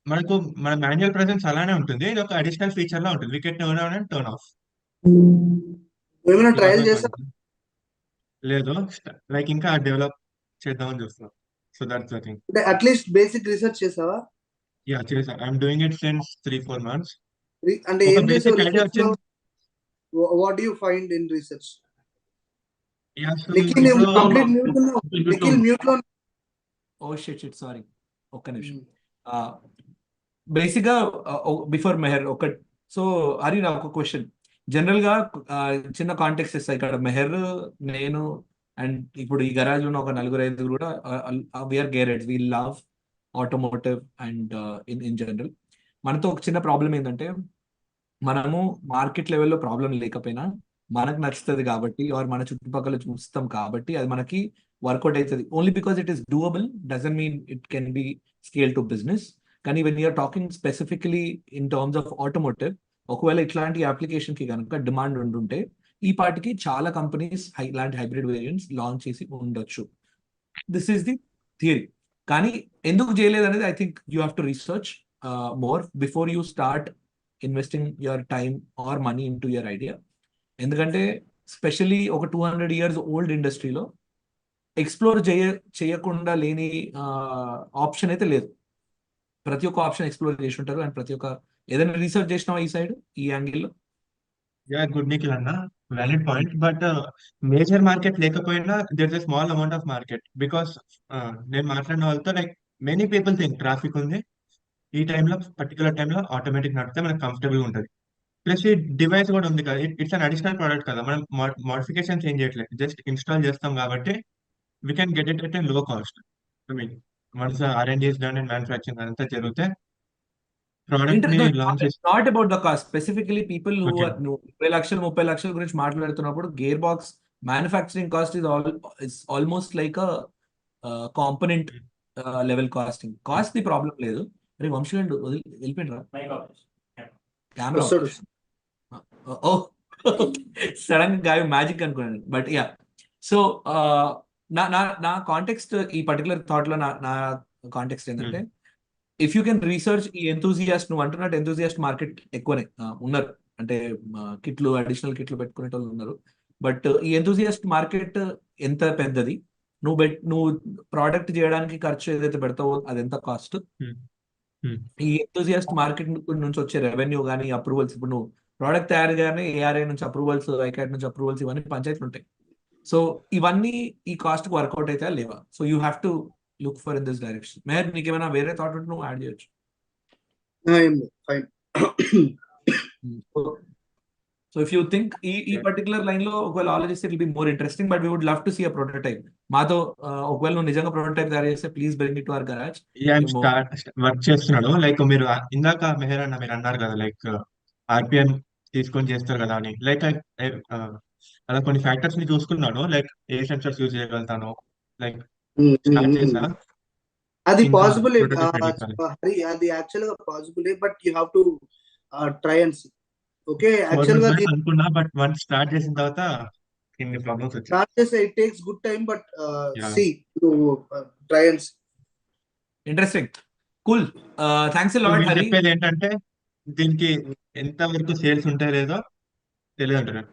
G: మనకు మన మాన్యువల్ ప్రెసెన్స్ అలానే ఉంటుంది, ఇది ఒక అడిషనల్ ఫీచర్ లా ఉంటుంది. Wicket turn on and turn off.
C: ఏమైనా ట్రయల్ చేసా?
G: లేదు, లైక్ ఇంకా డెవలప్ చేద్దామని చూస్తున్నాం. So that's the thing.
C: అంటే అట్లీస్ట్ బేసిక్ రీసెర్చ్ చేసావా?
G: యా, చేసా. I'm doing it since 3-4 months.
C: అంటే
G: ఒక
C: ఏం చేసావు
G: బేసిక్ ఐడియా
C: రీసెర్చ్ లో?
G: వచ్చింది.
C: What do you find in research?
G: Yeah, so
C: Nikhil
G: ఇప్పుడు
C: కంప్లీట్ మ్యూట్ ఉన్నావు. నిఖిల్ మ్యూట్ లో.
A: ఓ షిట్ సారీ, ఒక్క నిమిషం. బేసిక్ గా బిఫోర్ మెహర్ సో హరి, నాకు ఒక క్వశ్చన్. జనరల్ గా చిన్న కాంటెక్స్ట్ ఇస్తాయి ఇక్కడ. మెహర్, నేను అండ్ ఇప్పుడు ఈ గరాజ్ లో ఉన్న ఒక 4-5 కూడా we're gearheads, we love automotive and in general. మనతో ఒక చిన్న ప్రాబ్లం ఏంటంటే, మనము మార్కెట్ లెవెల్లో ప్రాబ్లం లేకపోయినా మనకు నచ్చుతుంది కాబట్టి, ఆర్ మన చుట్టుపక్కల చూస్తాం కాబట్టి అది మనకి వర్కౌట్ అవుతుంది. Only because it is doable doesn't mean it can be scale to business. కానీ when you're talking specifically in terms of automotive, ఒకవేళ ఇట్లాంటి అప్లికేషన్ కి కనుక డిమాండ్ ఉంటుంటే ఈ పాటికి చాలా కంపెనీస్ ఇలాంటి హైబ్రిడ్ వేరియంట్స్ లాంచ్ చేసి ఉండొచ్చు. This is the theory. కానీ ఎందుకు చేయలేదు అనేది I think you have to research more before you start investing your time or money into your idea. ఎందుకంటే స్పెషలీ ఒక 200 years ఓల్డ్ ఇండస్ట్రీలో ఎక్స్ప్లోర్ చేయకుండా లేని ఆప్షన్ అయితే లేదు. ప్రతి ఒక్క ఆప్షన్ ఎక్స్ప్లోర్ చేసి ఉంటారు. అండ్ ప్రతి ఒక్క ఏదైనా రీసెర్చ్ చేసినావా ఈ సైడ్, ఈ యాంగిల్లో?
G: యా, గుడ్ నిఖిల్ అన్న, valid point. But major market లేకపోయినా there is a small amount of market. Because నేను మాట్లాడిన వాళ్ళతో like many people think traffic ఉంది, ఈ టైంలో పర్టికులర్ టైంలో ఆటోమేటిక్ నడిపితే మనకు కంఫర్టబుల్ ఉంటుంది. ప్లస్ ఈ డివైస్ కూడా ఉంది కదా, ఇట్స్ అన్ అడిషనల్ ప్రోడక్ట్ కదా, మనం మోడిఫికేషన్స్ ఏం చేయట్లేదు, జస్ట్ ఇన్స్టాల్ చేస్తాం కాబట్టి we can get it at a low cost. I mean once R&D is done and manufacturing అంతా జరిగితే ప్రోడక్ట్ ని లాంచ్ చేసి.
A: Not about the cost, specifically people who
G: okay.
A: Are 20 లక్షలు 30 లక్షల గురించి మాట్లాడుతున్నప్పుడు gearbox manufacturing cost is almost like component level casting. Cost the problem లేదు. అరే వంశీ వెళ్ళిపోయినరా కెమెరా? ఓ సడన్ గా మ్యాజిక్ అనుకున్నాను. బట్ యా, సో నా నా నా కాంటెక్స్ట్, ఈ పర్టికులర్ థాట్ లో నా కాంటెక్స్ట్ ఏంటంటే, ఇఫ్ యూ కెన్ రీసెర్చ్ ఈ ఎంతూజియాస్ట్, నువ్వు అంటున్నట్టు ఎంతూజియాస్ట్ మార్కెట్ ఎక్కువనే ఉన్నారు. అంటే కిట్లు, అడిషనల్ కిట్లు పెట్టుకునే వాళ్ళు ఉన్నారు. బట్ ఈ ఎంతూజియాస్ట్ మార్కెట్ ఎంత పెద్దది, నువ్వు ప్రోడక్ట్ చేయడానికి ఖర్చు ఏదైతే పెడతావో అది ఎంత కాస్ట్, ఈ ఎంతూజియాస్ట్ మార్కెట్ నుంచి వచ్చే రెవెన్యూ కానీ అప్రూవల్స్, ఇప్పుడు నువ్వు ప్రోడక్ట్ తయారు కానీ ARI నుంచి అప్రూవల్స్, ఐకాట్ నుంచి అప్రూవల్స్, ఇవన్నీ పంచాయతీలు ఉంటాయి. సో ఇవన్నీ ఈ కాస్ట్ కి వర్కౌట్ అయితే లేవా? So you have to look for in this direction. Meher, నీకేమైనా వేరే థాట్ ఉంటే నువ్వు యాడ్ చేయొచ్చు.
C: ఏం లేదు, fine.
A: So if you think ఈ పర్టికులర్ లైన్ లో ఒకవేళ ఆలోచిస్తే it will be more interesting, but we would love to see a prototype. మాతో ఒకవేళ నువ్వు నిజంగా ప్రోటోటైప్ తయారు చేస్తే please bring it to our garage.
G: Work చేస్తున్నాడు. లైక్ మీరు ఇందాక మెహర్ అన్న మీరు అన్నారు కదా, లైక్ ఆర్పిఎం తీసుకొని చేస్తారు కదా అని. లైక్ అలా కొన్ని ఫ్యాక్టర్స్ ని చూసుకున్నాను. లైక్ ఏ సెన్సర్స్ యూజ్ చేయగలుగుతాను, లైక్ స్టార్ట్ చేసా.
C: అది
G: ఇంకా
C: పాసిబుల్
G: prototype ready కాలేదు.
C: హరి, అది యాక్చువల్ గా possible, but you have to try and see. Okay,
G: 4
C: actual గా
G: months అనుకున్నా, బట్ వన్స్ స్టార్ట్ చేసిన తర్వాత ఇన్ని ప్రాబ్లమ్స్ వచ్చాయి.
C: స్టార్ట్ చేస్తే it takes good time, but
G: Yeah.
C: See to try and see.
A: Interesting, cool. Thanks a
G: So,
A: lot
G: మీరు
A: హరి.
G: చెప్పేది ఏంటంటే దీనికి ఎంత వరకు సేల్స్ ఉంటాయో లేదో తెలియదు అంటారు.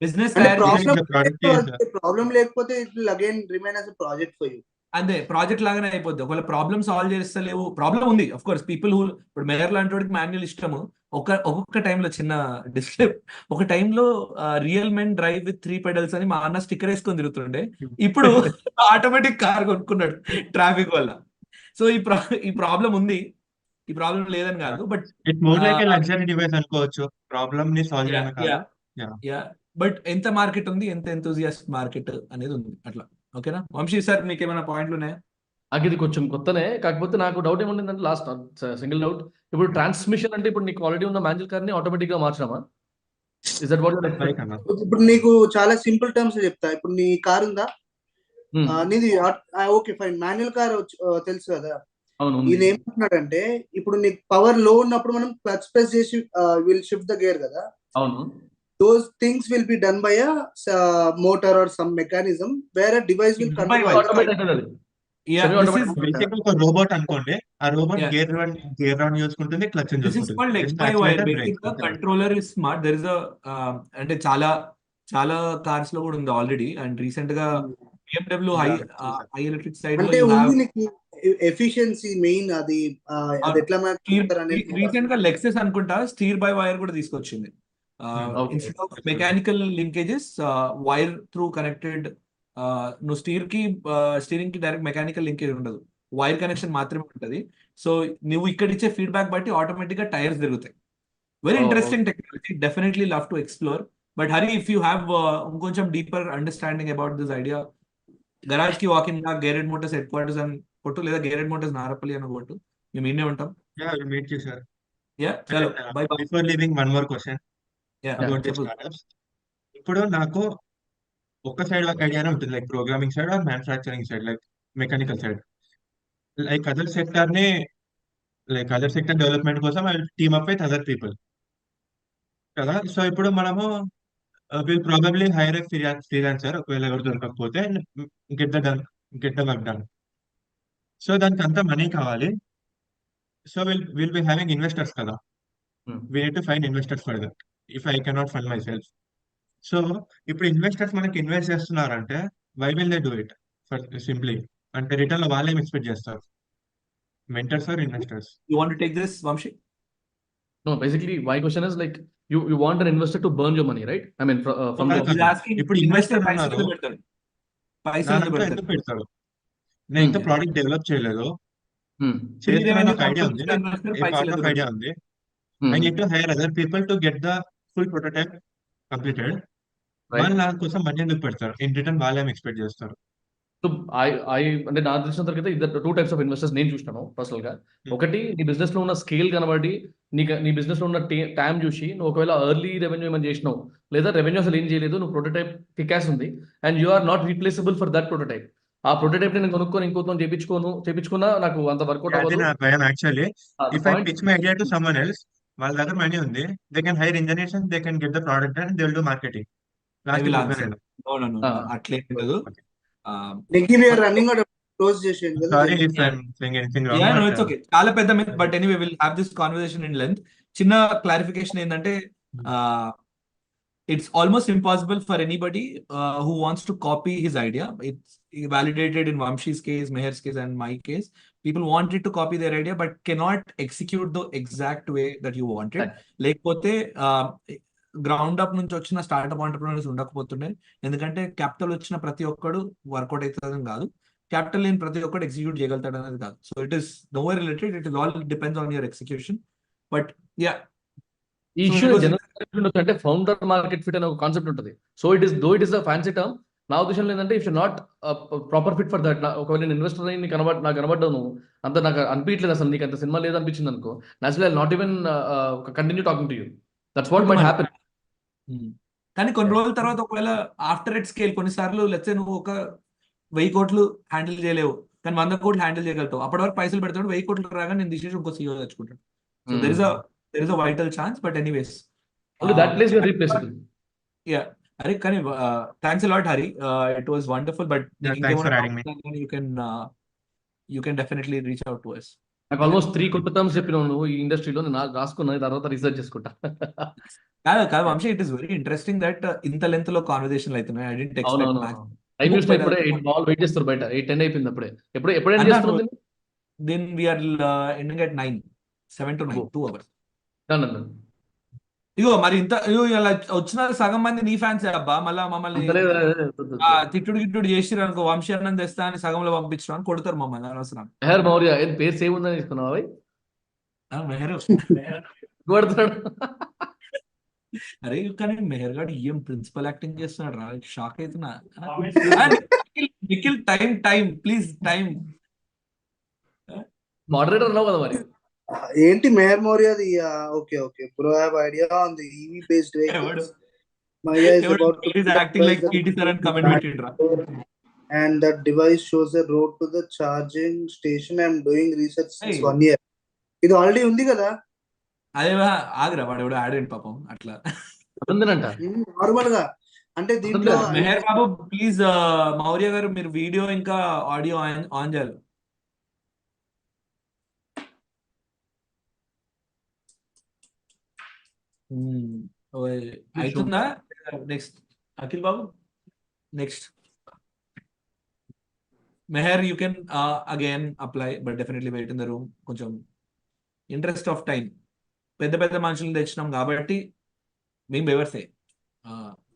A: బిజినెస్
C: అంటే
A: తయారు
G: Because
A: చేసి
G: the product is
C: ప్రాబ్లం లేకపోతే it will again remain as a project for you.
A: అదే ప్రాజెక్ట్ లాగానే అయిపోద్ది. ఒకవేళ ప్రాబ్లమ్ సాల్వ్ చేస్తలేవు, ప్రాబ్లం ఉంది అఫ్ కోర్స్. పీపుల్ హూ, ఇప్పుడు మేయర్ లాంటి వాడికి మాన్యువల్ ఇష్టము. ఒక్కొక్క టైంలో చిన్న డిస్క్లైమ్, ఒక టైంలో real men drive with 3 pedals అని మా అన్న స్టిక్కర్ వేసుకొని తిరుగుతుండే. ఇప్పుడు ఆటోమేటిక్ కార్ కొనుక్కున్నాడు ట్రాఫిక్ వల్ల. సో ఈ ప్రాబ్లం ఉంది, ఈ ప్రాబ్లం లేదని కాదు. But
G: it more like a luxury device అనుకోవచ్చు. ప్రాబ్లమ్ ని సాల్వ్ చేయడం కాదు.
A: బట్ ఎంత మార్కెట్ ఉంది, ఎంత ఎంతూజియాస్ట్ మార్కెట్ అనేది ఉంది అట్లా. ఓకేనా వంశీ సార్, మీకు ఏమైనా పాయింట్లు ఉన్నాయా?
B: నాకు ఇది కొంచెం కొత్తనే, కాకపోతే నాకు డౌట్ ఏముంటుందంటే లాస్ట్ సింగిల్ డౌట్, ఇప్పుడు ట్రాన్స్మిషన్ అంటే ఇప్పుడు నీకు ఆల్రెడీ ఉన్న మాన్యువల్ కార్ ని ఆటోమేటిక్ గా మార్చడమా? Is that what you
G: Bike
B: expect?
G: అన్న.
C: ఇప్పుడు నీకు చాలా సింపుల్ టర్మ్స్ చెప్తా. ఇప్పుడు నీ కార్ ఉందా? నీది ఓకే ఫైన్, మాన్యువల్ కార్ తెలుసు కదా.
B: అవును,
C: ఈయన ఏమంటున్నాడంటే, ఇప్పుడు నీకు పవర్ లో ఉన్నప్పుడు మనం క్లచ్ ప్రెస్ చేసి విల్ షిఫ్ట్ ద గేర్ కదా.
B: అవును.
C: Those things will be done by a motor or some mechanism where a device will control all the
B: automatic అవుతుంది అది. Semi automatic.
G: బేసిక్ ఒక రోబోట్ అనుకోండి. ఆ రోబోట్
A: Yeah.
G: గేర్ రన్ చూసుకుంటుంది, clutch
A: This is
G: చూసుకుంటుంది.
A: called
G: Just
A: X by wire.
G: accelerator,
A: Basic
G: brake.
A: controller is smart. There is a అంటే చాలా cars లో కూడా ఉంది ఆల్రెడీ. అండ్ రీసెంట్ గా BMW హై ఎలక్ట్రిక్ సైడ్ లో
C: అంటే
A: you have
C: ఉంది నీకు ఎఫిషియన్సీ మెయిన్, అది ఎట్లా మాట్లాడతారు అనేది.
A: రీసెంట్ గా లెక్సస్ అనుకుంటా స్టీర్ బై వైర్ కూడా తీసుకొచ్చింది.
B: Okay.
A: Instead of mechanical linkages, wire through connected. నువ్వు స్టీరింగ్ కి డైరెక్ట్ మెకానికల్ లింకేజ్ ఉండదు, వైర్ కనెక్షన్ మాత్రమే ఉంటుంది. సో నువ్వు ఇక్కడ ఇచ్చే ఫీడ్బ్యాక్ బట్టి ఆటోమేటిక్ గా టైర్స్ తిరుగుతాయి. Very interesting technology, definitely love to explore. But Hari, if you have ఇంకొంచెం deeper understanding about this idea, garage కి వాకింగ్ గా గేరెడ్ మోటార్స్ హెడ్ క్వార్టర్స్ అని కొట్టు, లేదా గేరెడ్ మోటార్స్ నారపల్లి అని కొట్టు, మేము ఇన్నే ఉంటాం.
G: Yeah, we'll meet you, sir.
A: చలో by by.
G: Before leaving, one more question about the startups. ఇప్పుడు నాకు ఒక సైడ్ ఒక ఐడియానే ఉంటుంది, like programming side or manufacturing side, like mechanical side. Like other sector development కోసం I team up with other people కదా. So ఇప్పుడు మనము will probably hire a freelancer, ఒకవేళ ఎవరు దొరకకపోతే, get the work done. So దానికి అంతా మనీ కావాలి. So will be having investors కదా. We need to find investors for that if I cannot fund myself. So ఇప్పుడు ఇన్వెస్టర్స్ మనకి ఇన్వెస్ట్ చేస్తున్నారంటే why will they do it? For simply అంటే return లో వాళ్ళు ఏం ఎక్స్పెక్ట్ చేస్తారు, mentors or investors?
A: You want to take this, Vamshi?
B: No, basically my question is like you want an investor to burn your money, right? I mean from
G: Okay,
B: the
A: He's asking,
G: ఇప్పుడు
A: investor
G: investor
A: పైసలు
G: ఉన్నారు,
A: ఎందుకు పెడతాడు? పైసలు
G: నా
A: ఎందుకు
G: దాంట్లో
A: పెడతాడు?
G: ఎందుకు పెడతాడు? నేను ఇంకా ప్రోడక్ట్ డెవలప్ చేయలేదు, చేయాలని ఒక ఐడియా ఉంది, ఏ పార్ట్ ఆఫ్ ఐడియా ఉంది. I need to hire other people to get the full prototype completed. వాళ్ళు నా కోసం మనీ ఎందుకు పెడతారు? ఇన్ రిటర్న్ వాళ్ళు ఏం ఎక్స్పెక్ట్ చేస్తారు?
B: సో అంటే నా తెలిసిన తర్వాత ఇద్దరు 2 types ఆఫ్ ఇన్వెస్టర్స్ నేను చూసినాను పర్సనల్ గా. ఒకటి, నీ బిజినెస్ లో ఉన్న స్కేల్ కనబడి, నీ బిజినెస్ లో ఉన్న టైం చూసి, నువ్వు ఒకవేళ ఎర్లీ రెవెన్యూ ఏమైనా చేసినావు, లేదా రెవెన్యూ అసలు ఏం చేయలేదు, నువ్వు ప్రొటోటైప్ కికాస్ ఉంది and you are not replaceable for that prototype. ఆ ప్రొటోటైప్ నేను కొనుక్కొని ఇంకోతో చేపించుకున్నా నాకు అంత వర్కౌట్
G: అదే
B: అవ్వదు.
G: నా భయం actually. If I pitch my idea to someone else, వాళ్ళ దగ్గర మనీ ఉంది, they can hire engineers and they can get the product and they will do marketing.
A: I will answer. No. అట్లే ఉండదు.
C: Nikhil, you are running out of close చేసేయండి కదా.
G: Sorry if I'm saying anything wrong.
A: Yeah, no, it's okay. చాలా పెద్ద myth, but anyway, we'll have this conversation in length. చిన్న clarification ఏంటంటే, it's almost impossible for anybody who wants to copy his idea. It's validated in Vamshi's case, Meher's case, and my case. People wanted to copy their idea, but cannot execute the exact way that you wanted. లేకపోతే ground up నుంచి వచ్చిన startup entrepreneurs ఉండకపోతుండే. ఎందుకంటే capital వచ్చిన ప్రతి ఒక్కడు work out అవుతుందని కాదు, capital లేని ప్రతి ఒక్కడు ఎగ్జిక్యూట్ చేయగలుగుతాడు అనేది కాదు. So it is nowhere related, it is all depends on your execution. But yeah
B: ఈ
A: so
B: issue
A: it was
B: general అంటే ఫౌండర్ మార్కెట్ ఫిట్ అనే ఒక కాన్సెప్ట్ ఉంటుంది. So it is a fancy term. నా ఉద్దేశం ఏంటంటే if you not proper fit for that, ఒకవేళ నేను ఇన్వెస్టర్ అయ్యి నాకు కనబడ్డావు నువ్వు అంత నాకు అనిపించలేదు, అసలు నీకు అంత సినిమా లేదు అనిపించింది అనుకో, natural not even continue talking to you. That's what might happen.
A: కానీ కొన్ని రోజుల తర్వాత ఒకవేళ ఆఫ్టర్ ఇట్ స్కేల్ కొన్నిసార్లు లెట్స్ నువ్వు ఒక 1000 కోట్లు హ్యాండిల్ చేయలేవు కానీ 100 కోట్లు హ్యాండిల్ చేయగలుగుతావు. అప్పటి వరకు పైసలు పెడతాడు, 1000 కోట్లు రాగా నేను తీసేసి ఇంకో సీఓ తెచ్చుకుంటాను. So there is a vital chance. But anyways
B: that place your replaceable.
A: Yeah అరే కానీ thanks a lot Hari, it was wonderful. But
G: thanks for having me.
A: You can definitely reach out to us.
B: నాకు almost 3 కొత్త terms చెప్పినావు నువ్వు ఈ ఇండస్ట్రీలో. నేను రాసుకున్నా, తర్వాత రీసెర్చ్ చేసుకుంటా.
A: కాదు Vamsi, it is very interesting that ఇంత లెంత్ లో కాన్వర్సేషన్లు అవుతున్నాయి. ఐ డెంట్
B: అవునవును.
A: ఎక్స్పెక్ట్.
B: టైం చూస్తే ఇప్పుడే 8 బాల్ వెయిట్ చేస్తారు బయట. 8:10 అయిపోయింది అప్పుడే. ఎప్పుడు ఎండ్ చేస్తున్నారు?
A: Then we are ending at 9, 7 to 9, 2 hours.
B: Done.
A: ఇగో మరి ఇంత ఇలా వచ్చిన సగం మంది నీ ఫ్యాన్సే అబ్బా. మళ్ళా మమ్మల్ని తిట్టుడు చేసిరు అనుకో, వంశీ అన్నం తెస్తా అని సగంలో పంపించడం అని కొడతారు మమ్మల్ని అనవసరం.
B: మెహర్ మౌర్య పేరు సేమ్ ఉందని తీసుకున్నావా?
A: మెహర్
B: కొడతాడు.
A: అరే కానీ మెహర్ గారు ఏం ప్రిన్సిపల్ యాక్టింగ్ చేస్తున్నాడు రా, షాక్ అవుతున్నా. Nikhil time please time.
B: Moderator ఉన్నావు కదా మరి.
C: ఏంటి మెహర్ మౌర్యది? Okay bro, I have idea on the EV based vehicles. Maya is about to
A: is acting like PT sir and comment పెట్టిండ్రు రా.
C: And that device shows the road to the charging station. I am doing research since 1 year. ఇది already ఉంది కదా.
A: అదే ఆగరా, వాడు ఎవడో ఆడండి పాపం అట్లా
C: నార్మల్ గా. అంటే దీంట్లో
A: మెహర్ బాబు ప్లీజ్, మౌర్య గారు మీరు వీడియో ఇంకా ఆడియో ఆన్ చేయాలి. అవుతుందా? Next Akhil Babu, next Mehar you can again apply, but definitely wait in the room. కొంచెం ఇంట్రెస్ట్ ఆఫ్ టైం, పెద్ద మనుషులను తెచ్చినాం కాబట్టి మేము బెవర్సే.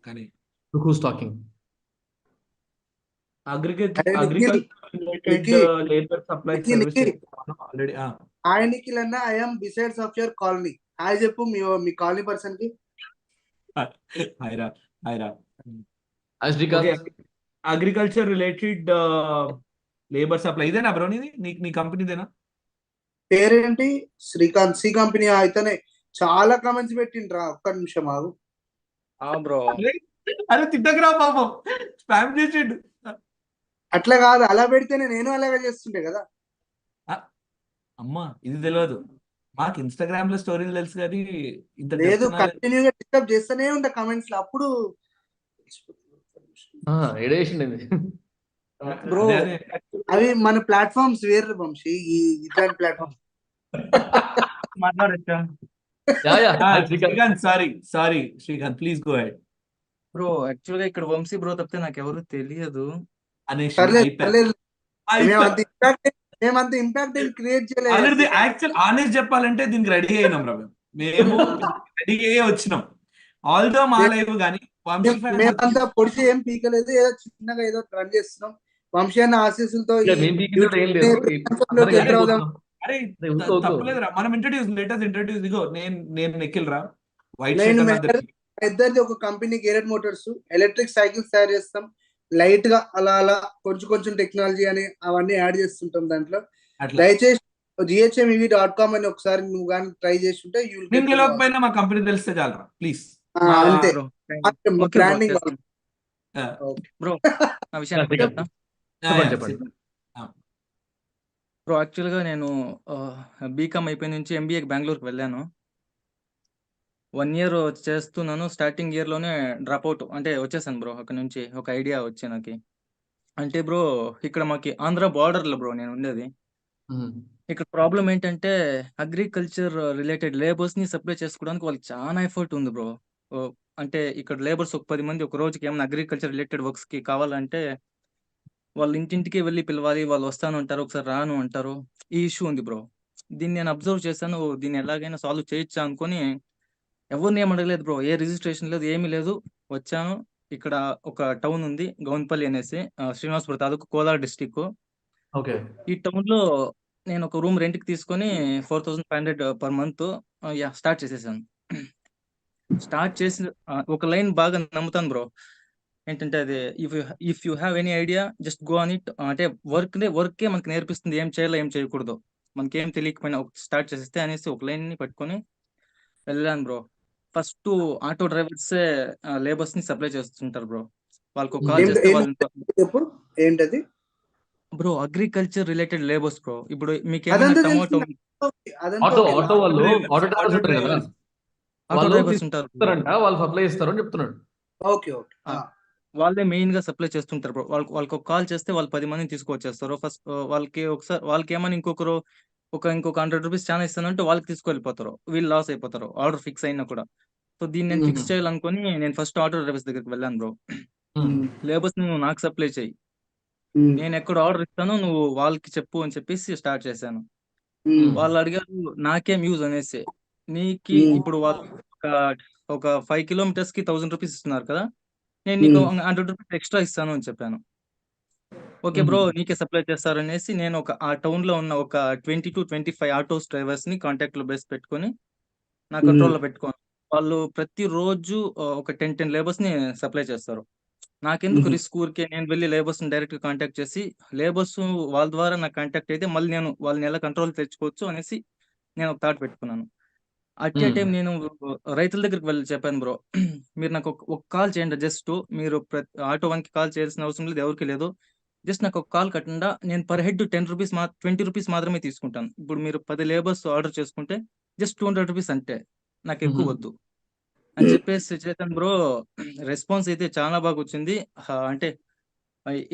A: కానీ
C: హాయ్ నిఖిల్ అన్న, I am besides of your colony. Hi చెప్పు మీ కాలనీ పర్సన్ కి.
A: అగ్రికల్చర్ రిలేటెడ్ లేబర్ సప్లై ఇదేనా బ్రో? నీ కంపెనీదేనా?
C: పేరేంటి? శ్రీకాంత్. సి కంపెనీ అయితేనే చాలా కామెంట్స్ పెట్టిండ్రా. ఒక్క నిమిషం ఆగు.
D: బ్రో
A: అరే తిట్టకురా పాపం, స్పామ్ చేసిండు.
C: అట్లా కాదు, అలా పెడితేనే నేను అలాగే చేస్తుంటే కదా.
A: అమ్మా ఇది తెలియదు మాకు, ఇన్స్టాగ్రామ్ లో స్టోరీలు తెలుసు కానీ ఇంత
C: లేదు, కంటిన్యూగా డిస్టర్బ్ చేస్తూనే ఉంటా కమెంట్స్ లో. అప్పుడు బ్రో అవి మన ప్లాట్ఫామ్స్ వేరు వంశీ, ఇట్లాంటి ప్లాట్ఫామ్
A: మాట్లాడచ్చా? Sorry Srikanth, please go head.
D: Bro actual గా ఇక్కడ వంశీ బ్రో తప్పితే నాకు ఎవరు తెలియదు.
C: మేమంత ఇంపాక్ట్ క్రియేట్ చేయలేదు.
A: ఆల్రెడీ యాక్చువల్ ఆనెస్ట్ చెప్పాలంటే దీనికి రెడీ అయినాం రా, మేము రెడీ అయ్యే వచ్చినాం. ఆల్దో మా లైవ్ కానీ
C: మేమంతా పొడిచి ఏం పీకలేదు, ఏదో చిన్నగా ఏదో రన్ చేస్తున్నాం. వంశీ అన్న ఆశీస్సులతో
A: తప్పలేదురా. మనం ఇంట్రడ్యూస్ ఇగో నేను నిఖిల్ రా,
C: ఇద్దరిది ఒక కంపెనీ గేరెడ్ మోటార్స్, ఎలక్ట్రిక్ సైకిల్స్ తయారు చేస్తాం. లైట్ గా అలా కొంచెం టెక్నాలజీ అని అవన్నీ యాడ్ చేస్తుంటాం దాంట్లో. దయచేసి ghm.com అని ఒకసారి నువ్వు కానీ ట్రై చేస్తుంటే
A: మా కంపెనీ తెలిస్తే చాలరా ప్లీజ్.
C: అంతే బ్రాండింగ్.
D: బ్రో యాక్చువల్ గా నేను బీకామ్ అయిపోయి నుంచి MBA బెంగళూరుకి వెళ్ళాను. 1 year చేస్తున్నాను. స్టార్టింగ్ ఇయర్ లోనే డ్రాప్ అవుట్ అంటే వచ్చేసాను బ్రో. అక్కడ నుంచి ఒక ఐడియా వచ్చి నాకు, అంటే బ్రో ఇక్కడ మాకి ఆంధ్ర బార్డర్ లో బ్రో నేను ఉండేది. ఇక్కడ ప్రాబ్లం ఏంటంటే అగ్రికల్చర్ రిలేటెడ్ లేబర్స్ ని సప్లై చేసుకోవడానికి వాళ్ళకి చాలా ఎఫర్ట్ ఉంది బ్రో. అంటే ఇక్కడ లేబర్స్ ఒక 10 మంది ఒక రోజుకి ఏమైనా అగ్రికల్చర్ రిలేటెడ్ వర్క్స్ కి కావాలంటే వాళ్ళు ఇంటింటికి వెళ్ళి పిలవాలి. వాళ్ళు వస్తాను అంటారు, ఒకసారి రాను అంటారు. ఈ ఇష్యూ ఉంది బ్రో. దీన్ని నేను అబ్జర్వ్ చేశాను. దీన్ని ఎలాగైనా సాల్వ్ చేయొచ్చా అనుకొని ఎవరిని ఏం అడగలేదు బ్రో. ఏ రిజిస్ట్రేషన్ లేదు, ఏమీ లేదు. వచ్చాను. ఇక్కడ ఒక టౌన్ ఉంది గౌన్పల్లి అనేసి, శ్రీనివాసపురం తాలూకు, కోలార్ డిస్టిక్. ఈ టౌన్ లో
H: నేను ఒక రూమ్ రెంట్కి తీసుకొని 4500 పర్ మంత్ స్టార్ట్ చేసేసాను. స్టార్ట్ చేసి ఒక లైన్ బాగా నమ్ముతాను బ్రో. ఏంటంటే అది if you have any idea just go on it. అంటే వర్కే మనకి నేర్పిస్తుంది ఏం చేయాలో ఏం చేయకూడదు. మనకేం తెలియకపోయినా స్టార్ట్ చేసేస్తే అనేసి ఒక లైన్ ని పట్టుకొని వెళ్ళాను bro. First auto drivers labours ని సప్లై చేస్తుంటారు బ్రో. వాళ్ళకు కాల్ చేస్తే
C: చెప్పు ఏంటది
H: bro agriculture related labours bro. ఇప్పుడు మీకు ఏమైనా
C: అదంతా
H: టమాటో
B: ఆటో వాళ్ళు ఆటో డ్రైవర్స్ ఉంటారు కదా,
H: ఆటో
B: వాళ్ళు
H: డ్రైవర్స్ ఉంటారు
B: తీసుకుంటారంట, వాళ్ళు సప్లై చేస్తారు అని చెప్తున్నాడు.
C: ఓకే ఓకే
H: వాళ్ళే మెయిన్ గా సప్లై చేస్తుంటారు బ్రో. వాళ్ళకి ఒక కాల్ చేస్తే వాళ్ళు 10 మందిని తీసుకొచ్చేస్తారు. ఫస్ట్ వాళ్ళకి ఏమని ఇంకొక 100 రూపీస్ చాలా ఇస్తానంటే వాళ్ళకి తీసుకెళ్ళిపోతారు. వీళ్ళు లాస్ అయిపోతారు ఆర్డర్ ఫిక్స్ అయినా కూడా. సో దీన్ని నేను ఫిక్స్ చేయాలనుకుని నేను ఫస్ట్ ఆటో డ్రైవర్స్ దగ్గరికి వెళ్ళాను బ్రో. లేబర్స్ నువ్వు నాకు సప్లై చేయి, నేను ఎక్కడ ఆర్డర్ ఇస్తానో నువ్వు వాళ్ళకి చెప్పు అని చెప్పేసి స్టార్ట్ చేశాను. వాళ్ళు అడిగారు నాకేం యూజ్ అనేసి. నీకు ఇప్పుడు వాళ్ళు ఒక 5 కిలోమీటర్స్ కి 1000 రూపీస్ ఇస్తున్నారు కదా, నేను నీకు 100 రూపీస్ ఎక్స్ట్రా ఇస్తాను అని చెప్పాను. ఓకే బ్రో నీకే సప్లై చేస్తారు అనేసి నేను ఆ టౌన్ లో ఉన్న ఒక 20 to 25 ఆటోస్ డ్రైవర్స్ ని కాంటాక్ట్ లో బేస్ పెట్టుకొని నా కంట్రోల్ లో పెట్టుకోను. వాళ్ళు ప్రతి రోజు ఒక 10 లేబర్స్ ని సప్లై చేస్తారు. నాకెందుకు రిస్క్ ఊరికే నేను వెళ్ళి లేబర్స్ ని డైరెక్ట్ గా కాంటాక్ట్ చేసి లేబర్స్ వాళ్ళ ద్వారా నాకు కాంటాక్ట్ అయితే మళ్ళీ నేను వాళ్ళని ఎలా కంట్రోల్ తెచ్చుకోవచ్చు అనేసి నేను ఒక థాట్ పెట్టుకున్నాను. అట్ ఏ టైం నేను రైతుల దగ్గరికి వెళ్ళి చెప్పాను బ్రో, మీరు నాకు ఒక కాల్ చేయండి. జస్ట్ మీరు ఆటో వన్ కి కాల్ చేయాల్సిన అవసరం లేదు, ఎవరికి లేదు. జస్ట్ నాకు ఒక కాల్ కట్టండా నేను పర్ హెడ్ 20 రూపీస్ మాత్రమే తీసుకుంటాను. ఇప్పుడు మీరు 10 లేబర్స్ ఆర్డర్ చేసుకుంటే జస్ట్ 200 రూపీస్ అంటే నాకు ఎక్కువ వద్దు అని చెప్పేసి చేశాను బ్రో. రెస్పాన్స్ అయితే చాలా బాగా వచ్చింది. అంటే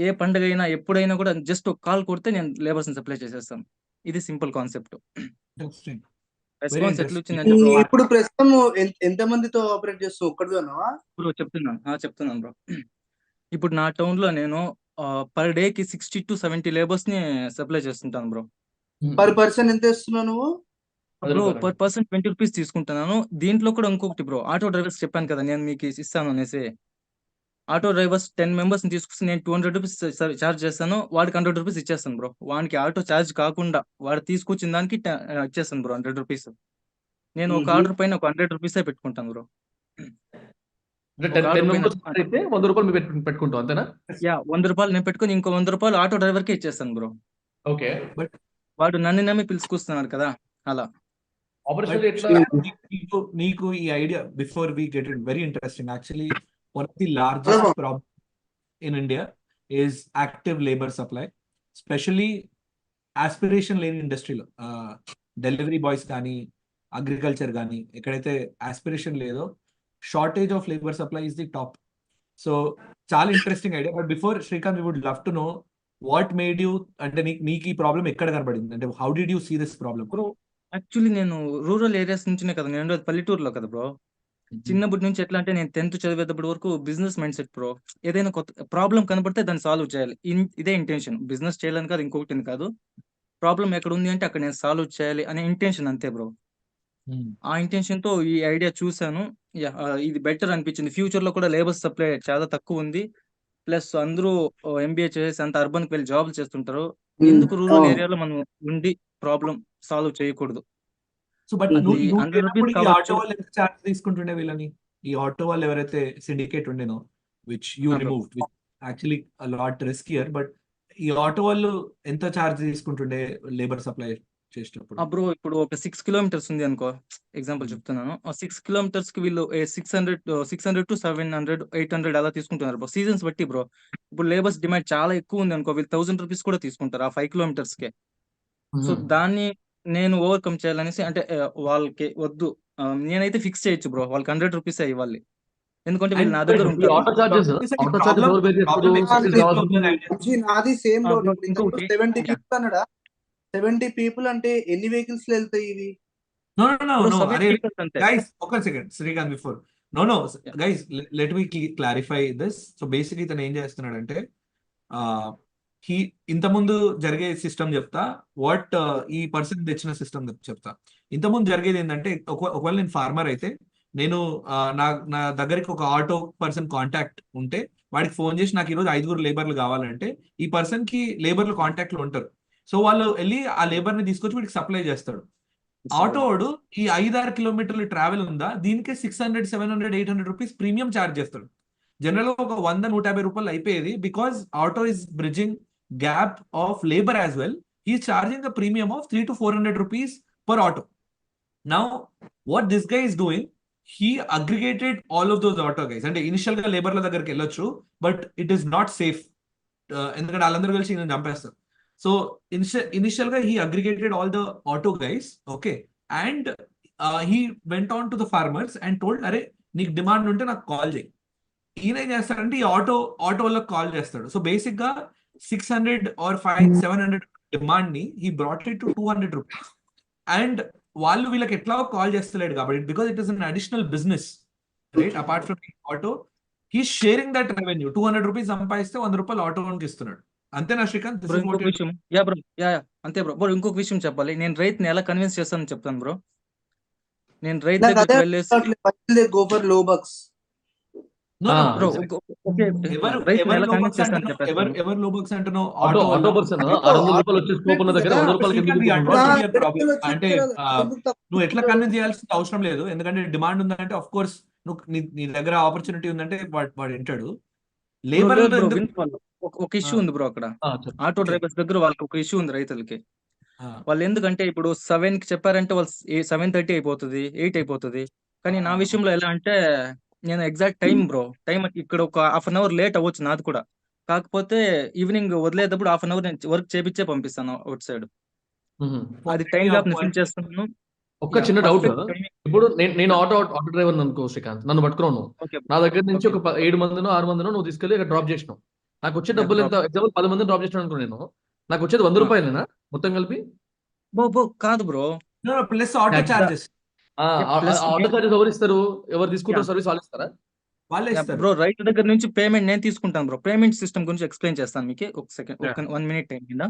H: ఏ పండుగ అయినా ఎప్పుడైనా కూడా జస్ట్ ఒక కాల్ కొడితే నేను లేబర్స్ ని సప్లై చేసేస్తాను. ఇది సింపుల్ కాన్సెప్ట్. రెస్పాన్స్ ఎట్లా వచ్చిందంటే బ్రో,
C: ఇప్పుడు ప్రస్తుతం ఎంత మందితో ఆపరేట్ చేస్తూ ఒక్కడితోనా
H: బ్రో చెప్తున్నాను బ్రో. ఇప్పుడు నా టౌన్ లో నేను పర్ డే కి 60 to 70 లేబర్స్ ని సప్లై చేస్తుంటాను బ్రో.
C: పర్ పర్సన్ ఎంత ఇస్తున్నావు నువ్వు
H: బ్రో పర్ పర్సన్ 20 రూపీస్ తీసుకుంటున్నాను. దీంట్లో కూడా ఇంకొకటి బ్రో, ఆటో డ్రైవర్స్ చెప్పాను కదా నేను మీకు ఇస్తాను అనేసి. ఆటో డ్రైవర్స్ 10 మెంబర్స్ ని తీసుకొస్తే నేను 200 రూపీస్ చార్జ్ చేస్తాను, వాడికి 100 రూపీస్ ఇచ్చేస్తాను బ్రో. వాడికి ఆటో చార్జ్ కాకుండా వాడు తీసుకొచ్చిన దానికి ఇచ్చేస్తాను బ్రో 100 రూపీస్. నేను ఒక ఆర్డర్ పైన ఒక 100 రూపీసే పెట్టుకుంటాను బ్రో.
B: 10 మెంబర్స్ అయితే 100 రూపాయలు మీరు పెట్టుకుంటాం అంతేనా?
H: 100 రూపాయలు నేను పెట్టుకుని ఇంకో 100 రూపాయలు ఆటో డ్రైవర్కే ఇచ్చేస్తాను బ్రో.
B: ఓకే,
H: బట్ వాడు నన్ను నమ్మి పిలుచుకొస్తున్నాడు కదా అలా.
A: నీకు ఈ idea before we get it very interesting. Actually one of the largest problem in India is active labour supply, specially aspiration లేని ఇండస్ట్రీలో. డెలివరీ బాయ్స్ కానీ అగ్రికల్చర్ కానీ ఎక్కడైతే ఆస్పిరేషన్ లేదో shortage of labour supply is the top. So చాలా interesting idea. But before Srikanth, we would love to know what made you, అంటే నీకు ఈ ప్రాబ్లం ఎక్కడ కనబడింది, అంటే how did you see this problem?
H: Bro actually నేను రూరల్ ఏరియాస్ నుంచినే కదా, నేను పల్లెటూరులో కదా బ్రో. చిన్నప్పటి నుంచి ఎట్లా అంటే నేను 10th చదివేటప్పటి వరకు బిజినెస్ మైండ్ సెట్ బ్రో. ఏదైనా కొత్త ప్రాబ్లం కనపడితే దాన్ని సాల్వ్ చేయాలి, ఇదే ఇంటెన్షన్. బిజినెస్ చేయాలని కాదు, ఇంకొకటి కాదు. ప్రాబ్లం ఎక్కడ ఉంది అంటే అక్కడ నేను సాల్వ్ చేయాలి అనే ఇంటెన్షన్ అంతే బ్రో. ఆ ఇంటెన్షన్ తో ఈ ఐడియా చూసాను. ఇది బెటర్ అనిపించింది. ఫ్యూచర్ లో కూడా లేబర్ సప్లై చాలా తక్కువ ఉంది. ప్లస్ అందరూ ఎంబీఏ చేసి అంత అర్బన్ కి వెళ్ళి జాబ్లు చేస్తుంటారు. ఎందుకు రూరల్ ఏరియాలో మనం ఉండి ప్రాబ్లం సాల్వ్ చేయకూడదు?
A: సో బట్
H: అది 100 రూపీస్
A: ఈ ఆటో వాళ్ళు ఎంత చార్జ్ తీసుకుంటుండే వీళ్ళని? ఈ ఆటో వాళ్ళు ఎవరైతే సిండికేట్ ఉండేనో, which you removed, which actually lot riskier, but ఈ ఆటో వాళ్ళు ఎంత చార్జ్ తీసుకుంటుండే లేబర్ సప్లై చేసేటప్పుడు?
H: బ్రో ఇప్పుడు ఒక 6 కిలోమీటర్స్ ఉంది అనుకో, ఎగ్జాంపుల్ చెప్తున్నాను. 6 కిలోమీటర్స్ కి వీళ్ళు 600 to 700 800 అలా తీసుకుంటున్నారు బ్రో, సీజన్స్ బట్టి బ్రో. ఇప్పుడు లేబర్స్ డిమాండ్ చాలా ఎక్కువ ఉంది అనుకో, వీళ్ళు 1000 రూపీస్ కూడా తీసుకుంటారు ఆ 5 కిలోమీటర్స్ కే. సో దాన్ని నేను ఓవర్కమ్ చేయాలనేసి, అంటే వాళ్ళకి వద్దు, నేనైతే ఫిక్స్ చేయొచ్చు బ్రో, వాళ్ళకి 100 రూపీస్ ఇవ్వాలి. ఎందుకంటే వీళ్ళు నా దగ్గర ఉంటారు.
C: నాది సేమ్ రోడ్. 70 పీపుల్ అన్నాడా? 70 పీపుల్ అంటే ఎన్ని వెహికల్స్ వెళ్తాయి ఇవి?
A: Guys, ఒక second Srikanth, before guys let me clarify this. So basic ఇతను ఏం చేస్తున్నాడంటే, ఇంతకుముందు జరిగే సిస్టమ్ చెప్తా, వాట్ ఈ పర్సన్ తెచ్చిన సిస్టమ్ చెప్తా. ఇంతకుముందు జరిగేది ఏంటంటే, ఒకవేళ నేను ఫార్మర్ అయితే నేను నా దగ్గరికి ఒక ఆటో పర్సన్ కాంటాక్ట్ ఉంటే వాడికి ఫోన్ చేసి నాకు ఈరోజు 5 లేబర్లు కావాలంటే ఈ పర్సన్ కి లేబర్లు కాంటాక్ట్ లో ఉంటారు. సో వాళ్ళు వెళ్ళి ఆ లేబర్ ని తీసుకొచ్చి వీడికి సప్లై చేస్తాడు. ఆటో వాడు ఈ 5-6 కిలోమీటర్ల ట్రావెల్ ఉందా దీనికే 600, 700, 800 రూపీస్ ప్రీమియం ఛార్జ్ చేస్తాడు. జనరల్ గా ఒక 100-150 రూపాయలు అయిపోయేది. Because auto is bridging gap of labour as well, he's charging a premium of 300-400 rupees per auto. Now what this guy is doing, he aggregated all of those auto guys. అంటే initial గా లేబర్ల దగ్గరికి వెళ్ళొచ్చు, but it is not safe. ఎందుకంటే వాళ్ళందరూ కలిసి ఈయన చంపేస్తారు. So initial గా he aggregated all the auto guys, okay, and he went on to the farmers and told, అరే నీకు డిమాండ్ ఉంటే నాకు కాల్ చేయి. ఈయన ఏం చేస్తాడంటే ఈ ఆటో వాళ్ళకి కాల్ చేస్తాడు. సో బేసిక్ గా 600 or 700 డిమాండ్ ని he brought it to 200 rupees. And వాళ్ళు వీళ్ళకి ఎట్లా కాల్ చేస్తలేడు కాబట్టి, because it is an additional business, right, apart from auto, he sharing that revenue. 200 rupees సంపాదిస్తే 100 రూపాయలు ఆటో ఓన్కి ఇస్తున్నాడు. అంతేనా శ్రీకాంత్?
H: బ్రో ఇంకొక విషయం, అంతే బ్రో ఇంకొక విషయం చెప్పాలి. నేను రైతుని ఎలా కన్విన్స్ చేస్తానని చెప్తాను బ్రో. నేను రైతు
C: నాకు
H: దగ్గరికి
C: అదే
H: వెళ్ళేసి
C: గో ఫర్ లో బక్స్.
H: బ్రో
A: ఎవరు
H: రైతుని ఎలా
A: లోబక్స్
H: కన్విన్స్ చేస్తానని
A: అంటున్నావు?
H: చెప్పేస్తాను.
A: ఎవరు లోబక్స్ అంటున్నావు?
B: ఆటో
A: ఆటో
B: పర్సన్ 600 రూపాయలు వచ్చే స్కోప్ ఉన్న దగ్గర 100 రూపాయలకి ఎందుకు ఇవ్వకుండా?
A: అంటే నువ్వు ఎట్లా కన్విన్స్ చేయాల్సిన అవసరం లేదు. ఎందుకంటే డిమాండ్ ఉందంటే ఆఫ్ కోర్స్ నువ్వు నీ దగ్గర ఆపర్చునిటీ ఉందంటే వాడు వింటాడు. లేబర్
H: ఒక ఇష్యూ ఉంది బ్రో అక్కడ. ఆటో డ్రైవర్స్ దగ్గర వాళ్ళకి ఒక ఇష్యూ ఉంది రైతులకి. వాళ్ళు ఎందుకంటే ఇప్పుడు 7 కి చెప్పారంటే వాళ్ళు 7:30 అయిపోతుంది, 8 అయిపోతుంది. కానీ నా విషయంలో ఎలా అంటే నేను ఎగ్జాక్ట్ టైం ఇక్కడ ఒక హాఫ్ అన్ అవర్ లేట్ అవ్వచ్చు నాది కూడా. కాకపోతే ఈవినింగ్ వదిలేటప్పుడు హాఫ్ అన్ అవర్ నేను వర్క్ చేపించే పంపిస్తాను అవుట్ సైడ్. అది టైం గ్యాప్ ని ఫిల్ చేస్తున్నాను.
B: ఒక్క చిన్న డౌట్. ఇప్పుడు నేను ఆటో డ్రైవర్ అనుకో శ్రీకాంత్, నన్ను పట్టుకున్నాను. నా దగ్గర నుంచి ఒక 7 మందినో 6 మందినో నువ్వు తీసుకెళ్ళి ఇక్కడ డ్రాప్ చేసినావు. నాకు వచ్చే డబ్బులు ఎంత? ఎగ్జాంపుల్ 10 మందిని డ్రాప్ చేసినాను అనుకో, నేను నాకు వచ్చేది 100 రూపాయలేనా మొత్తం కలిపి?
H: కాదు bro,
A: plus auto charges.
B: Auto charges ఎవరు ఇస్తారు? ఎవరు తీసుకుంటారు సర్వీస్? వాళ్ళు ఇస్తారా?
A: వాళ్ళే ఇస్తారు
H: బ్రో. రైతు దగ్గర నుంచి పేమెంట్ నేను తీసుకుంటాను బ్రో. పేమెంట్ సిస్టమ్ గురించి ఎక్స్ప్లెయిన్ చేస్తాను మీకు. ఒక సెకండ్, 1 minute టైం కింద.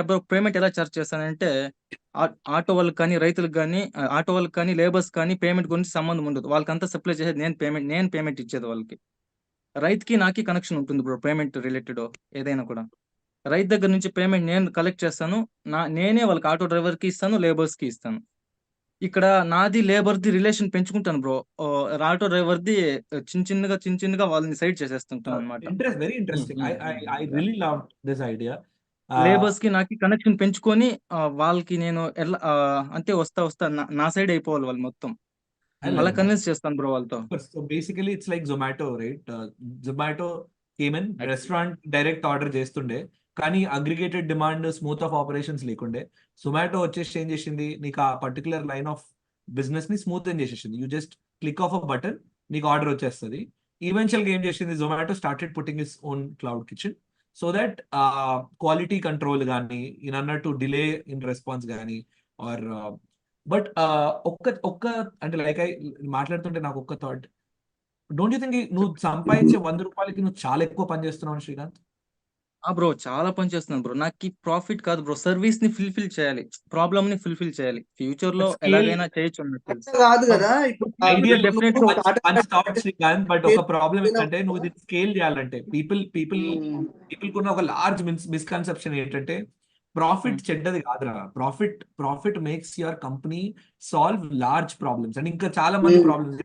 H: బ్రో పేమెంట్ ఎలా చార్జ్ చేస్తానంటే ఆటో వాళ్ళకి కానీ రైతులకు కానీ ఆటో వాళ్ళకి కానీ లేబర్స్ కానీ పేమెంట్ గురించి సంబంధం ఉండదు. వాళ్ళకంతా సప్లై చేసేది నేను పేమెంట్ ఇచ్చేది వాళ్ళకి. రైతుకి నాకి కనెక్షన్ ఉంటుంది బ్రో, పేమెంట్ రిలేటెడ్ ఏదైనా కూడా. రైతు దగ్గర నుంచి పేమెంట్ నేను కలెక్ట్ చేస్తాను. నేనే వాళ్ళకి ఆటో డ్రైవర్ కి ఇస్తాను, లేబర్స్ కి ఇస్తాను. ఇక్కడ నాది లేబర్ది రిలేషన్ పెంచుకుంటాను బ్రో. ఆటో డ్రైవర్ది చిన్న చిన్నగా వాళ్ళని సైడ్ చేసేస్తుంటాను అనమాట.
A: Very interesting. I really love this idea.
H: Labours కి నాకు కనెక్షన్ పెంచుకొని వాళ్ళకి నేను ఎలా అంటే వస్తా నా సైడ్ అయిపోవాలి వాళ్ళు మొత్తం. అలా కన్విన్స్ చేస్తాను బ్రో వాళ్ళతో.
A: So basically it's like Zomato, right? Zomato came in, restaurant direct order చేస్తుండే, కానీ aggregated demand, smooth of operations లేకుండే. జొమాటో వచ్చేసి ఏం చేసింది, నీకు ఆ పర్టికులర్ లైన్ ఆఫ్ బిజినెస్ ని స్మూత్ ఏం చేసేసింది. You just click of a button, నీకు ఆర్డర్ వచ్చేస్తుంది. ఈవెన్చువల్ గా ఏం చేసింది, Zomato started putting his own cloud kitchen, so that quality control కానీ, ఈయన అన్నట్టు డిలే ఇన్ రెస్పాన్స్ కానీ, ఆర్ బట్ ఒక్క అంటే లైక్ మాట్లాడుతుంటే నాకు ఒక్క థాట్, డోంట్ యూ థింక్ నువ్వు సంపాదించే 100 రూపాయలకి నువ్వు చాలా ఎక్కువ పని చేస్తున్నావు శ్రీకాంత్?
H: బ్రో చాలా పని చేస్తున్నాను బ్రో. నాకు ప్రాఫిట్ కాదు బ్రో, సర్వీస్ ని ఫుల్ఫిల్ చేయాలి, ప్రాబ్లమ్ ని ఫుల్ఫిల్ చేయాలి. ఫ్యూచర్ లో ఎలాగైనా చేయొచ్చు అన్నట్టు
C: కాదు కదా.
A: బట్ ఒక ప్రాబ్లం ఏంటంటే, నువ్వు ఇది స్కేల్ చేయాలంటే పీపుల్ కున్న ఒక లార్జ్ మిస్కన్సెప్షన్ ఏంటంటే, ప్రాఫిట్ చెడ్డది కాదురా. Profit makes your company solve large problems. And ఇంకా చాలా మంది ప్రాబ్లమ్స్.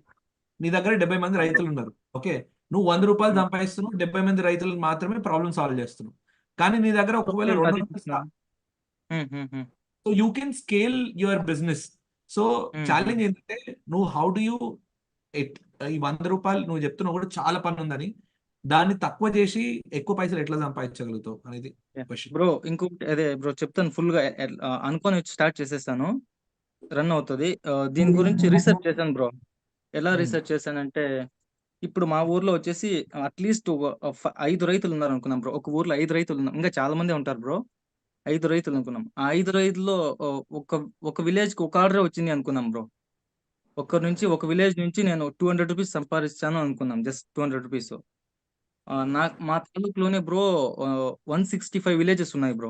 A: నీ దగ్గర 70 మంది రైతులు ఉన్నారు, ఓకే, నువ్వు 100 రూపాయలు సంపాదిస్తున్నావు, 70 మంది రైతులకు మాత్రమే ప్రాబ్లమ్ సాల్వ్ చేస్తున్నావు. కానీ నీ దగ్గర ఒకవేళ 2 రూపాయలు, so you can scale your business. So challenge ఏంటంటే, నువ్వు హౌ డు యూ ఈ 100 రూపాయలు నువ్వు చెప్తున్నావు కూడా చాలా పని ఉందని, దాన్ని తక్కువ చేసి ఎక్కువ పైసలు ఎట్లా సంపాదించగలుగుతావు అనేది
H: బ్రో. ఇంకొకటి అదే బ్రో చెప్తాను, ఫుల్ గా అనుకొని స్టార్ట్ చేసేస్తాను, రన్ అవుతుంది. దీని గురించి రీసెర్చ్ చేశాను బ్రో. ఎలా రీసెర్చ్ చేశానంటే, ఇప్పుడు మా ఊర్లో వచ్చేసి అట్లీస్ట్ 5 రైతులు ఉన్నారు అనుకున్నాం బ్రో. ఒక ఊర్లో 5 రైతులు ఉన్నాం, ఇంకా చాలా మంది ఉంటారు బ్రో. 5 రైతులు అనుకున్నాం. ఆ 5 రైతుల్లో ఒక విలేజ్ కి ఒక ఆర్డర్ వచ్చింది అనుకున్నాం బ్రో. ఒక విలేజ్ నుంచి నేను 200 రూపీస్ సంపాదిస్తాను అనుకున్నాం, జస్ట్ 200 రూపీస్. మా తాలూకులోనే బ్రో 165 విలేజెస్ ఉన్నాయి బ్రో.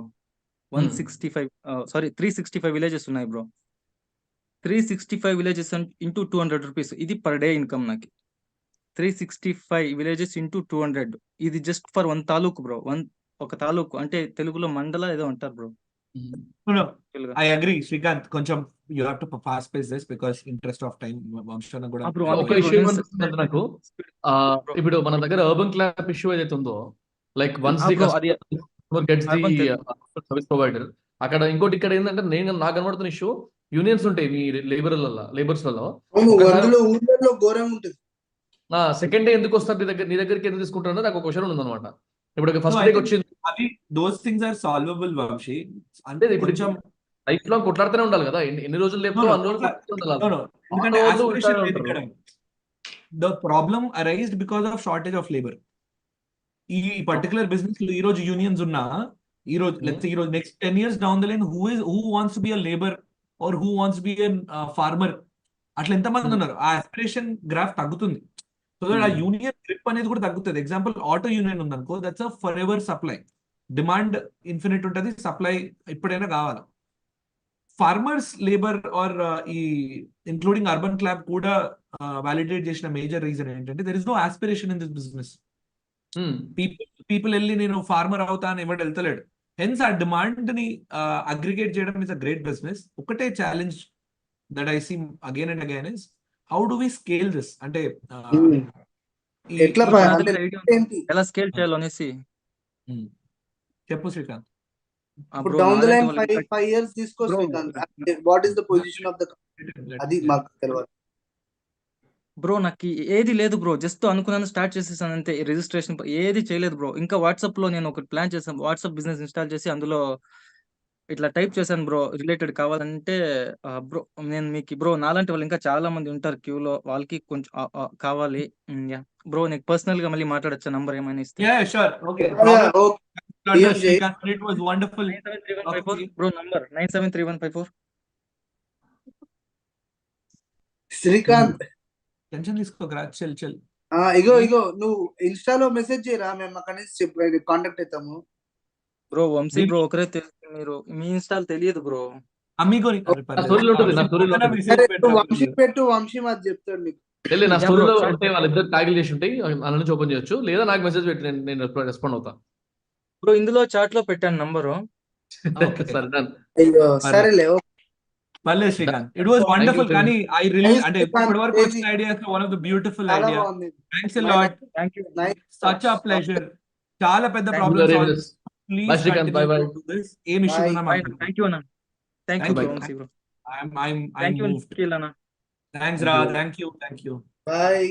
H: 365 విలేజెస్ ఉన్నాయి బ్రో. 365 విలేజెస్ ఇంటూ 200 రూపీస్, ఇది పర్ డే ఇన్కమ్ నాకు. 365 విలేజెస్ ఇంటూ 200, ఇది జస్ట్ ఫర్ 1 తాలూకు బ్రో. ఒక తాలూకు అంటే తెలుగులో మండల ఏదో అంటారు bro.
A: No, I agree, Srikanth. కొంచెం you have to fast pace this because interest of time. వంశన కూడా
H: బ్రో
B: ఒక
H: అందుకే
B: ఇష్యూ ఏమనిపిస్తుంది నాకు, ఇప్పుడు మన దగ్గర అర్బన్ క్లాప్ ఇష్యూ ఏదైతే ఉందో, లైక్ వన్స్ ది
H: బ్రో అది
B: customer gets the
H: urban Telugu.
B: Service provider, అక్కడ ఇంకోటి ఇక్కడ ఏంటంటే నాకు కనబడుతున్న ఇష్యూ, యూనియన్స్ ఉంటాయి మీ లేబర్స్లలో.
C: అవును,
B: ఒకసారి
C: అందులో ఊర్లలో ఘోరంగా ఉంటుంది.
B: సెకండ్ డే ఎందుకు వస్తారు నీ దగ్గరికి ఎందుకు తీసుకుంటారో నాకు ఒక క్వశ్చన్ ఉందన్నమాట. ఇప్పుడు
A: No,
B: ఫస్ట్
A: I
B: డేకి
A: think
B: వచ్చింది
A: అవి those things are solvable, Vamsi.
B: అంటే ఇప్పుడు
A: కొంచెం
B: లైఫ్ లాంగ్ కొట్లాడుతూనే ఉండాలి కదా, ఎన్ని రోజులు
A: no,
B: లేపుతో
A: no,
B: అన్ని రోజులు కొట్లాడుతూనే ఉండాలి.
A: no, no. ఎందుకంటే
B: వాళ్ళు
A: aspiration
B: ఉంటానే
A: లేదు
B: ఉంటారు.
A: ఇక్కడ. The problem arised because of shortage of labor. ఈ పర్టికులర్ బిజినెస్ లో ఈ రోజు యూనియన్స్ ఉన్నా, ఈ రోజు లెట్స్ ఈ రోజు next 10 years down the line, who wants to be a labor or who wants to be a farmer, అట్లా ఎంతమంది ఉన్నారు. ఆ ఆస్పిరేషన్ గ్రాఫ్ తగ్గుతుంది. సో దట్ ఆ యూనియన్ గ్రిప్ అనేది కూడా తగ్గుతుంది. ఎగ్జాంపుల్ ఆటో యూనియన్ ఉందనుకో, that's a forever supply. Demand infinite ఉంటుంది, సప్లై ఎప్పుడైనా కావాలి. ఫార్మర్స్ లేబర్ ఆర్ ఈ ఇంక్లూడింగ్ అర్బన్ క్లాబ్ కూడా వాలిడేట్ చేసిన మేజర్ రీజన్ ఏంటంటే there is no aspiration in this business. People వెళ్ళి నేను ఫార్మర్ అవుతా అని ఎవరు వెళ్తలేడు. హెన్స్ ఆ డిమాండ్ ని అగ్రిగేట్ చేయడం ఇస్ అ గ్రేట్ బిజినెస్. ఒకటే challenge that I see again and again is how do we scale this. అంటే
C: ఎట్లా
H: బ్రో నా
C: అంటే
H: దగ్గర ఐడియా
C: ఏంటి
H: ఎలా స్కేల్ చేయాలో అనేసి.
A: చెప్పు శ్రీకాంత్.
C: ఇప్పుడు
H: బ్రో
C: డౌన్ ద
H: నాలాంటి
C: లైన్
H: వాళ్ళకి
C: 5 years తీసుకో
H: bro
C: Srikanth. What is the position of the అది మాకు తెలియదు
H: బ్రో నాకు ఏది లేదు బ్రో, జస్ట్ అనుకున్నాను స్టార్ట్ చేసేసాను అంతే. రిజిస్ట్రేషన్ ఏది చేయలేదు బ్రో. ఇంకా వాట్సాప్ లో నేను ఒకటి ప్లాన్ చేశాను, వాట్సాప్ బిజినెస్ ఇన్స్టాల్ చేసి అందులో ఇట్లా టైప్ చేశాను బ్రో, రిలేటెడ్ కావాలంటే. బ్రో నేను మీకు బ్రో నాలాంటి వాళ్ళు ఇంకా చాలా మంది ఉంటారు క్యూలో, వాళ్ళకి కొంచెం కావాలి. బ్రో నీకు పర్సనల్ గా మళ్ళీ మాట్లాడొచ్చా, నంబర్ ఏమైనా ఇస్తే?
A: Yeah, sure. Okay.
C: DM చేయి.
A: Srikanth, it was wonderful.
H: 973154 bro, number 973154.
C: Srikanth
A: tension తీసుకోకరా, చెల్ చెల్.
C: ఇగో నువ్వు ఇన్స్టాలో మెసేజ్ చేయరా, మేము అక్కడ నుంచి కాంటాక్ట్ అవుతాము.
H: బ్రో వంశీ బ్రో ఒకరే తెలుసు, మీరు మీ ఇన్స్టాల్ తెలియదు బ్రో.
A: అమ్మిగోని
B: నా స్టోరీలో ఉంటుంది, నా స్టోరీలో ఉంటుంది.
C: సరే నువ్వు వంశీ పెట్టు, వంశీ మాది చెప్తాడు నీకు.
B: నా
H: Yeah,
B: స్టోరీలో
H: bro.
B: ఉంటే వాళ్ళిద్దరు ట్యాగులు చేసి ఉంటాయి, అలా నుంచి ఓపెన్ చేయొచ్చు, లేదా నాకు మెసేజ్ పెట్టి నేను రెస్పాండ్ అవుతా.
H: బ్రో ఇందులో చాట్ లో పెట్టాను నంబరు.
B: సరే done.
C: అయ్యో సరేలే.
A: పర్లేదు శ్రీకాంత్, ఇట్ వాస్ వండర్ఫుల్. కానీ ఐ రియల్లీ
C: Nice,
A: అంటే
C: Srikanth.
A: ఇప్పటి వరకు వచ్చిన ideas one of the beautiful
C: చాలా
A: ఐడియా.
C: బాగుంది.
A: Thanks a lot.
H: Thank you.
A: Such a pleasure. చాలా పెద్ద
H: Thank
A: problem
B: you.
A: Solve. Please
B: Bye, Srikanth.
A: Continue
B: Bye,
A: to do this. ఏం ఇష్యూ
C: Bye.
A: ఉన్నా మాకు.
H: థ్యాంక్ యూ అన్న. Thank you
A: Thank
H: bro
A: you.
H: Vamsi bro.
A: I'm
H: thank you
A: moved.
H: Nikhil అన్న.
A: Thanks Ra. Thank you.
C: Bye.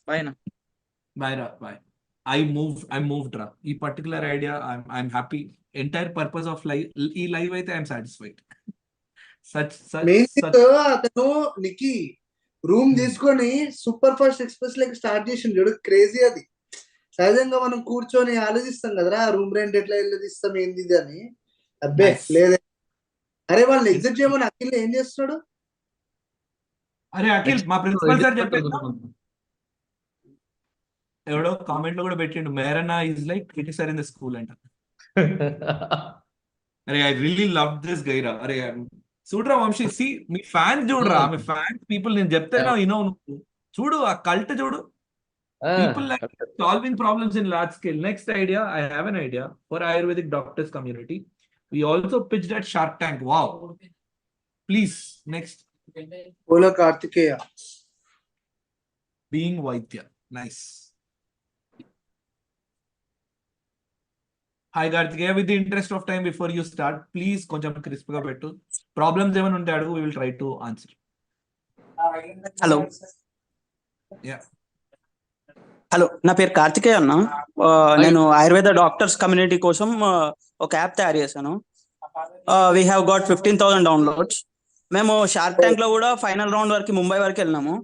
H: Bye అన్న.
A: Bye Ra. Bye. I'm moved Ra. ఈ particular idea I'm happy. Entire purpose of life, ఈ live అయితే I'm satisfied.
C: అతను నికి room తీసుకొని super fast express లెక్క start చేసిండు చూడు, క్రేజీ అది. సహజంగా మనం కూర్చొని ఆలోచిస్తాం కదరా, రూమ్ రెంట్ ఎట్లా వెళ్ళదిస్తాం ఏంది ఇది అని. అబ్బే లేదే. అరే వాళ్ళని ఎగ్జిట్ చేయమని అఖిల్ ఏం చేస్తున్నాడు?
A: అరే అఖిల్, మా ప్రిన్సిపల్ సార్ చెప్పారు. ఎవడో కామెంట్ లో కూడా పెట్టిండు, మేరనా is like kitty sir in the school అంట. అరే I really love this guy రా. అరే చూడరా వంశీ, సి మీ ఫ్యాన్స్ చూడరా, మీ ఫ్యాన్స్ పీపుల్. నేను చెప్తాను నువ్వు చూడు, ఆ కల్ట్ చూడు. People like solving problems in large scale. Next idea, I have an idea for Ayurvedic doctors community. We also pitched at Shark Tank. Wow. Please, next.
C: Ola Kartikeya.
A: Being Vaidya. Nice. Hi Kartikeya, with the interest of time before you start, please koncham crisp ga pettu. Problems even unte adugu, we will try to answer.
I: Hello
A: Yeah.
I: Hello, నా పేరు కార్తికేయ అన్న. నేను Ayurveda doctors community కోసం ఒక app తయారు చేశాను. We have got 15,000 downloads. మేము shark Tank లో కూడా ఫైనల్ రౌండ్ వరకు ముంబై వరకు వెళ్ళినాము.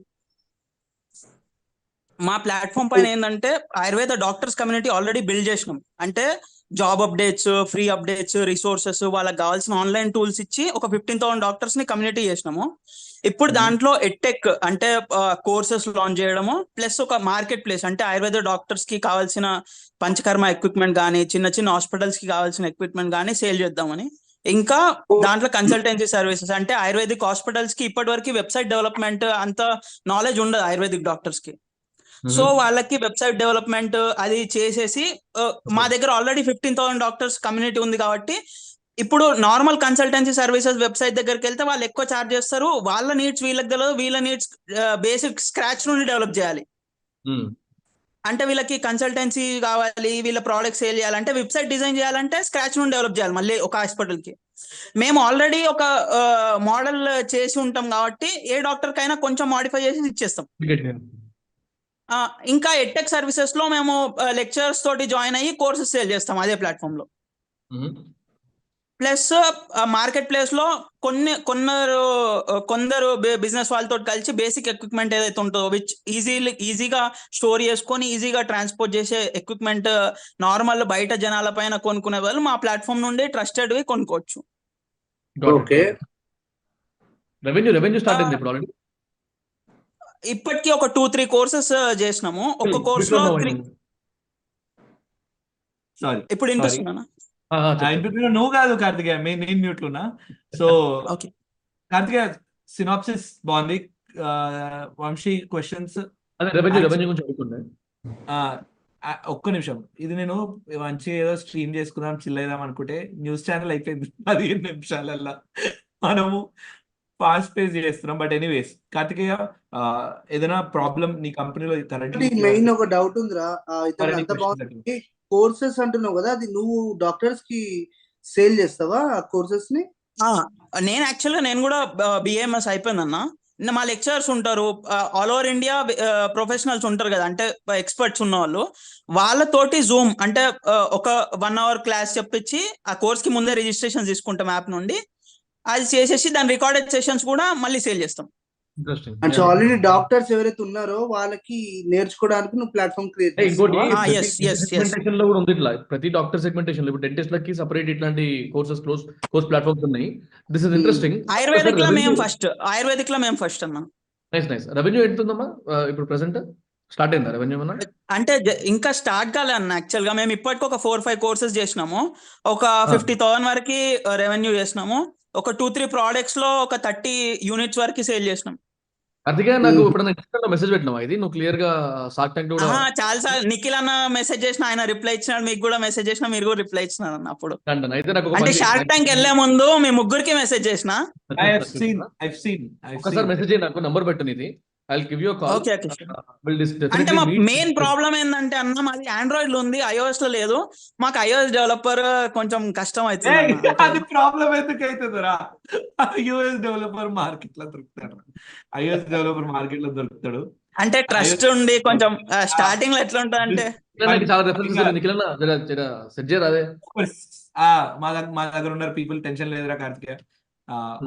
I: మా ప్లాట్ఫామ్ పైన ఏంటంటే Ayurveda doctors community already build చేసినాం. అంటే job updates, free updates, resources, వాళ్ళకి కావాల్సిన ఆన్లైన్ టూల్స్ ఇచ్చి ఒక 15,000 డాక్టర్స్ ని కమ్యూనిటీ చేసినాము. ఇప్పుడు దాంట్లో ఎడ్టెక్ అంటే కోర్సెస్ లాంచ్ చేయడము, ప్లస్ ఒక మార్కెట్ ప్లేస్ అంటే ఆయుర్వేద డాక్టర్స్ కి కావాల్సిన పంచకర్మ ఎక్విప్మెంట్ కానీ, చిన్న చిన్న హాస్పిటల్స్ కి కావాల్సిన ఎక్విప్మెంట్ కానీ సేల్ చేద్దామని. ఇంకా దాంట్లో కన్సల్టెన్సీ సర్వీసెస్ అంటే ఆయుర్వేదిక్ హాస్పిటల్స్ కి ఇప్పటి వరకు వెబ్సైట్ డెవలప్మెంట్ అంత నాలెడ్జ్ ఉండదు ఆయుర్వేదిక్ డాక్టర్స్ కి. సో వాళ్ళకి వెబ్సైట్ డెవలప్మెంట్ అది చేసేసి మా దగ్గర ఆల్రెడీ 15,000 డాక్టర్స్ కమ్యూనిటీ ఉంది కాబట్టి ఇప్పుడు నార్మల్ కన్సల్టెన్సీ సర్వీసెస్ వెబ్సైట్ దగ్గరికి వెళ్తే వాళ్ళు ఎక్కువ ఛార్జ్ చేస్తారు. వాళ్ళ నీడ్స్ వీళ్ళకి తెలియదు, వీళ్ళ నీడ్స్ బేసిక్ స్క్రాచ్ నుండి డెవలప్ చేయాలి. అంటే వీళ్ళకి కన్సల్టెన్సీ కావాలి, వీళ్ళ ప్రోడక్ట్ సేల్ చేయాలంటే, వెబ్సైట్ డిజైన్ చేయాలంటే స్క్రాచ్ నుండి డెవలప్ చేయాలి మళ్ళీ ఒక హాస్పిటల్కి. మేము ఆల్రెడీ ఒక మోడల్ చేసి ఉంటాం కాబట్టి ఏ డాక్టర్ కైనా కొంచెం మాడిఫై చేసి ఇచ్చేస్తాం. ఇంకా ఎడ్టెక్ సర్వీసెస్ లో మేము లెక్చరర్స్ తోటి జాయిన్ అయ్యి కోర్సెస్ సేల్ చేస్తాం అదే ప్లాట్ఫామ్ లో. ప్లస్ మార్కెట్ ప్లేస్ లో కొందరు బిజినెస్ వాళ్ళతో కలిసి బేసిక్ ఎక్విప్మెంట్ ఏదైతే ఉంటుందో విచ్ ఈజీగా స్టోర్ చేసుకొని ఈజీగా ట్రాన్స్పోర్ట్ చేసే ఎక్విప్మెంట్ నార్మల్ బయట జనాల పైన కొనుక్కునే వాళ్ళు మా ప్లాట్ఫామ్ నుండి ట్రస్టెడ్ కొనుక్కోవచ్చు.
B: రెవెన్యూ స్టార్ట్ అయింది ఇప్పుడు ఆల్రెడీ.
I: ఇప్పటికి ఒక 2-3 కోర్సెస్ చేసినాము. ఒక కోర్స్ లో ఇప్పుడు వినిపిస్తున్నానా?
A: నువ్వు కాదు కార్తికేయ, నేను మ్యూట్ లోనా. సో కార్తికేయ సినాప్సిస్ బాగుంది. వంశీ క్వశ్చన్స్ ఒక్క నిమిషం. ఇది నేను మంచి ఏదో స్ట్రీమ్ చేసుకుందాం చిల్ అయిదాం అనుకుంటే న్యూస్ ఛానల్ అయిపోయింది 15 నిమిషాలల్లా. మనము ఫాస్ట్ పేస్ చేస్తున్నాం. బట్ ఎనీవేస్ కార్తికేయ, ఏదైనా ప్రాబ్లం నీ కంపెనీలో
C: మెయిన్ ఒక డౌట్ ఉందిరా. అంత బాగుంది కోర్సెస్ అంటున్నావు కదా, అది నువ్వు డాక్టర్స్ కి సేల్ చేస్తావా కోర్సెస్ ని?
I: నేను యాక్చువల్గా నేను కూడా బిఏఎంఎస్ అయిపోయిందన్న. మా లెక్చరర్స్ ఉంటారు ఆల్ ఓవర్ ఇండియా, ప్రొఫెషనల్స్ ఉంటారు కదా, అంటే ఎక్స్పర్ట్స్ ఉన్న వాళ్ళు, వాళ్ళతోటి జూమ్ అంటే ఒక 1 hour క్లాస్ చెప్పించి ఆ కోర్స్ కి ముందే రిజిస్ట్రేషన్ తీసుకుంటాం యాప్ నుండి. అది చేసేసి దాని రికార్డెడ్ సెషన్స్ కూడా మళ్ళీ సేల్ చేస్తాం.
C: అంటే ఆల్రెడీ డాక్టర్స్ ఎవరైతే ఉన్నారో వాళ్ళకి నేర్చుకోవడానికి నువ్వు ప్లాట్ఫామ్ క్రియేట్
B: సెగ్మెంటేషన్ లో కూడా ఉంది ఇట్లా. ప్రతి డాక్టర్ సెగ్మెంటేషన్ లో ఇప్పుడు డెంటిస్ట్ లకి సెపరేట్ ఇట్లాంటి కోర్స్ ప్లాట్ఫామ్స్ ఉన్నాయి. This is interesting.
I: ఆయుర్వేదిక్ లో మేము ఫస్ట్ అన్నా.
B: నైస్. రెవెన్యూ ఎంత ఉందమ్మా ఇప్పుడు ప్రెసెంట్? స్టార్ట్ అయిందా రెవెన్యూ అన్నా?
I: అంటే ఇంకా స్టార్ట్ కాలే అన్న. యాక్చువల్ గా మేము ఇప్పటికి ఒక 4-5 కోర్సెస్ చేసినాము. ఒక 50,000 వరకు రెవెన్యూ చేసినాము. ఒక 2-3 ప్రోడక్ట్స్ లో ఒక 30 యూనిట్స్ వరకు సేల్ చేసినాం.
B: అందుకే నాకు ఎప్పుడైనా ఇన్స్టాగ్రామ్ లో మెసేజ్ పెట్టినావా? ఇది నువ్వు క్లియర్ గా షార్క్ ట్యాంక్ కూడా
I: చాలా సార్లు నిఖిల్ అన్న మెసేజ్ చేసిన, ఆయన రిప్లై ఇచ్చినాడు. మీకు కూడా మెసేజ్ చేసిన, మీరు కూడా రిప్లై ఇచ్చినారు అన్న. అప్పుడు అంటే షార్క్ ట్యాంక్ వెళ్లే ముందు మీ ముగ్గురికి మెసేజ్ చేసిన.
B: ఒకసారి మెసేజ్ చేయి, నాకు నంబర్ పెట్టు నీది. I'll give you a call.
I: Okay. అంటే మా మెయిన్ ప్రాబ్లం ఏంటంటే అన్న, మాది ఆండ్రాయిడ్ లో ఉంది, iOS లో లేదు. మాకు iOS డెవలపర్ కొంచెం కష్టం అవుతుంది.
A: అది ప్రాబ్లం ఎందుకు అవుతుందిరా? iOS డెవలపర్ మార్కెట్ లో దొరుకుతాడు.
I: అంటే ట్రస్ట్ ఉండి కొంచెం స్టార్టింగ్ లో ఎట్లా ఉంటుంది అంటే
B: చాలా రెఫరెన్సెస్ సెట్ చేయరా? అదే
A: మా దగ్గర ఉన్న పీపుల్ టెన్షన్ లేదురా కార్తికేయ.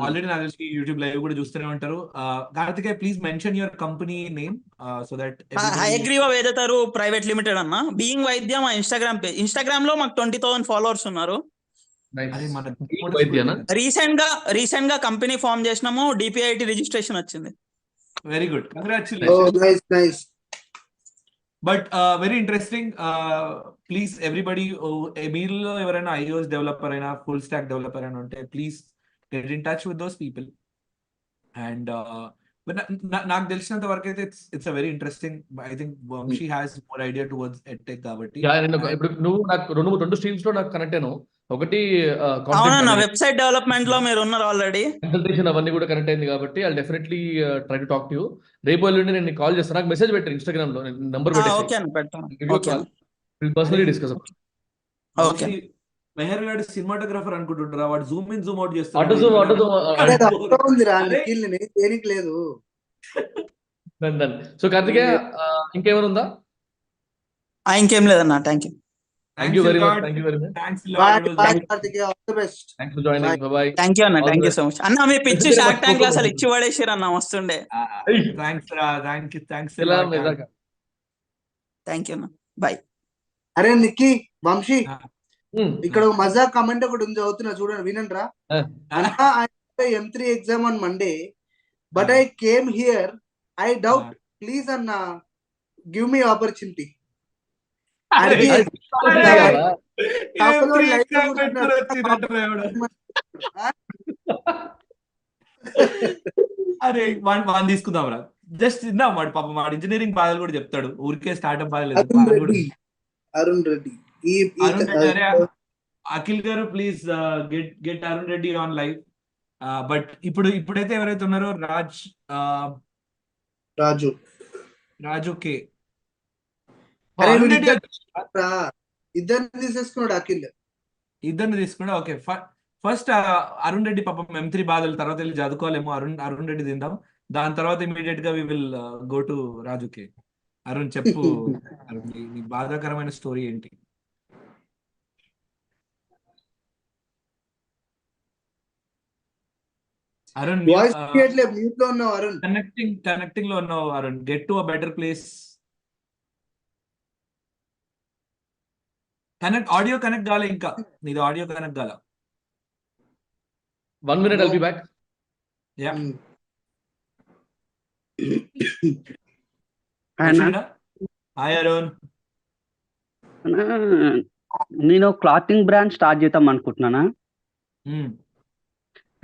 A: ఆల్రెడీ నాకు తెలిసి యూట్యూబ్ లైవ్ కూడా చూస్తూనే ఉంటారు. Karthikeya please mention your company name so that
I: Hayagriva Vedataru private limited అన్న. బీయింగ్ వైద్య మా ఇన్స్టాగ్రామ్ లో మాకు 20,000 ఫాలోవర్స్ ఉన్నారు. రీసెంట్ గా కంపెనీ ఫామ్ చేసినాము. డిపిఐటి రిజిస్ట్రేషన్ వచ్చింది.
A: Very good, congratulations. But very interesting. Please everybody, మీలో ఎవరైనా iOS డెవలపర్ అయినా ఫుల్ స్టాక్ డెవలపర్ అయినా ఉంటే please get in touch with those people. And నాకు తెలిసినంత వరకు అయితే it's a very interesting, I think Vamshi has more idea towards edtech కాబట్టి.
B: ఇప్పుడు నువ్వు నాకు 2 స్ట్రీమ్స్ లో నాకు కనెక్ట్ అయ్యాను. ఒకటి
I: వెబ్సైట్ డెవలప్మెంట్ లో మీరు ఉన్నారు ఆల్రెడీ,
B: కన్సల్టేషన్ అవన్నీ కూడా కనెక్ట్ అయింది కాబట్టి I'll definitely try to talk to you. రేపు ఎల్లుండి నేను కాల్ చేస్తాను. నాకు మెసేజ్ పెట్టాను ఇన్స్టాగ్రామ్ లో, నంబర్ పెట్టాను. Personally discuss.
I: ఓకే.
A: మెహర్ గారు సినిమాటోగ్రాఫర్ అనుకుంటుంటారా? వాడు జూమ్ ఇన్ జూమ్ అవుట్ చేస్తాడు.
C: లేదు.
B: సో కార్తికేయ ఇంకేమైనా ఉందా?
I: ఇంకేం లేదన్నా. Thank
B: you very much. Thanks for joining. By.
I: Thank you అన్న. థ్యాంక్ యూ సో మచ్ అన్న. మీ పిచ్చి షార్క్ ట్యాంక్ లో అసలు ఇచ్చి పడేసారు అన్న, వస్తుండే.
A: థ్యాంక్స్
I: అన్న. బై.
C: అరే నిక్కి, వంశీ, ఇక్కడ ఒక మజా కమెంట్ ఒకటి ఉంది, చదువుతున్నా చూడండి, వినండి రా. M3 exam on Monday, but I came here, I doubt, please అన్న గివ్ మీ ఆపర్చునిటీ.
A: అరే వాడిని తీసుకుందాం రా, జస్ట్ తిందాం. వాడు పాపం వాడు ఇంజనీరింగ్ బాధలు కూడా చెప్తాడు, ఊరికే స్టార్ట్అప్ బాధలేదు.
C: అరుణ్ రెడ్డి, అరుణ్ రెడ్డి ఈ ఈ
A: అరుణ్ రెడ్డి, అరే అఖిల్ గారు please get Arun Reddy on live. But ఇప్పుడైతే ఎవరైతే ఉన్నారో
C: రాజు
A: రాజు కే
C: అరే
A: అరుణ్
C: వీడు
A: రెడ్డి
C: ఇద్దరిని తీసేసుకున్నాడు అఖిల్.
A: ఇద్దరిని తీసుకున్నా. ఓకే, ఫస్ట్ అరుణ్ రెడ్డి పాపం M3 బాధలు, తర్వాత వెళ్ళి చదువుకోలేము. అరుణ్ రెడ్డి తిందాం, దాని తర్వాత ఇమీడియట్ గా వి విల్ గో టు రాజుకి. అరుణ్ చెప్పు, అరుణ్, నీ బాధాకరమైన స్టోరీ ఏంటి? అరుణ్
C: వాయిస్ చేయట్లేదు, మ్యూట్ లో ఉన్నావు అరుణ్.
A: కనెక్టింగ్ లో ఉన్నావు Arun, get to a better place. Audio connect కాలే, ఇంకా నీది ఆడియో కనెక్ట్ కాల.
B: 1 minute, I'll be back.
A: Yeah. Hi Arun.
J: నేను క్లాతింగ్ బ్రాండ్ స్టార్ట్ చేద్దాం అనుకుంటున్నానా.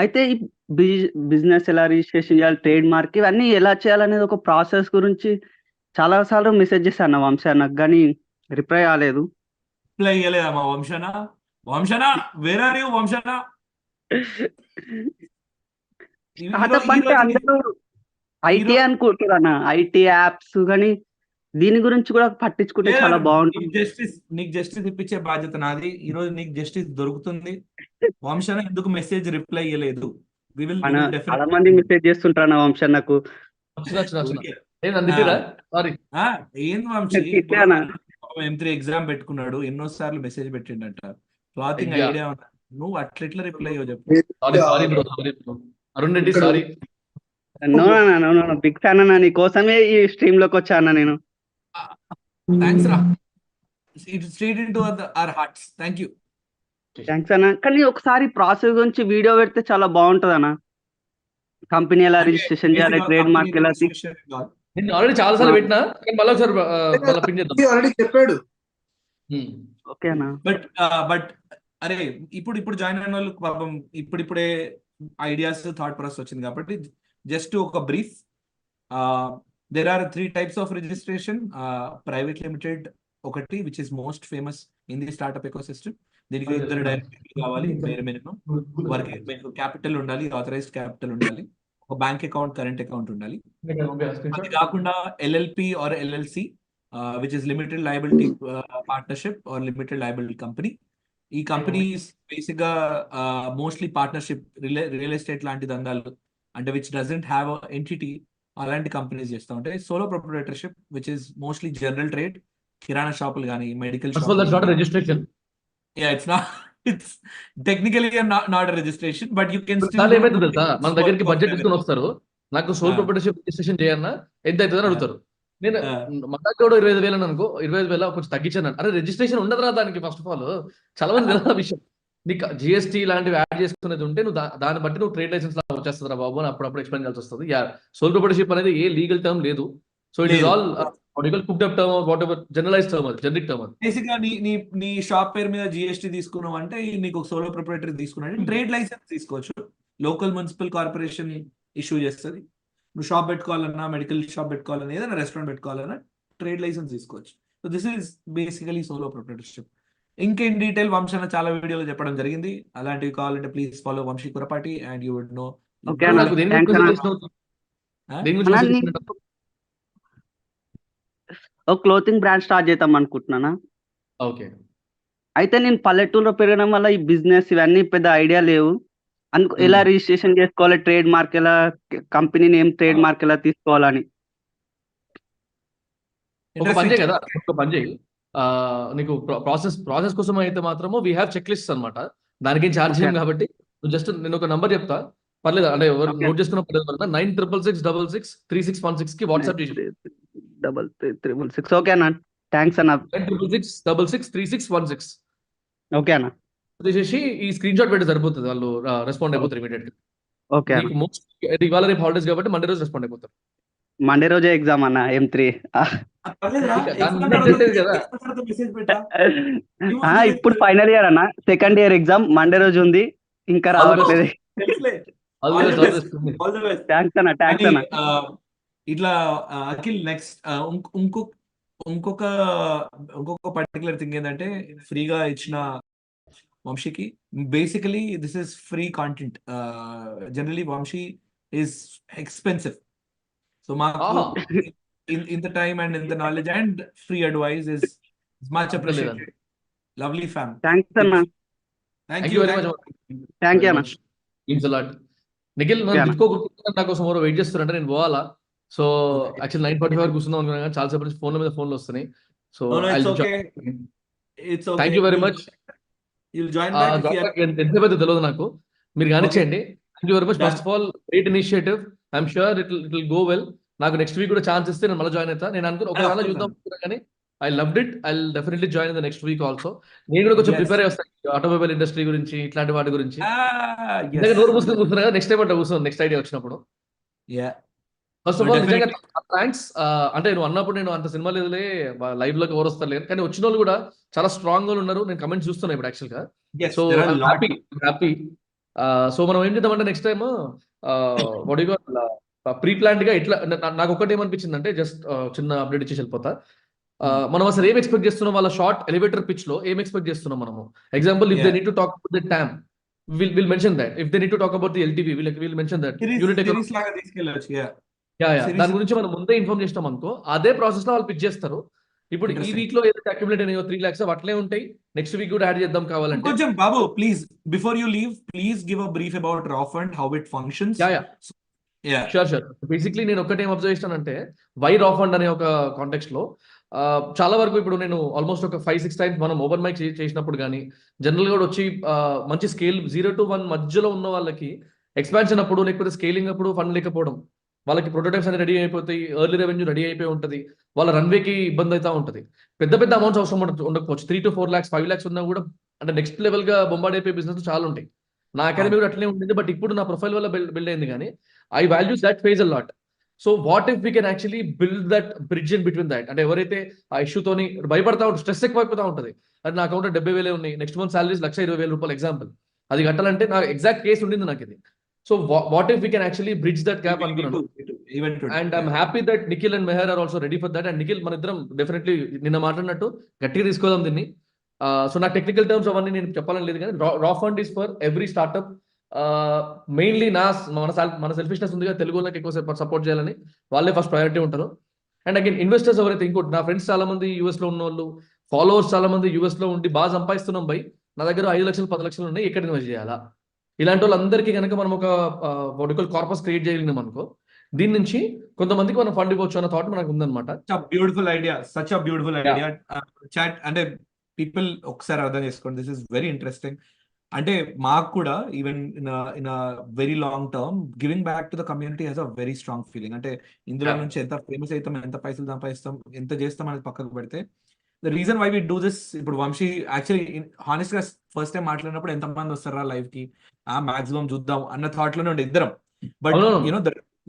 J: అయితే ఈ బిజినెస్ ఎలా రిజిస్ట్రేషన్ చేయాలి, ట్రేడ్ మార్క్ ఇవన్నీ ఎలా చేయాలనేది ఒక ప్రాసెస్ గురించి చాలా సార్లు మెసేజ్ చేశాను వంశీ అన్నకు, కానీ రిప్లై రాలేదు.
A: రిప్లై ఇవ్వలేదమ్మా వంశనా వేర్ ఆర్ యూ వంశనా?
J: స్టార్ట్అప్ అంటే అందరూ ఐటీ అనుకుంటారన్న, ఐటీ యాప్స్, కానీ దీని గురించి కూడా పట్టించుకుంటే చాలా బాగుంటుంది.
A: నీకు జస్టిస్ ఇప్పించే బాధ్యత నాది. ఈ రోజు నీకు జస్టిస్ దొరుకుతుంది. వంశన ఎందుకు మెసేజ్ రిప్లై ఇవ్వలేదు?
J: చాలా మంది మెసేజ్ చేస్తుంటారు వంశన్నకు.
A: ఏం వంశీ M3 ఎగ్జామ్ పెట్టుకున్నాడు, ఎన్నో సార్లు మెసేజ్ పెట్టిండట, క్లాతింగ్ ఐడియా ఉన్నా, నువ్వు అట్లెట్లా రిప్లై ఇవ్వ చెప్పు.
B: Arun Reddy sorry.
J: Big fan అన్న, నీ కోసమే ఈ స్ట్రీమ్ లోకి వచ్చా అన్న నేను.
A: థ్యాంక్స్ రా, straight into our hearts. Thank you.
J: Thanks అన్న. కానీ ఒకసారి ప్రాసెస్ గురించి వీడియో పెడితే చాలా బాగుంటది అన్న. కంపెనీ ఎలా రిజిస్ట్రేషన్ చేయాలి, ట్రేడ్ మార్క్ ఎలా.
B: నేను ఆల్రెడీ చాలా సార్లు పెట్టినా, కానీ మళ్ళీ ఒకసారి పిన్ చేద్దాం.
C: ఆల్రెడీ చెప్పాడు.
J: ఓకే అన్న.
A: బట్ అరే ఇప్పుడు జాయిన్ అయిన వాళ్ళు పాపం ఇప్పుడిప్పుడే ఐడియాస్, థాట్ ప్రాసెస్ వచ్చింది కాబట్టి జస్ట్ ఒక brief. there are 3 types of registration. Private limited ఒకటి, which is most famous in the startup ecosystem. దీనికి 2 డైరెక్టర్లు కావాలి వేరే మినిమం. వారికి క్యాపిటల్ ఉండాలి, ఆథరైజ్డ్ క్యాపిటల్ ఉండాలి, ఒక బ్యాంక్ అకౌంట్, కరెంట్ అకౌంట్ ఉండాలి. అది కాకుండా LLP or LLC, which is limited liability partnership or limited liability company. ఈ కంపెనీస్ బేసిక్ గా మోస్ట్లీ పార్ట్నర్షిప్, రియల్ ఎస్టేట్ లాంటి దందాలు అంటే విచ్ డజంట్ హ్యావ్ ఎంటిటీ, అలాంటి కంపెనీస్ చేస్తూ ఉంటాయి. Solo proprietorship, which is mostly general trade, kirana షాపులు కానీ, medical shop.
B: Registration,
A: it's technically not registration, but you can still.
B: ఏమైతుంది తెలుసా, మన దగ్గరికి బడ్జెట్ తీసుకొని వస్తారు, నాకు సోల్ ప్రొప్రైటర్షిప్ రిజిస్ట్రేషన్ చేయన్నా ఎంత అవుతుందని అడుగుతారు. నేను మళ్ళీ 25,000 అనుకో, 25,000 కొంచెం తగ్గించాను. అరే రిజిస్ట్రేషన్ ఉండదురా దానికి, ఫస్ట్ ఆఫ్ ఆల్ చాలా మంది తెలియదు ఆ విషయం. నీకు GST లాంటివి యాడ్ చేసుకునేది ఉంటే నువ్వు దాన్ని బట్టి నువ్వు ట్రేడ్ లైసెన్స్ లాగా వచ్చేస్తుందిరా బాబు అని అప్పుడప్పుడు ఎక్స్ప్లెయిన్ చేయాల్సి వస్తుంది. సోల్ ప్రొప్రైటర్షిప్ అనేది ఏ లీగల్ టర్మ్ లేదు. So it is all cooked up term, whatever generalise term, అది జనరిక్ టర్మ్. అది
A: బేసిక్ గా నీ షాప్ పేరు మీద GST తీసుకున్నావు అంటే నీకు ఒక సోలో ప్రొప్రైటరీ తీసుకున్నావు, ట్రేడ్ లైసెన్స్ తీసుకోవచ్చు. లోకల్ మున్సిపల్ కార్పొరేషన్ ఇష్యూ చేస్తుంది. నువ్వు షాప్ పెట్టుకోవాలన్నా, మెడికల్ షాప్ పెట్టుకోవాలన్నా, ఏదైనా రెస్టారెంట్ పెట్టుకోవాలన్నా ట్రేడ్ లైసెన్స్ తీసుకోవచ్చు. So this is basically solo proprietorship. ఇంకేం డీటెయిల్ వంశన చాలా వీడియోలో చెప్పడం జరిగింది. అలాంటివి కావాలంటే please follow Vamsi Kurapati and you would know.
J: Clothing brand start చేద్దాం అనుకుంటున్నానా.
B: ఓకే.
J: అయితే నేను పల్లెటూరులో పెరగడం వల్ల ఈ బిజినెస్ ఇవన్నీ పెద్ద ఐడియా లేవు. అందుకు ఎలా రిజిస్ట్రేషన్ చేసుకోవాలి, ట్రేడ్ మార్క్ ఎలా, కంపెనీ నేమ్ ట్రేడ్ మార్క్ ఎలా తీసుకోవాలని.
B: ఒక పని చేయి కదా, ఒక పని చేయి, నీకు ప్రాసెస్ కోసం అయితే మాత్రము వీ హ్యావ్ చెక్ లిస్ట్ అనమాట. దానికి ఏం ఛార్జ్ చేయం కాబట్టి నువ్వు జస్ట్ నేను ఒక నంబర్ చెప్తా, పర్లేదు అంటే ఎవరు నోట్ చేసుకున్న పర్లేదు. 9666663616 కి వాట్సాప్ చేసి
J: 3366. ఓకే అన్న, థ్యాంక్స్ అన్న.
B: 9666663616.
J: ఓకే అన్న.
B: చేసి ఈ స్క్రీన్ షాట్ పెట్టి సరిపోతుంది, వాళ్ళు రెస్పాండ్ అయిపోతారు ఇమీడియట్ గా.
J: ఓకే.
B: ఇవాళ రేపు హాలిడేస్ కాబట్టి మండే రోజు రెస్పాండ్ అయిపోతారు.
J: మండే రోజే ఎగ్జామ్ అన్న M3. ఇప్పుడు ఫైనల్ ఇయర్ అన్న, సెకండ్ ఇయర్ ఎగ్జామ్ మండే రోజు ఉంది, ఇంకా రావట్లేదు.
B: All the
A: all
B: best,
A: the
B: all the
A: best,
B: best.
A: All the best.
J: Thanks అన్న, థ్యాంక్స్
A: కానీ
J: అన్న.
A: ఇట్లా అఖిల్ నెక్స్ట్ ఇంకొక ఇంకొక పర్టికులర్ థింగ్ ఏంటంటే ఫ్రీగా ఇచ్చిన వంశీకి basically this is free content. Generally Vamshi is expensive, so మాకు
B: ఆహా,
A: ఇంత టైమ్ అండ్ ఇంత knowledge and free advice is much
B: అసలు లేదండి.
A: అప్రిషియేటెడ్. Lovely fam.
J: థ్యాంక్స్ అన్న,
A: thank
B: thank
A: you.
B: You very much,
J: thank you
B: very
J: అన్న.
B: Much. Means a lot. Nikhil,
J: okay
B: నన్ను
J: అన్న.
B: తిట్టుకోకుండా నా కోసం ఎవరో వెయిట్ చేస్తున్నారంటే నేను పోవాలా. So
A: Okay.
B: యాక్చువల్ 9:45 వరకు కూర్చుందాం అనుకున్నాను కానీ చాలా సేపు నుంచి ఫోన్ల మీద ఫోన్లు వస్తున్నాయి. So
A: No,
B: I
A: it's okay. It's
B: thank
A: okay.
B: You very much.
A: You'll join back if you are
B: ఎంతసేపు అయితే తెలియదు నాకు, మీరు కానిచ్చేయండి. Thank you very much.
A: done.
B: First of all great initiative. I'm sure it will go well. నాకు next week కూడా chance ఇస్తే నేను మళ్ళీ జాయిన్ అవుతా. నేను అనుకున్న ఒక
A: Of
B: దానిలో
A: course,
B: చూద్దాం
A: man.
B: అనుకున్నా కానీ I loved it. I definitely join the next week also. నేను కూడా కొంచెం
A: Yes.
B: ప్రిపేర్ చేస్తాను ఆటోమొబైల్ ఇండస్ట్రీ గురించి, ఇట్లాంటి వాటి గురించి.
A: Yes.
B: నిజంగా నోరు మూసుకొని కూర్చున్నా కదా, నెక్స్ట్ టైం అంటే కూర్చోను నెక్స్ట్ ఐడియా వచ్చినప్పుడు.
A: Yeah.
B: First of
A: No,
B: all నిజంగా
A: definitely.
B: థ్యాంక్స్. అంటే నువ్వు అన్నప్పుడు నేను అంత సినిమా లేదులే, లైవ్ లోకి ఎవరు వస్తారు లేదు, కానీ వచ్చిన వాళ్ళు కూడా చాలా స్ట్రాంగ్ గా ఉన్నారు. నేను కమెంట్స్ చూస్తున్నా ఇప్పుడు యాక్చువల్ గా.
A: Yes,
B: so
A: there are a lot.
B: Happy. So మనం ఏం చేద్దామంటే నెక్స్ట్ టైం వడిగా ప్రీ ప్లాన్డ్ గా ఇట్లా నాకు ఒకటి ఏమనిపించింది అంటే జస్ట్ చిన్న అప్డేట్ ఇచ్చేసి వెళ్ళిపోతా. మనం అసలు ఏం ఎక్స్పెక్ట్ చేస్తున్నాం, వాళ్ళ షార్ట్ ఎలివేటర్ పిచ్ లో ఏం ఎక్స్పెక్ట్ చేస్తున్నాం మనము. Example, if they
A: Yeah.
B: Need to talk about the TAM, will mention that. If they need to talk about the LTV, will mention that. Unit
A: Series లాగా తీసుకెళ్ళొచ్చు. Yeah.
B: దాని
A: Series.
B: గురించి మనం ముందే inform చేస్తాం అనుకో, అదే ప్రాసెస్ లో వాళ్ళు పిచ్ చేస్తారు. ఇప్పుడు ఈ
A: Interesting.
B: వీక్ లో ఏదైతే అక్యుములేట్ అయినాయో 3 lakhs అట్లే ఉంటాయి. నెక్స్ట్ వీక్ కూడా యాడ్ చేద్దాం కావాలంటే.
A: కొంచెం బాబు, please before you leave, please give a brief about raw fund, how it functions. Yeah.
B: Sure. Basically నేను ఒకటి ఏం అబ్జర్వ్ చేస్తాను అంటే వై రా ఫండ్ అనే ఒక కాంటెక్స్ట్ లో చాలా వరకు ఇప్పుడు నేను ఆల్మోస్ట్ ఒక 5-6 టైమ్స్ మనం ఓపెన్ మైక్ చేసినప్పుడు కానీ జనరల్ గా వచ్చి మంచి స్కేల్ 0 to 1 మధ్యలో ఉన్న వాళ్ళకి ఎక్స్పాన్షన్ అప్పుడు లేకపోతే స్కేలింగ్ అప్పుడు ఫండ్ లేకపోవడం, వాళ్ళకి ప్రొటోటైప్స్ అనేది రెడీ అయిపోతాయి, ఎర్లీ రెవెన్యూ రెడీ అయిపోయి ఉంటుంది, వాళ్ళ రన్వేకి ఇబ్బంది అవుతా ఉంటుంది. పెద్ద అమౌంట్స్ అవసరం ఉండకపోవచ్చు. 3 to 4 lakhs 5 lakhs ఉన్నా కూడా అంటే నెక్స్ట్ లెవెల్ గా బొంబాడ్ అయిపోయే బిజినెస్ చాలా ఉంటాయి. నా అకాడమీ కూడా అట్లనే ఉంటుంది, బట్ ఇప్పుడు నా ప్రొఫైల్ వల్ల బిల్డ్ అయింది కానీ I values that phase a lot. So what if we can actually build that bridge in between that. అంటే ఎవరైతే ఆ ఇష్యూతోని భయపడతా ఉంటారు, స్ట్రెస్ ఎక్కువ అయిపోతా ఉంటుంది, అది నా అకౌంట్ 70,000 ఉన్నాయి, నెక్స్ట్ మంత్ సాలరీస్ 1,20,000 రూపాయలు ఎగ్జాంపుల్, అది కట్టాలంటే నాకు ఎగ్జాక్ట్ కేసు ఉండింది నాకు ఇది. So what if we can actually bridge that gap అనుకున్నాను. And I'm happy that Nikhil and Mehar are also ready for that. And Nikhil, మన ఇద్దరం డెఫినెట్లీ నిన్న మాట్లాడినట్టు గట్టిగా తీసుకోదాం దీన్ని. సో నాకు టెక్నికల్ టర్మ్స్ అవన్నీ నేను చెప్పాలని లేదు కానీ రా fund is for every startup. Mainly మన సెల్ఫిష్నెస్ ఉందిగా, తెలుగు వాళ్ళకి ఎక్కువ సపోర్ట్ చేయాలని వాళ్ళే ఫస్ట్ ప్రయారిటీ ఉంటారు. అండ్ అగైన్ ఇన్వెస్టర్స్ ఎవరైతే, ఇంకోటి నా ఫ్రెండ్స్ చాలా మంది యూఎస్ లో ఉన్న వాళ్ళు, ఫాలోవర్స్ చాలా మంది యూఎస్ లో ఉండి బాగా సంపాదిస్తున్నాం బై, నా దగ్గర 5 లక్షలు 10 లక్షలు ఉన్నాయి, ఎక్కడ ఇన్వెస్ట్ చేయాలా, ఇలాంటి వాళ్ళందరికీ కనుక మనం ఒక కార్పస్ క్రియేట్ చేయగలిగినాం అనుకో, దీని నుంచి కొంతమందికి మనం ఫండ్ ఇవ్వచ్చు అన్న థాట్ మనకు ఉందన్నమాట.
A: Beautiful idea, such a beautiful idea. Chat అంటే పీపుల్ ఒకసారి అర్థం చేసుకోండి, దిస్ ఇస్ వెరీ ఇంట్రెస్టింగ్. అంటే మాకు కూడా even in very long term giving back to the community has a very strong feeling. అంటే ఇందులో నుంచి ఎంత ఫేమస్ అవుతాం, ఎంత పైసలు సంపాదిస్తాం, ఎంత చేస్తాం అనేది పక్కకు పెడితే, the reason why we do this, ఇప్పుడు వంశీ యాక్చువల్లీ హానెస్ట్ గా ఫస్ట్ టైం మాట్లాడినప్పుడు ఎంతమంది వస్తారా లైవ్ కి, మాక్సిమం చూద్దాం అన్న థాట్ లోనే ఉండే ఇద్దరం. But you know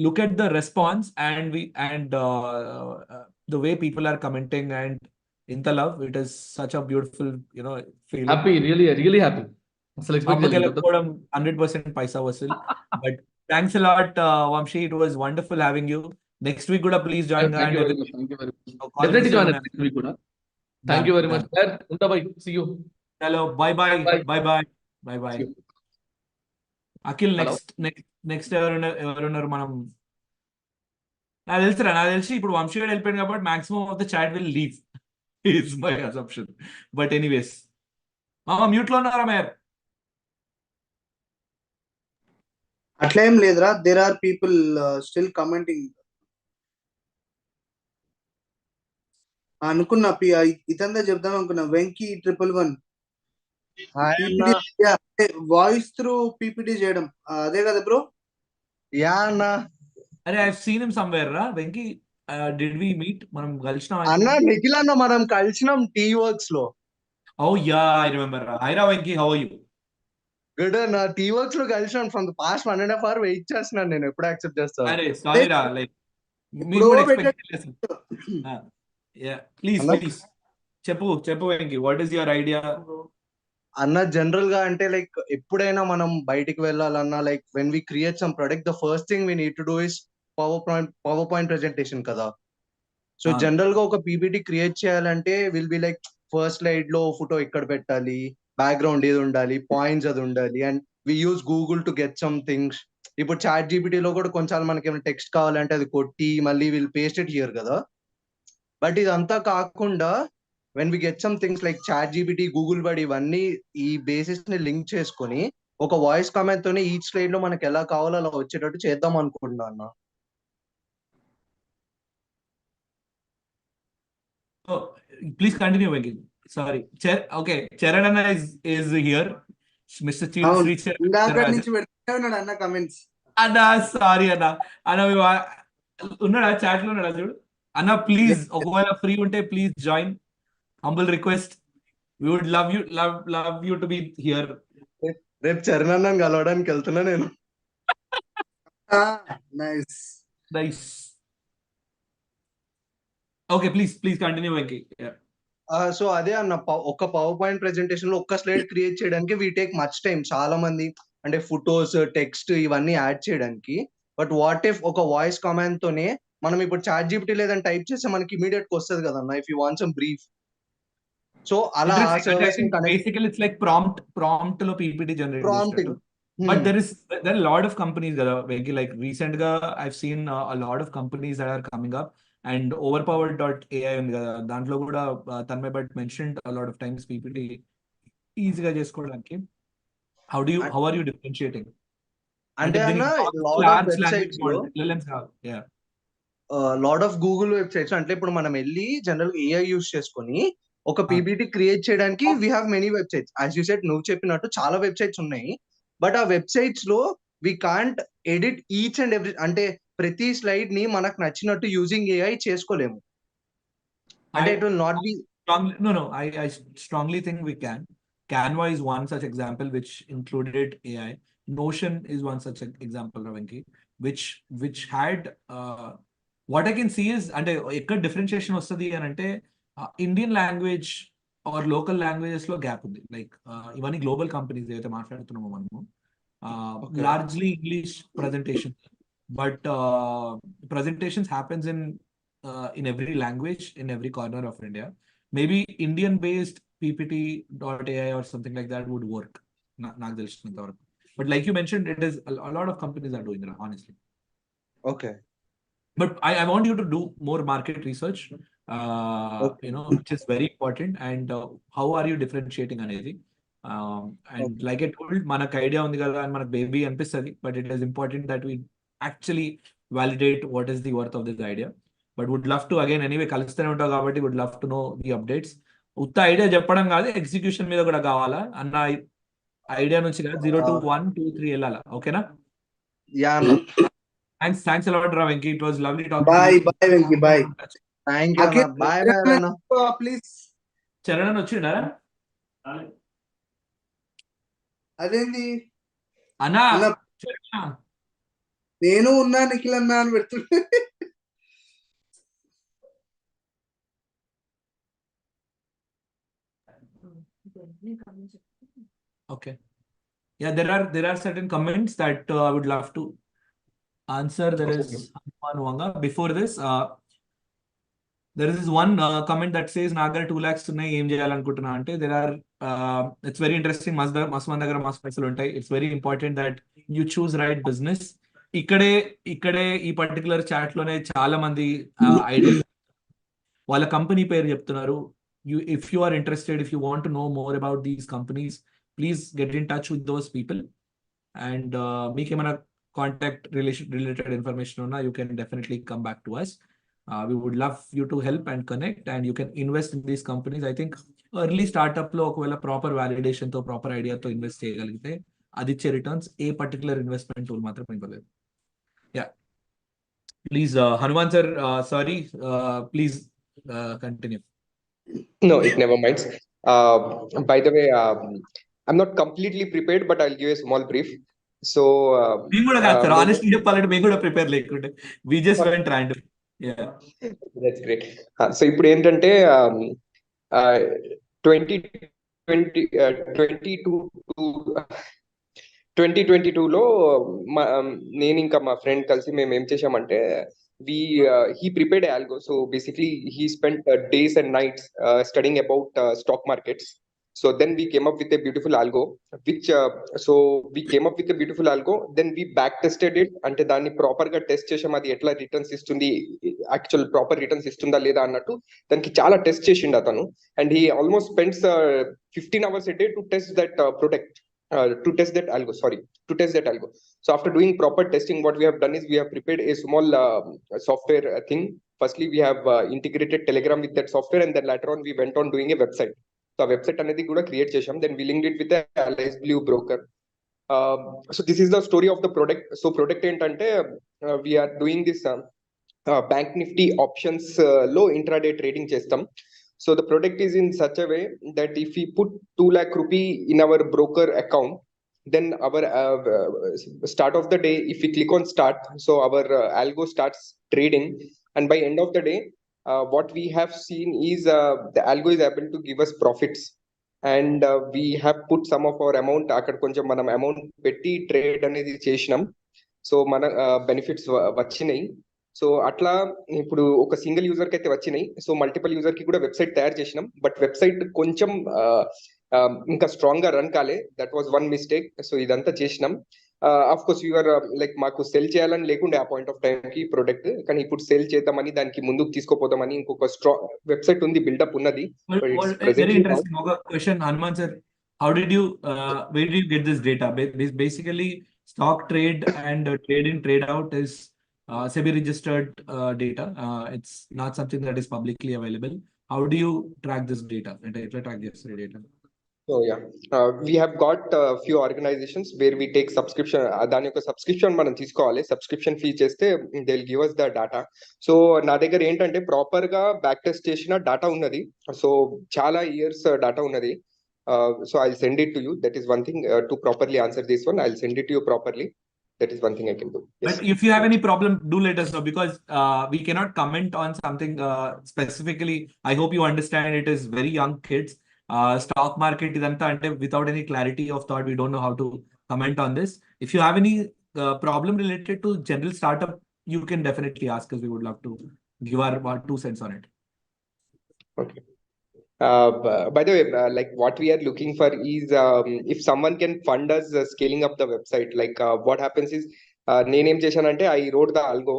A: look at the response and the way people are commenting and ఇంత love, it is such a beautiful you know feeling.
B: Happy, really happy. అసలు
A: వెళ్ళకపోవడం 100% పైసా వసూల్. But thanks a lot Vamshi, it was wonderful having you. Next week కూడా please join.
B: Definitely join next week కూడా. Thank you very much. ఉంటా bye, see you.
A: Hello, bye bye. Akhil, next ఎవరున్నారు మనం? నాకు తెలిసి ఇప్పుడు వంశీ గారు వెళ్ళిపోయింది కాబట్టి maximum of the chat will leave, it's my assumption. But anyways, mute లో ఉన్నారా మేయర్?
C: అట్లా ఏం లేదురా, there are people still commenting. అనుకున్నా ఇతంతా చెప్దాం అనుకున్నా. వెంకీ 111 వాయిస్ త్రూ పీపీటీ చేయడం, అదే కదా బ్రో?
K: యా అన్న.
A: అరే I have seen him somewhere రా. Venky, did we meet? మనం కలిసినాం
K: అన్న. నిఖిల్ అన్న మనం కలిసినాం టీ వర్క్స్ లో.
A: Oh yeah, I remember. Hi Venki, how are you?
K: Good అన్న. టీ వర్క్స్ లో కలిసినాం. From the past 1.5 hours wait చేస్తున్నాను నేను, ఎప్పుడు యాక్సెప్ట్ చేస్తాను.
A: అరే సారీ రా, లైక్ మీరు కూడా ఎక్స్పెక్ట్ చేశాను. యా, ప్లీజ్ చెప్పు Venki, what is your idea?
K: అన్న జనరల్ గా అంటే లైక్ ఎప్పుడైనా మనం బయటికి వెళ్ళాలన్నా like when we create some product the first thing we need to do is PowerPoint presentation కదా. సో జనరల్ గా ఒక పీపీటీ క్రియేట్ చేయాలంటే will be like first slide లో ఫోటో ఎక్కడ పెట్టాలి, బ్యాక్గ్రౌండ్ ఏది ఉండాలి, పాయింట్స్ అది ఉండాలి, and we use Google to get some things. ఇప్పుడు చాట్ జీపీటీలో కూడా కొంచెం మనకి ఏమైనా టెక్స్ట్ కావాలంటే అది కొట్టి మళ్ళీ విల్ పేస్ట్ ఇట్ హియర్ కదా. బట్ ఇదంతా కాకుండా when we get some things like ChatGPT, Google బడి, ఇవన్నీ ఈ బేసిస్ ని లింక్ చేసుకొని ఒక వాయిస్ కమాండ్ తోనే ఈచ్ స్లైడ్ లో మనకి ఎలా కావాలో అలా వచ్చేటట్టు చేద్దాం అనుకుంటున్నా అన్న.
A: Please continue, Venki. Sorry. Okay, Charanana is here. Mr. Sri
C: ఇందాక నుంచి పెడుతూనే ఉన్నాడు అన్న కమెంట్స్.
A: అన్న సారీ అన్న, ఉన్నాడా చాట్ లో ఉన్నాడా చూడు అన్న. ప్లీజ్ ఒకవేళ ఫ్రీ ఉంటే please join. Humble request. We would love you to be here.
K: రేపు చరణ్ అన్నని కలవడానికి వెళ్తున్నా నేను.
A: Nice. Okay, please continue Venky.
K: So అదే అన్న, ఒక పవర్ పాయింట్ ప్రెజెంటేషన్ లో ఒక్క స్లైడ్ క్రియేట్ చేయడానికి వి టేక్ మచ్ టైం. చాలా మంది అంటే ఫోటోస్, టెక్స్ట్ ఇవన్నీ యాడ్ చేయడానికి. బట్ వాట్ ఇఫ్ ఒక వాయిస్ కమాండ్ తోనే మనం ఇప్పుడు చాట్ జీపీటీ లేదని టైప్ చేస్తే మనకి ఇమీడియట్ గా వస్తుంది కదన్న, if you want some brief. So అలా
A: బేసికల్లీ ఇట్స్ లైక్ ప్రాంప్ట్ లో పీపీటీ జనరేట్ చేస్తారు. But there are a lot of companies that are like recent గా I've seen a lot of companies that are coming up, and overpowered.ai ఉంది కదా, దాంట్లో కూడా Tanmay but mentioned a lot of times PPT ఈజీగా చేసుకోవడానికి. how are you differentiating?
K: అంటే అన్న lot of Google websites అంటే ఇప్పుడు మనం వెళ్ళి జనరల్ ఏఐ యూస్ చేసుకొని ఒక పీపీటీ క్రియేట్ చేయడానికి we have many websites. As you said, నువ్వు చెప్పినట్టు చాలా వెబ్సైట్స్ ఉన్నాయి. బట్ ఆ వెబ్సైట్స్ లో we can't edit each and every, అంటే ప్రతి స్లైడ్ ని మనకు నచ్చినట్టు యూజింగ్ ఏఐ చేసుకోలేము. అంటే it will not be.
A: No, I strongly think we can. Canva is one such example which included AI. Notion is one such example, Ravanki, which had what I can see is, అంటే ఎక్కడ differentiation వస్తుంది అని అంటే Indian language or local languages లో gap ఉంది. Like ఇవన్నీ global companies ఏదైతే మాట్లాడుతున్నామో మనము, largely English presentation, but presentations happens in every language in every corner of India. Maybe Indian based ppt.ai or something like that would work. Not but like you mentioned, it is a lot of companies are doing that, honestly.
K: Okay.
A: But I want you to do more market research,
K: Okay.
A: which is very important. And how are you differentiating అనేది? And like I told, మనకు idea ఉంది కదా అని మనకు baby అనిపిస్తుంది, but it is important that we actually validate what is the worth of this idea. But would love to, again, anyway కలుస్తూనే ఉంటావు కాబట్టి would love to know the updates. ఉత్త idea చెప్పడం కాదు, ఎగ్జిక్యూషన్ మీద కూడా కావాలా అన్న. ఐడియా నుంచి కదా 0 to 1 2 3 వెళ్ళాలా. ఓకేనా?
K: Yeah.
A: Thanks a lot, Venki. It was lovely talking.
C: Bye Venki. Bye.
K: Thank you అన్న. Bye అన్న.
C: Please.
A: చరణ్ వచ్చిండా?
C: అదేంది
A: అన్నా?
C: నేను ఉన్నా నిఖిల్ అన్నా అని పెడుతుంటే.
A: Okay. Yeah, there are certain comments that I would love to answer. There is Wanga. Before this, there is this one comment that says Nagar 2 lakhs ఉన్నాయి, ఏం చేయాలనుకుంటున్నా అంటే there are it's very interesting. మన దగ్గర మస్తు పైసలు ఉంటాయి. It's very important that you choose right business. ఇక్కడే ఈ పర్టికులర్ చాట్ లోనే చాలా మంది ఐడియా వాళ్ళ కంపెనీ పేరు చెప్తున్నారు. If you are interested, if you want to know more about these companies, please get in touch with those people. And మీకు ఏమైనా కాంటాక్ట్ related information ఉన్నా, you can definitely come back to us. We would love you to help and connect, and you can invest in these companies. I think early startup లో ఒకవేళ proper validation తో, proper ఐడియాతో invest చేయగలిగితే అది ఇచ్చే returns ఏ particular investment tool మాత్రం ఇవ్వలేదు. Yeah, please Hanuman sir, sorry, please continue.
L: No, it never minds. By the way, I'm not completely prepared, but I'll give a small brief. So,
A: మేము కూడా కాదు sir, honestly చెప్పాలంటే మేము కూడా ప్రిపేర్ లేకుంటే we just went random. Yeah,
L: that's great. So ఇప్పుడు ఏంటంటే 2020 2022లో నేను ఇంకా మా ఫ్రెండ్ కలిసి మేము ఏం చేసామంటే he prepared algo. So basically he spent days and nights studying about stock markets. So then we came up with a beautiful algo, then we back tested it. అంటే దాన్ని ప్రాపర్ గా టెస్ట్ చేసాం, అది ఎట్లా రిటర్న్స్ ఇస్తుంది, actual proper returns ఇస్తుందా లేదా అన్నట్టు దానికి చాలా టెస్ట్ చేసిండు అతను. And he almost spends 15 hours a day to test that product, to test that algo. So after doing proper testing, what we have done is we have prepared a small software thing. Firstly, we have integrated Telegram with that software, and then later on we went on doing a website. So a website anedi kuda create chesam, then we linked it with a Allies Blue broker. So this is the story of the product. So product entante we are doing this bank nifty options low intraday trading chestam. So the product is in such a way that if we put 2 lakh rupee in our broker account, then our start of the day, if we click on start, so our algo starts trading, and by end of the day, what we have seen is the algo is able to give us profits, and we have put some of our amount akkada koncham manam amount petti trade anedi chesinam. So mana benefits vachinayi. So అట్లా ఇప్పుడు ఒక single user కి అయితే వచ్చినాయి. So multiple user కి కూడా website తయారు చేసినాం, బట్ వెబ్సైట్ కొంచెం ఇంకా స్ట్రాంగ్ గా రన్ కాలే. That was one mistake. So ఇదంతా చేసినాం. ఆఫ్ కోర్స్ యూఆర్ లైక్ మాకు సెల్ చేయాలని లేకుండే ఆ పాయింట్ ఆఫ్ టైం కి ప్రొడక్ట్, కానీ ఇప్పుడు సెల్ చేద్దామని దానికి ముందుకు తీసుకోపోతామని ఇంకొక స్ట్రాంగ్ వెబ్సైట్ ఉంది, బిల్డప్ ఉన్నది.
A: Very interesting. ఒక question Hanuman sir, how did you where did you get this data? Basically stock trade and trade in trade out is SEBI registered data. It's not something that is publicly available. How do you track this data? And I track this data.
L: So yeah, we have got a few organizations where we take subscription. దాని యొక్క subscription మనం తీసుకోవాలి. Subscription fee చేస్తే they will give us the data. So నా దగ్గర ఏంటంటే proper గా back test చేసిన డేటా ఉన్నది. సో చాలా ఇయర్స్ డేటా ఉన్నది. So I'll send it to you. That is one thing. To properly answer this one, I'll send it to you properly. That is one thing I can do. Yes.
A: But if you have any problem, do let us know, because we cannot comment on something specifically. I hope you understand it is very young kids. Stock market idanta ante without any clarity of thought, we don't know how to comment on this. If you have any problem related to general startup, you can definitely ask us. We would love to give our 2 cents on it.
L: Okay. By the way, like what we are looking for is if someone can fund us scaling up the website. Like what happens is నేనేం చేశానంటే I wrote the algo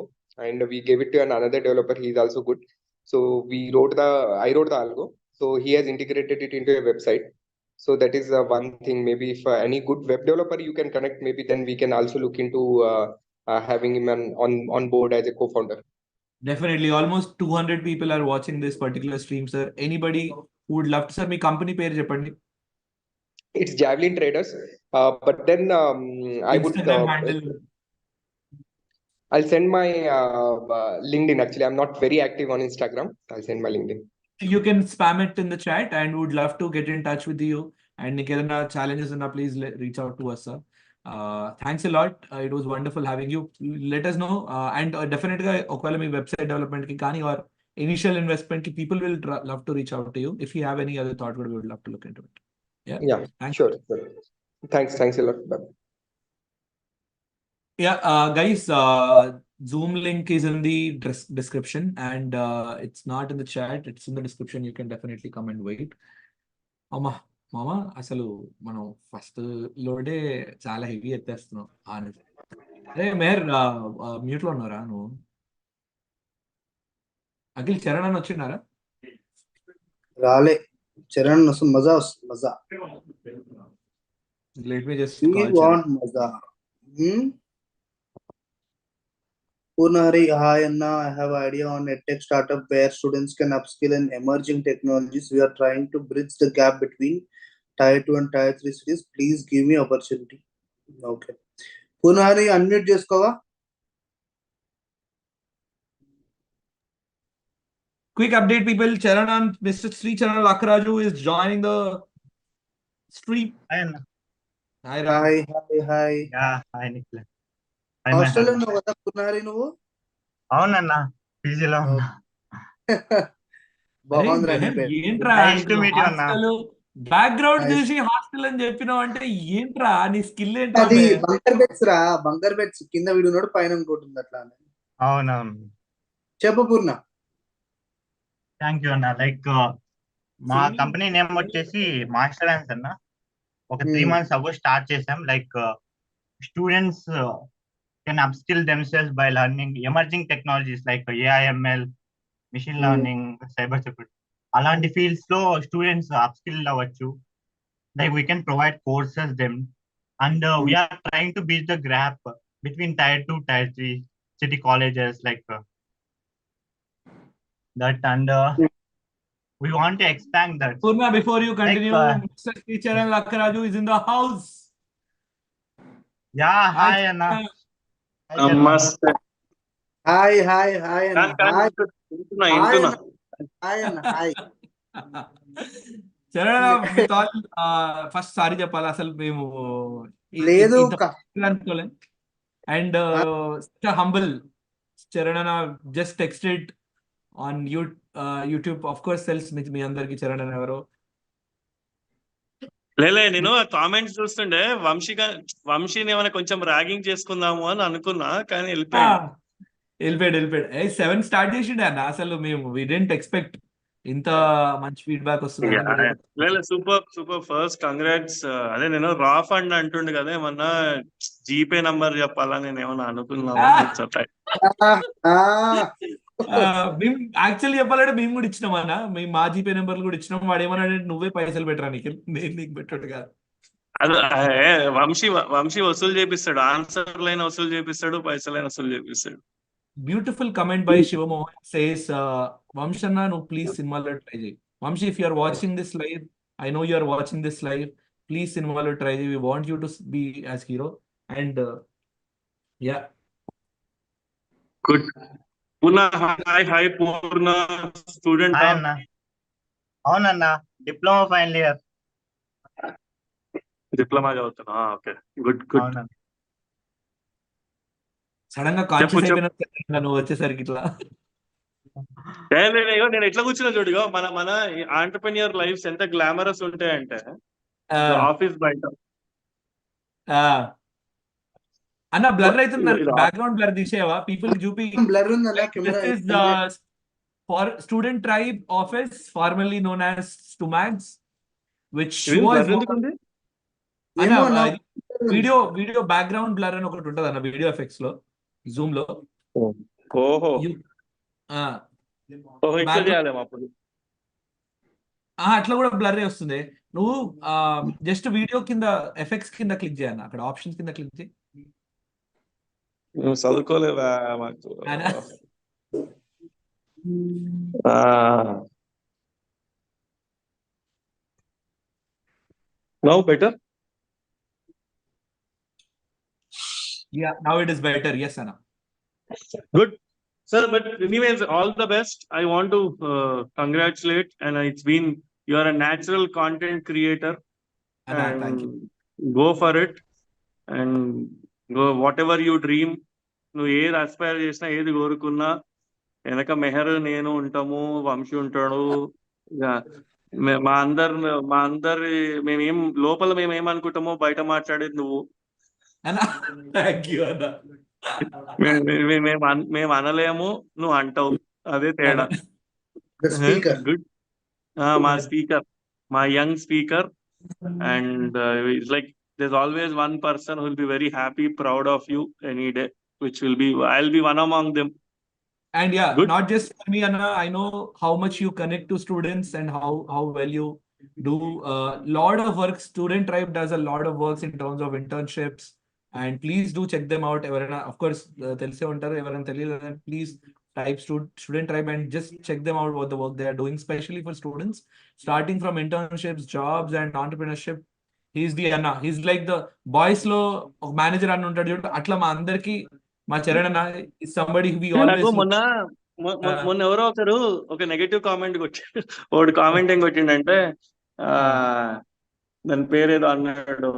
L: and we gave it to another developer. He is also good. So I wrote the algo. So he has integrated it into a website. So that is one thing. Maybe if any good web developer you can connect, maybe then we can also look into having him on board as a co-founder.
A: Definitely. Almost 200 people are watching this particular stream, sir. Anybody who would love to, sir, me company పేరు చెప్పండి.
L: It's Javelin Traders. But then I would I'll send my LinkedIn. Actually, I'm not very active on Instagram. I'll send my LinkedIn.
A: You can spam it in the chat, and would love to get in touch with you. And if there are challenges, please reach out to us, sir. Thanks a lot. It was wonderful having you. Let us know, and definitely okala mee website development ki kani or initial investment ki people will love to reach out to you. If you have any other thought, we would love to look into it.
L: Yeah, thanks. Sure. Thanks a lot. Bye.
A: Yeah, guys, Zoom link is in the description, and it's not in the chat. It's in the description. You can definitely come and wait. మామ అసలు మనం first లోడే చాలా heavy ఎత్తేస్తున్నాం. అరే Meyer mute లో ఉన్నారా నువ్వు? అఖిల్ చరణ్ అని వచ్చినారా?
C: రాలే. చరణ్ వస్తుంది, మజా వస్తుంది, మజా.
A: లెట్ మీ జస్ట్
C: వాంట్ మజా. Punari, hi Anna. I have idea on a tech startup where students can upskill in emerging technologies. We are trying to bridge the gap between Tier 2 and Tier 3 cities. Please give me opportunity. Okay. Punari, unmute చేసుకోవా?
A: Quick update, people. Charan, Mr. Sri Charan Lakraju is joining the stream.
M: Hi Anna.
C: Hi.
M: Yeah, hi Nikhil.
C: Hostel లో ఉన్నావు కదా పునారి నువ్వు?
M: అవునన్నా, పీజీలో ఉన్నా.
C: బాగుందిరా.
A: ఏంట్రా
M: Nice to meet you, అన్న.
A: Background
C: Nice.
A: చూసి హాస్టల్ అని చెప్పినావు అంటే ఏంట్రా నీ స్కిల్ ఏంట్రా
C: అది
A: బే?
C: బంకర్ బెడ్స్ రా, బంకర్ బెడ్స్ కింద వీడున్నాడు పైన ఇంకోటి ఉంది అట్లా అని.
M: అవునవును.
C: చెప్పు పూర్ణ.
M: థ్యాంక్ యూ అన్న. లైక్ మా కంపెనీ నేమ్ వచ్చేసి మాస్టర్ హ్యాండ్స్ అన్న. ఒక 3 months అగో స్టార్ట్ చేసాం. Like students can upskill themselves by learning emerging technologies like AIML, machine learning, cyber security. అలాంటి ఫీల్డ్స్ లో స్టూడెంట్స్ అప్స్కిల్ అవ్వచ్చు. Like we can provide courses them, and we are trying to bridge the gap between tier 2, tier 3 city colleges like that, and we want to expand that.
A: Purna, before you continue,
M: Like,
A: Mr. Charan Lakkaraju is in the house.
M: yeah,
A: Hi,
M: hi Anna.
A: Charan.
M: Hi, Charan.
N: నమస్తే.
C: Hi hi hi అన్న. Hi
N: వింటున్నా
C: hi
N: వింటున్నా.
C: అన్న. Hi అన్న. Hi.
A: Charan first sorry చెప్పాలి, అసలు మేము
C: లేదు
A: అనుకోలే. And humble Charan just texted on YouTube. Of course తెలుసు మీ అందరికి చరణ్ అని ఎవరో.
N: లేలే, నేను కామెంట్స్ చూస్తుండే వంశీని ఏమైనా కొంచెం ర్యాగింగ్ చేసుకుందాము అని అనుకున్నా, కానీ
A: వెళ్ళిపోయాడు. 7 స్టార్ట్ చేసిండే అన్న. అసలు మేము వి డెంట్ ఎక్స్పెక్ట్ ఇంత మంచి ఫీడ్బ్యాక్ వస్తుంది.
N: లేదు, సూపర్ ఫస్ట్ కంగ్రాట్స్. అదే నేను రా ఫండ్ అంటుండే కదా, ఏమన్నా జీపే నంబర్ చెప్పాలా నేను ఏమన్నా అనుకున్నాను.
A: మేము యాక్చువల్లీ చెప్పాలంటే మేము కూడా ఇచ్చినాం అన్న. మేము మా జీపే నెంబర్లు కూడా ఇచ్చినాం. వాడు ఏమన్నా నువ్వే పైసలు పెట్టరా నీకు, నేను నీకు పెట్టాడు కాదు.
N: అదే వంశీ వసూలు చేపిస్తాడు, ఆన్సర్ లైన్ వసూలు చేపిస్తాడు, పైసలైన వసూలు చేపిస్తాడు.
A: Beautiful comment by Shivamohan says, వంశన్న నువ్వు ప్లీజ్ సినిమాలో ట్రై చేయి. Vamsi, if you are watching this live, I know you are watching this live, please సినిమాలో ట్రై చేయి. We want you to be as hero. And yeah
N: good. Purna hi. Purna student.
M: అవునన్నా, diploma final year.
N: Diploma చదువుతున్నా. Okay, good.
A: Sudden గా conscious అయిపోయినా నువ్వు వచ్చేసరికి ఇట్లా.
N: నేను ఎట్లా కూర్చున్నా చూడుగా, మన ఆంటర్ప్రెన్యూర్ లైఫ్స్ ఎంత గ్లామరస్ ఉంటాయంటే ఆఫీస్ బయట.
A: అన్న బ్లర్ అవుతుంది, బ్యాక్గ్రౌండ్ బ్లర్ తీసేవా? పీపుల్ చూపి
C: బ్లర్ ఉంది.
A: For student tribe office formally known as Stumags, which video background blur అని ఒకటి ఉంటుంది అన్న వీడియో ఎఫెక్ట్స్ లో, జూమ్ లో. అట్లా కూడా బ్లర్ వస్తుంది. నువ్వు జస్ట్ వీడియో కింద ఎఫెక్ట్స్ కింద క్లిక్ చేయన్న, అక్కడ ఆప్షన్స్ కింద క్లిక్ చేయి.
N: చదువుకోలేవా మాకు? Now better?
A: Yeah, now it is better. Yes, Anna.
N: Good. Sir, but anyways, all the best. I want to congratulate, and you are a natural content creator.
A: Anna, thank you.
N: Go for it, and go whatever you dream. నువ్వు ఏది aspire చేసినా, ఏది కోరుకున్నా, వెనక మెహర్ నేను ఉంటాము, వంశీ ఉంటాడు. మా అందరి మేమేం లోపల మేమేమనుకుంటామో బయట మాట్లాడేది నువ్వు. మేము అనలేము, నువ్వు అంటావు, అదే తేడా. గుడ్. మా స్పీకర్, మా young speaker, and it's like there's always one person who will be very happy, proud of you any day, which will be I'll be one among them.
A: And yeah, good. Not just for me, Anna, I know how much you connect to students and how well you do lot of work. Student Tribe does a lot of works in terms of internships, and please do check them out. Of course, telse untaru evarana teliyadu, please type Student Tribe and just check them out, what the work they are doing, especially for students starting from internships, jobs and entrepreneurship. He's like the boys లో ఒక manager అని ఉంటాడు చూడండి, అట్లా మా అందరికి మా చరణ్ అన్న ఇస్ సంబడి వి ఆల్వేస్.
N: మొన్న ఎవరో ఒకరు ఒక నెగటివ్ కామెంట్ కొట్టాడు. ఒకడు కామెంట్ ఏం కొట్టిండంటే, దాని పేరేదో అన్నాడు,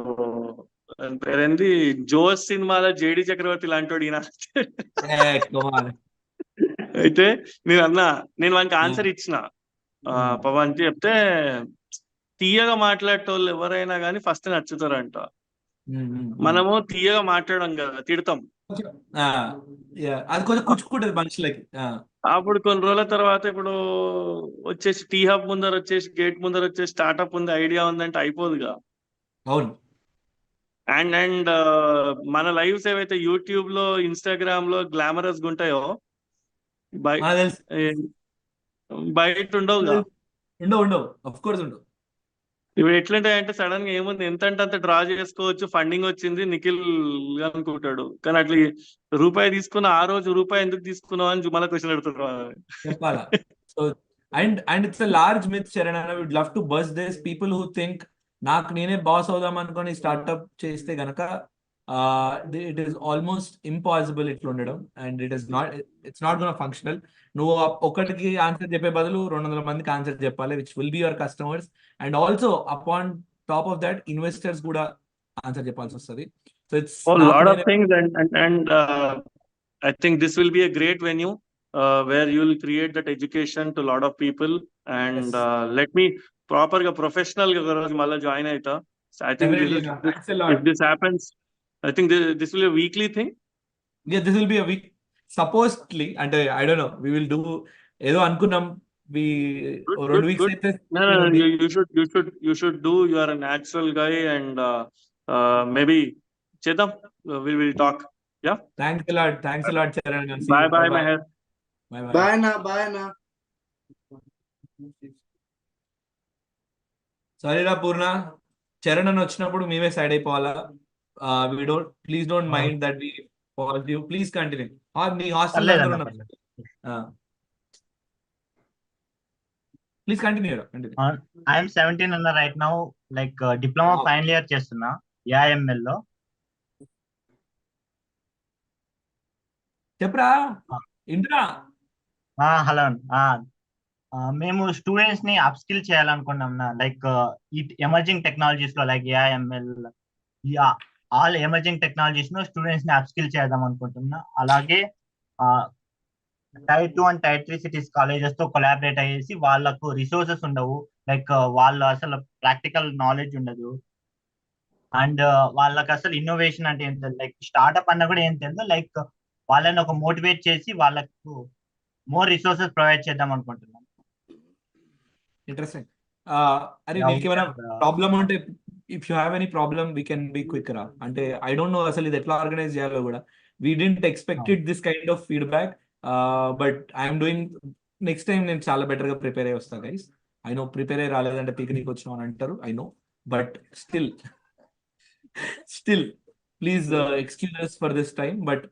N: దాని పేరేంది, జోస్ సినిమాలో జేడి చక్రవర్తి లాంటి ఈయన. అయితే నేను వానికి ఆన్సర్ ఇచ్చిన పవన్ చెప్తే, తీయగా మాట్లాడేటోళ్ళు ఎవరైనా కానీ ఫస్ట్ నచ్చుతారంట. మనము తీయగా మాట్లాడడం కదా, తిడతాం.
A: అది కొంచెం కూర్చుకుంటది మనుషులకి.
N: అప్పుడు కొన్ని రోజుల తర్వాత ఇప్పుడు వచ్చేసి టీ హబ్ ముందర వచ్చేసి గేట్ ముందర వచ్చేసి స్టార్ట్అప్ ఉంది, ఐడియా ఉందంటే అయిపోదుగా.
A: అవును.
N: అండ్ మన లైవ్స్ ఏవైతే యూట్యూబ్ లో, ఇన్స్టాగ్రామ్ లో గ్లామరస్ గా ఉంటాయో బయట ఉండవుగా.
A: ఉండవు ఆఫ్ కోర్స్ ఉండవు.
N: ఇప్పుడు ఎట్లుంటాయంటే సడన్ గా ఏముంది, ఎంత అంటే అంత డ్రా చేసుకోవచ్చు, ఫండింగ్ వచ్చింది నిఖిల్ అనుకుంటాడు, కానీ అట్లా రూపాయి తీసుకున్న ఆ రోజు రూపాయి ఎందుకు తీసుకున్నావు అని మళ్ళీ క్వశ్చన్ అడుగుతున్నారు.
A: చెప్పాలా? So and it's a large myth Charan, I would love to bust this. People who think నాకు నేనే బాస్ అవుదాం అనుకొని స్టార్ట్అప్ చేస్తే గనక ఇట్ ఈస్ ఆల్మోస్ట్ ఇంపాసిబుల్ ఇట్లా ఉండడం, and it's not gonna functional. నువ్వు ఒకటికి ఆన్సర్ చెప్పే బదులు 200 మందికి ఆన్సర్ చెప్పాలి, which will be your customers. And also upon top of that investors కూడా ఆన్సర్ చెప్పాల్సి వస్తుంది. So it's
N: lot of things and I think this will be a great venue where you will create that education to a lot of people. And let me proper professional malla join aita. So I think if this happens, I think this will be a weekly thing.
A: Yeah, this will be a week. Supposedly, and I don't know, we will do edo anukunnam. We 2 weeks అయితే
N: No, you should do. You are a natural guy, and maybe chedam, we will talk. Yeah.
A: Thanks a lot, Charan.
N: Bye, Meher.
C: Bye na.
A: Sorry రా పూర్ణ, చరణ్ అని వచ్చినప్పుడు మేమే side అయిపోవాలా. Please don't mind that we pause you. Please continue. మీ hostel please continue.
M: I'm 17 అన్న right now, like diploma final year చేస్తున్నా AIML లో.
A: చెప్పరా ఇంద్రా.
M: హలో. మేము స్టూడెంట్స్ ని అప్ స్కిల్ చేయాలనుకున్నాం, లైక్ ఈ ఎమర్జింగ్ టెక్నాలజీస్ లో, like AIML, all emerging technologies లో స్టూడెంట్స్ ని అప్ స్కిల్ చేద్దాం అనుకుంటున్నా. అలాగే Tier 2 and Tier 3 cities colleges తో కొలాబరేట్ అయ్యేసి వాళ్ళకు రిసోర్సెస్ ఉండవు, లైక్ వాళ్ళు అసలు ప్రాక్టికల్ నాలెడ్జ్ ఉండదు, అండ్ వాళ్ళకి అసలు ఇన్నోవేషన్ అంటే ఏం తెలియదు, లైక్ స్టార్ట్అప్ అన్న కూడా ఏం తెలియదు. లైక్ వాళ్ళని ఒక మోటివేట్ చేసి వాళ్ళకు మోర్ రిసోర్సెస్ ప్రొవైడ్ చేద్దాం అనుకుంటున్నాం.
A: ఇంట్రెస్టింగ్. అరే మీకు ఏమైనా ప్రాబ్లమ్ ఉంటే, if you have any problem we can be quick రా. అంటే ఐ డోంట్ నో అసలు ఇది ఎట్లా ఆర్గనైజ్ చేయాలో కూడా. We didn't expected this kind of feedback, but I'm doing. Next time నేను చాలా బెటర్ గా ప్రిపేర్ అయ్యి వస్తాను గైస్. ఐ నో ప్రిపేర్ అయ్యి రాలేదంటే పిక్నిక్ వచ్చినాం అని అంటారు, I know, but still please excuse for this time. But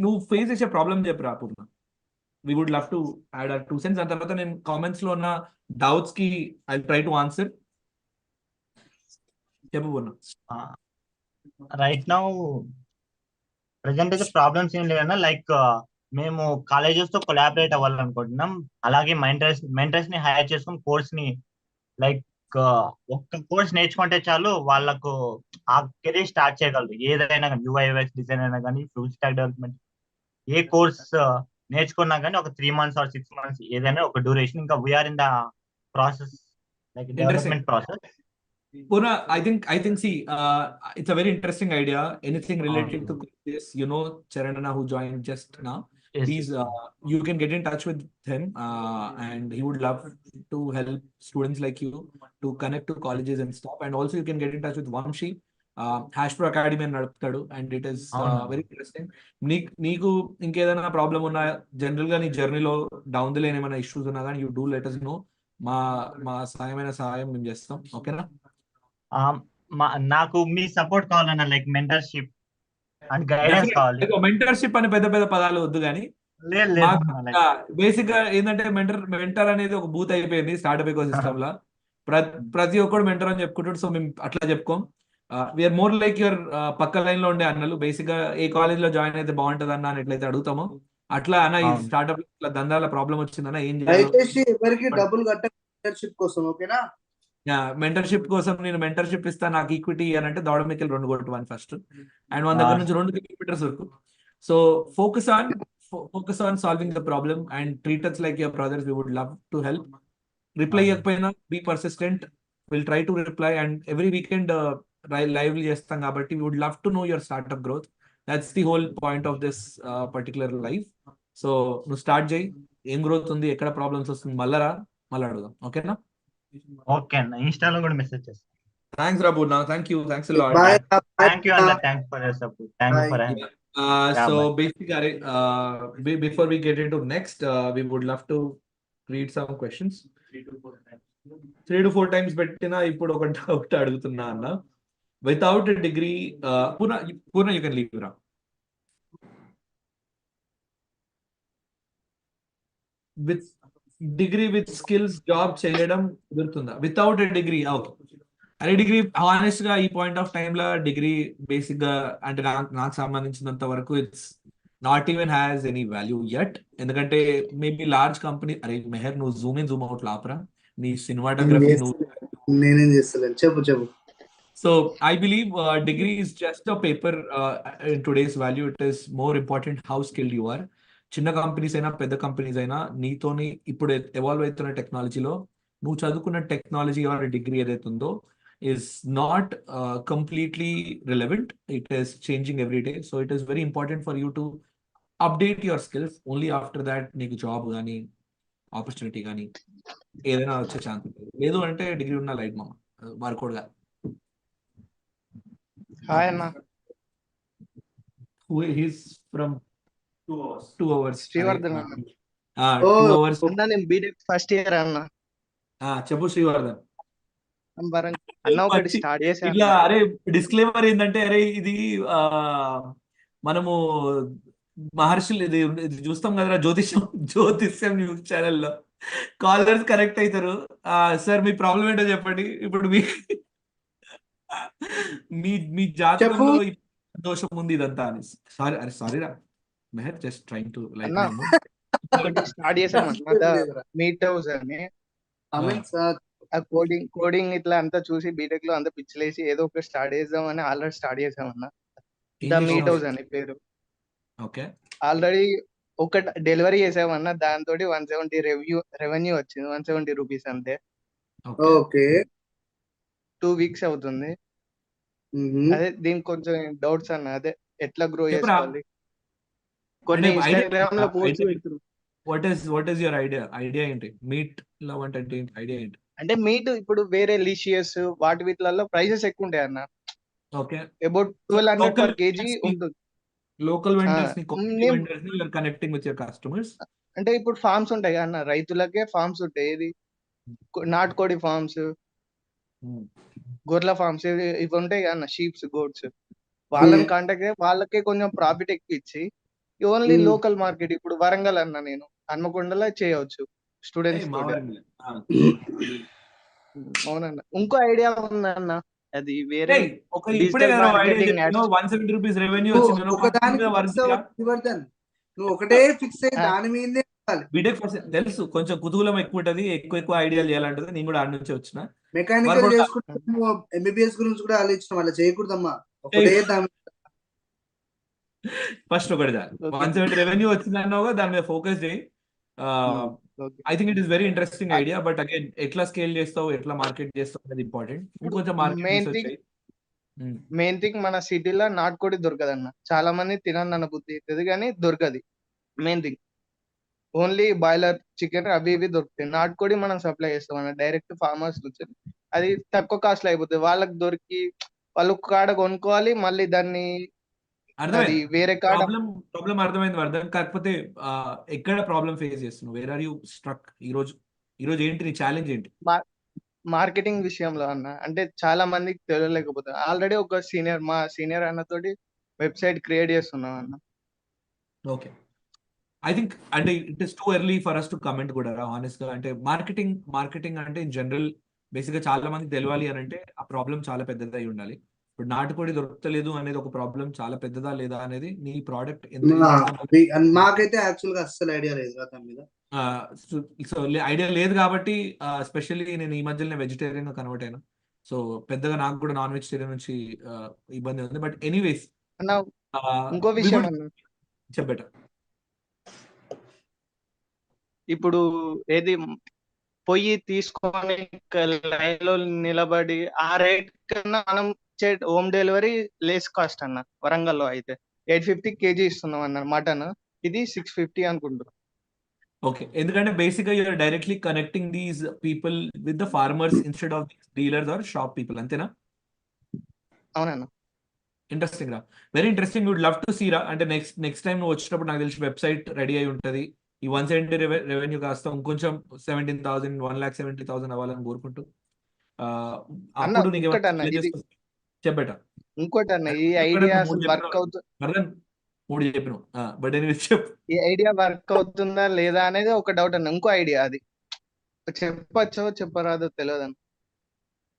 A: నువ్వు ఫేస్ చేసే ప్రాబ్లమ్ చెప్పరా పూర్ణ. We would love to add our 2 cents. And తర్వాత నేను కామెంట్స్ లో ఉన్న డౌట్స్ కి ఐ ట్రై టు ఆన్సర్. చెప్పు పూర్ణ.
M: రైట్ నౌ ప్రెసెంట్ అయితే ప్రాబ్లమ్స్ ఏం లేదన్నా, లైక్ మేము కాలేజెస్ తో కొలాబరేట్ అవ్వాలనుకుంటున్నాం. అలాగే మెంటర్స్ ని హైర్ చేసుకుని కోర్స్ ని, లైక్ ఒక్క కోర్స్ నేర్చుకుంటే చాలు వాళ్ళకు ఆ కెరీర్ స్టార్ట్ చేయగలరు. ఏదైనా కానీ UI UX డిజైన్ అయినా కానీ, ఫుల్ స్టాక్ డెవలప్మెంట్, ఏ కోర్స్ నేర్చుకున్నా కానీ ఒక 3 months or 6 months ఏదైనా ఒక డ్యూరేషన్. ఇంకా we're in the process, like development process.
A: Puna, I think see, it's a very interesting idea. Anything related to this, Charanana who joined just now,
M: Yes.
A: please, you can get in touch with him, and he would love to help students like you to connect to colleges and stuff. And also you can get in touch with Vamshi, Hashpro Academy and నడుపుతాడు, and it is very interesting. నీకు ఇంకేదైనా problem ఉన్నా, general గా నీ జర్నీలో down the line ఏమైనా issues ఉన్నా కానీ, you do let us know. మా సహాయం మేము చేస్తాం, ఓకేనా?
M: నాకు మీ సపోర్ట్ కావాలన్నా, లైక్ మెంటర్షిప్ అండ్ గైడెన్స్ కావాలి.
A: మెంటర్షిప్ అని పెద్ద పెద్ద పదాలు వద్దు కానీ, బేసిక్ గా ఏంటంటే మెంటర్ అనేది ఒక బూత్ అయిపోయింది స్టార్ట్అప్ ఎకో సిస్టమ్ లో. ప్రతి ఒక్కడు మెంటర్ అని చెప్పుకుంటాడు. సో మేము అట్లా చెప్పుకోం. వీఆర్ మోర్ లైక్ యువర్ పక్క లైన్ లో ఉండే అన్నలు. బేసిక్ గా ఏ కాలేజ్ లో జాయిన్ అయితే బాగుంటది అన్న అని ఎట్లయితే అడుగుతామో అట్లా అన్న ఈ స్టార్ట్అప్ దందాల ప్రాబ్లం వచ్చిందన్న ఏం చేయాలి,
C: ఎవరికి డబ్బులు కట్ట మెంటర్షిప్ కోసం, ఓకేనా?
A: మెంటర్షిప్ కోసం నేను మెంటర్షిప్ ఇస్తా, నాకు ఈక్విటీ అని అంటే దౌడమికల్ 2 కొట్టువాను ఫస్ట్, అండ్ మన దగ్గర నుంచి 2 కిలోమీటర్స్ వరకు. So focus on solving the problem and treat us like your brothers. We would love to help. Reply ఇవ్వకపోయినా be persistent, will try to reply, and every weekend live చేస్తాం కాబట్టి would love to know your startup growth. That's the whole point of this particular live. So నువ్వు start చేయి, ఏం growth ఉంది, ఎక్కడ problems వస్తుంది, మళ్ళీ అడుగుదాం. ఓకేనా?
M: ఓకే అన్న, ఇన్స్టాలో కూడా మెసేజ్ చేస్తాను.
A: థ్యాంక్స్ రా Purna, thank you a lot.
C: Bye.
M: Thank you అన్న, thanks for your support, thank you for
A: So basically, before we get into next, we would love to read some questions. 3 to 4 times పెట్టినా ఇప్పుడు ఒక doubt అడుగుతున్నా అన్న. Without a degree, Purna, you can leave, Ra. With degree with skills job చేయడం కుదురుతుందా? Without a degree. Okay, అరే degree honest గా ఈ పాయింట్ ఆఫ్ టైమ్ లో డిగ్రీ బేసిక్ గా అంటే నాకు సంబంధించినంత వరకు it's not even has any value yet. ఎందుకంటే మేబీ లార్జ్ కంపెనీ, అరే మెహర్ నువ్వు జూమ్ ఇన్ జూమ్ అవుట్ లాపరా, నీ సినిమాటోగ్రఫీ
C: నేనేం చేస్తలేను, చెప్పు.
A: So I believe degree is just a paper in today's value. It is more important how skilled you are. చిన్న companies అయినా పెద్ద కంపెనీస్ అయినా నీతోని ఇప్పుడు ఎవాల్వ్ అవుతున్న టెక్నాలజీలో నువ్వు చదువుకున్న టెక్నాలజీ ఆర్ డిగ్రీ ఏదైతే ఉందో is not completely relevant. It is changing every day. So it is very important for you to update your skills. Only after that నీకు జాబ్ కానీ ఆపర్చునిటీ కానీ ఏదైనా వచ్చే ఛాన్స్ ఉంటుంది. లేదు అంటే డిగ్రీ ఉన్న లైట్ మామ వర్కౌట్ గా.
O: హాయ్ అన్న,
A: He's from 2 hours.
O: శ్రీవర్ధన్ అన్న.
A: 2 hours.
O: అన్న నేను బీటెక్ ఫస్ట్ ఇయర్ అన్న.
A: చెప్పు శ్రీవర్ధన్.
O: అన్న ఒకటి స్టార్ట్ చేసా.
A: ఇట్లా అరే డిస్క్లైమర్ ఏంటంటే, అరే ఇది మనము మహర్షులు ఇది చూస్తాం కదరా, జ్యోతిష్యం న్యూస్ ఛానల్లో కాలర్స్ కరెక్ట్ అవుతారు. సార్ మీ ప్రాబ్లం ఏంటో చెప్పండి. ఇప్పుడు మీ జాతకంలో దోషం ఉంది ఇదంతా అని. సారీ రా Mehar, just trying to like
O: start చేసాం మీట్ హౌస్ అని. కోడింగ్ ఇట్లా అంతా చూసి బీటెక్ లో అంతా పిచ్చిలేసి ఏదో ఒక స్టార్ట్ చేద్దాం అని ఆల్రెడీ స్టార్ట్ చేసామన్నా. ద మీట్ హౌస్ అని పేరు.
A: ఓకే,
O: ఆల్రెడీ ఒక డెలివరీ చేసామన్నా, దాంతో 170 రెవెన్యూ వచ్చింది. 170 రూపీస్ అంతే.
C: ఓకే,
O: 2 వీక్స్ అవుతుంది. అదే దీనికి కొంచెం డౌట్స్ అన్న, అదే ఎట్లా గ్రో చేసుకోవాలి. కొన్ని ఇన్స్టాగ్రామ్ లో పోస్ట్ పెడుతున్నారు.
A: వాట్ ఇస్ యువర్ ఐడియా ఏంటి? మీట్ లవ్ అంటే ఐడియా ఏంటి?
O: అంటే మీట్ ఇప్పుడు వేరే లీషియస్ వాటి వీటిలలో ప్రైసెస్ ఎక్కువ ఉంటాయి అన్న.
A: ఓకే,
O: అబౌట్ 1200 per kg ఉంటుంది.
A: లోకల్ వెండర్స్ ని కనెక్టింగ్ విత్ యువర్ కస్టమర్స్.
O: అంటే ఇప్పుడు ఫార్మ్స్ ఉంటాయి అన్న, రైతులకే ఫార్మ్స్ ఉంటాయి. ఇది నాటుకోడి ఫార్మ్స్, గొర్రెల ఫార్మ్స్ ఇవి ఉంటాయి అన్న, షీప్స్, గోడ్స్. వాళ్ళని కాంటాక్ట్ వాళ్ళకే కొంచెం ప్రాఫిట్ ఎక్కువ ఇచ్చి ఓన్లీ లోకల్ మార్కెట్. ఇప్పుడు వరంగల్ అన్న, నేను హన్మకొండలో చేయవచ్చు స్టూడెంట్స్ తోటి. అవునన్న, ఇంకో ఐడియా ఉందన్న, అది వేరే
C: నువ్వు ఒకటే ఫిక్స్ అయ్యి దాని మీదే
A: తెలుసు. కొంచెం కుతూహలం ఎక్కువ ఉంటది, ఎక్కువ ఐడియాలు చేయాలంటది. నేను కూడా ఆడ నుంచి వచ్చిన
C: మెకానికల్ చేసుకుంటే ఎంబీబీఎస్ గురించి కూడా ఆలోచించడం అలా చేయకూడదమ్మా. ఒకటే
A: ఫస్ట్ ఒకటి 170 రెవెన్యూ వచ్చింది అన్నావుగా, దాని మీద ఫోకస్ చేయి. I think it is very interesting idea. But again ఎట్లా స్కేల్ చేస్తావు, ఎట్లా మార్కెట్ చేస్తావు అనేది ఇంపార్టెంట్. ఇంకొంచెం
O: మెయిన్ థింగ్ మన సిటీలో నాటుకోడి దొరకదన్న. చాలా మంది తినన్న బుద్ధి అవుతుంది కానీ దొరకది. Main thing only boiler chicken అవి ఇవి దొరుకుతాయి. నాటుకోడి మనం సప్లై చేస్తాం అన్న డైరెక్ట్ ఫార్మర్స్ నుంచి. అది తక్కువ కాస్ట్ లో అయిపోతుంది. వాళ్ళకి దొరికి వాళ్ళు కాడ కొనుక్కోవాలి, మళ్ళీ దాన్ని వేరే కాడ.
A: ప్రాబ్లం అర్థమైంది వర్ధన్. కాకపోతే ఎక్కడ ప్రాబ్లం ఫేస్ చేస్తున్నావు? Where are you struck? ఈ రోజు ఏంటి నీ ఛాలెంజ్ ఏంటి?
O: మార్కెటింగ్ విషయంలో అన్న, అంటే చాలా మందికి తెలియలేకపోతుంది. ఆల్రెడీ ఒక మా సీనియర్ అన్నతోటి వెబ్సైట్ క్రియేట్ చేస్తున్నాం అన్న.
A: ఓకే, ఐ థింక్ అంటే it is too early for us to comment కూడా హానెస్ట్ గా. అంటే మార్కెటింగ్ అంటే ఇన్ జనరల్ బేసిక్ గా చాలా మందికి తెలియాలి అని అంటే ఆ ప్రాబ్లం చాలా పెద్దది అయి ఉండాలి. ఇప్పుడు నాటుకోడి దొరకలేదు అనేది ఒక ప్రాబ్లం చాలా పెద్దదా లేదా అనేది నీ ప్రోడక్ట్
C: మాకైతే యాక్చువల్ గా అస్సలు ఐడియా లేదు దాని మీద.
A: సో ఐడియా లేదు కాబట్టి స్పెషల్లీ నేను ఈ మధ్యలోనే వెజిటేరియన్ కన్వర్ట్ అయినా. సో పెద్దగా నాకు కూడా నాన్ వెజిటేరియన్ నుంచి ఇబ్బంది ఉంది. బట్ ఎనీవేస్
O: ఇంకో విషయం
A: చెప్పేట,
O: ఇప్పుడు ఏది పొయ్యి తీసుకొని లైన్ లో నిలబడి ఆ రేట్ కన్నా మనం హోమ్ డెలివరీ లెస్ కాస్ట్ అన్న. వరంగల్లో అయితే 850 కేజీ ఇస్తున్నాం అన్న మటన్, ఇది 650 అనుకుంటున్నాం.
A: ఓకే, ఎందుకంటే బేసిక్ గా you're directly connecting these people with the farmers instead of dealers or shop people, అంతేనా?
O: అవునన్నా.
A: ఇంట్రెస్టింగ్ రా, very interesting. Would love to see రా. అంటే నెక్స్ట్ టైం నువ్వు వచ్చినప్పుడు నాకు తెలిసి వెబ్సైట్ రెడీ అయి ఉంటుంది. ఈ 170 రెవెన్యూ కాస్త ఇంకొంచెం 17,000 1,70,000 అవ్వాలని కోరుకుంటూ
O: అన్న
A: అప్పుడు నీకు
O: ఇంకోటి అన్న, ఇది
A: చెప్పేట
O: ఇంకోటి అన్న, ఈ ఐడియా అసలు వర్క్ అవుతుంది,
A: 3 చెప్పిన బట్ నేను చెప్పు.
O: ఈ ఐడియా వర్క్ అవుతుందా లేదా అనేది ఒక డౌట్ అన్న. ఇంకో ఐడియా, అది చెప్పచ్చో చెప్పరాదో తెలియదు అన్న.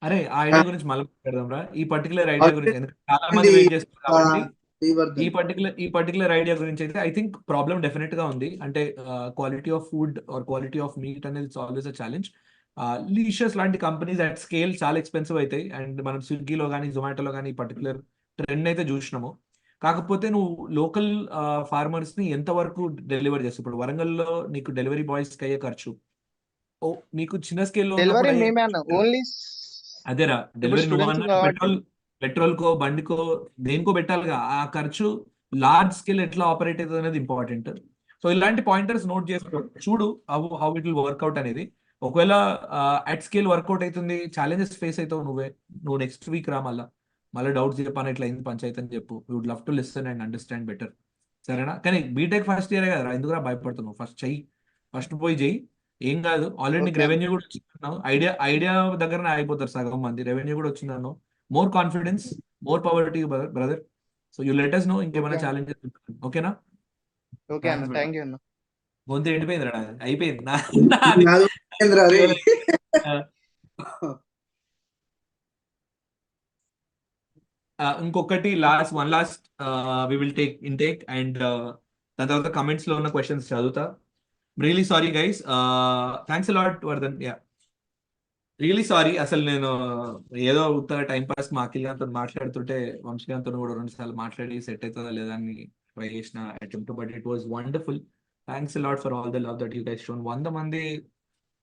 A: అరే ఆ ఐడియా గురించి మళ్ళీ మాట్లాడదాం రా. ఈ పర్టికులర్ ఐడియా గురించి ఎందుకంటే చాలా మంది వెయిట్ చేస్తారు కాబట్టి ఈ పర్టికులర్ ఐడియా గురించి అయితే ఐ థింక్ ప్రాబ్లమ్ డెఫినెట్ గా ఉంది. అంటే quality of food are quality of meat అనేది ఇట్స్ ఆల్వేస్ అ ఛాలెంజ్. లీషియస్ లాంటి కంపెనీస్ అట్ స్కేల్ చాలా ఎక్స్పెన్సివ్ అవుతాయి. అండ్ మనం స్విగ్గీలో కానీ జొమాటోలో కానీ ఈ పర్టికులర్ ట్రెండ్ అయితే చూసినాము. కాకపోతే నువ్వు లోకల్ ఫార్మర్స్ ని ఎంతవరకు డెలివరీ చేస్తావు? ఇప్పుడు వరంగల్లో నీకు డెలివరీ బాయ్స్ కి అయ్యే ఖర్చు, నీకు చిన్న స్కేల్లో
O: డెలివరీ మేమే అన్న, ఓన్లీ
A: అదేరా డెలివరీ నువ్వు
O: స్టూడెంట్స్
A: అన్న
O: కాబట్టి
A: పెట్రోల్ కో బండికో దేనికో పెట్టాలిగా. ఆ ఖర్చు లార్జ్ స్కేల్ ఎట్లా ఆపరేట్ అవుతుంది అనేది ఇంపార్టెంట్. సో ఇలాంటి పాయింటర్స్ నోట్ చేసుకో, చూడు హౌ ఇట్ విల్ వర్క్అవుట్ అనేది. ఒకవేళ అట్ స్కేల్ వర్కౌట్ అవుతుంది, ఛాలెంజెస్ ఫేస్ అవుతావు నువ్వు నెక్స్ట్ వీక్ రా. మళ్ళీ డౌట్స్ చెప్పాను ఇట్లా అయింది పంచాయతీ అని చెప్పు. We would love to listen and understand better, సరేనా? కానీ బీటెక్ ఫస్ట్ ఇయర్ కదా, ఎందుకురా భయపడుతున్నావు? ఫస్ట్ పోయి చెయ్యి, ఏం కాదు. ఆల్రెడీ నీకు రెవెన్యూ కూడా వచ్చిందన్నావు. ఐడియా దగ్గరనే ఆగిపోతారు సగం మంది. రెవెన్యూ కూడా వచ్చిందన్నావు. More confidence, more power to brother. So you let us know ఇంకేమైనా ఛాలెంజెస్. ఓకేనా?
O: ఓకే అన్న, థ్యాంక్ యూ అన్న.
A: గొంతు ఎండిపోయింది రా, అయిపోయింది ఇంకొకటి one last we will take intake and దాని తర్వాత కమెంట్స్ లో ఉన్న క్వశ్చన్స్ చదువుతా. Really sorry guys, thanks a lot Vardhan. Yeah really sorry. అసలు నేను ఏదో ఉత్తర టైం పాస్ మా అఖిల్ గారితో మాట్లాడుతుంటే వంశీగారితో కూడా 2 సార్లు మాట్లాడి సెట్ అవుతుందా లేదా అని ట్రై చేసిన attempt, but it was wonderful. Thanks a lot for all the love that you guys shown. 100 మంది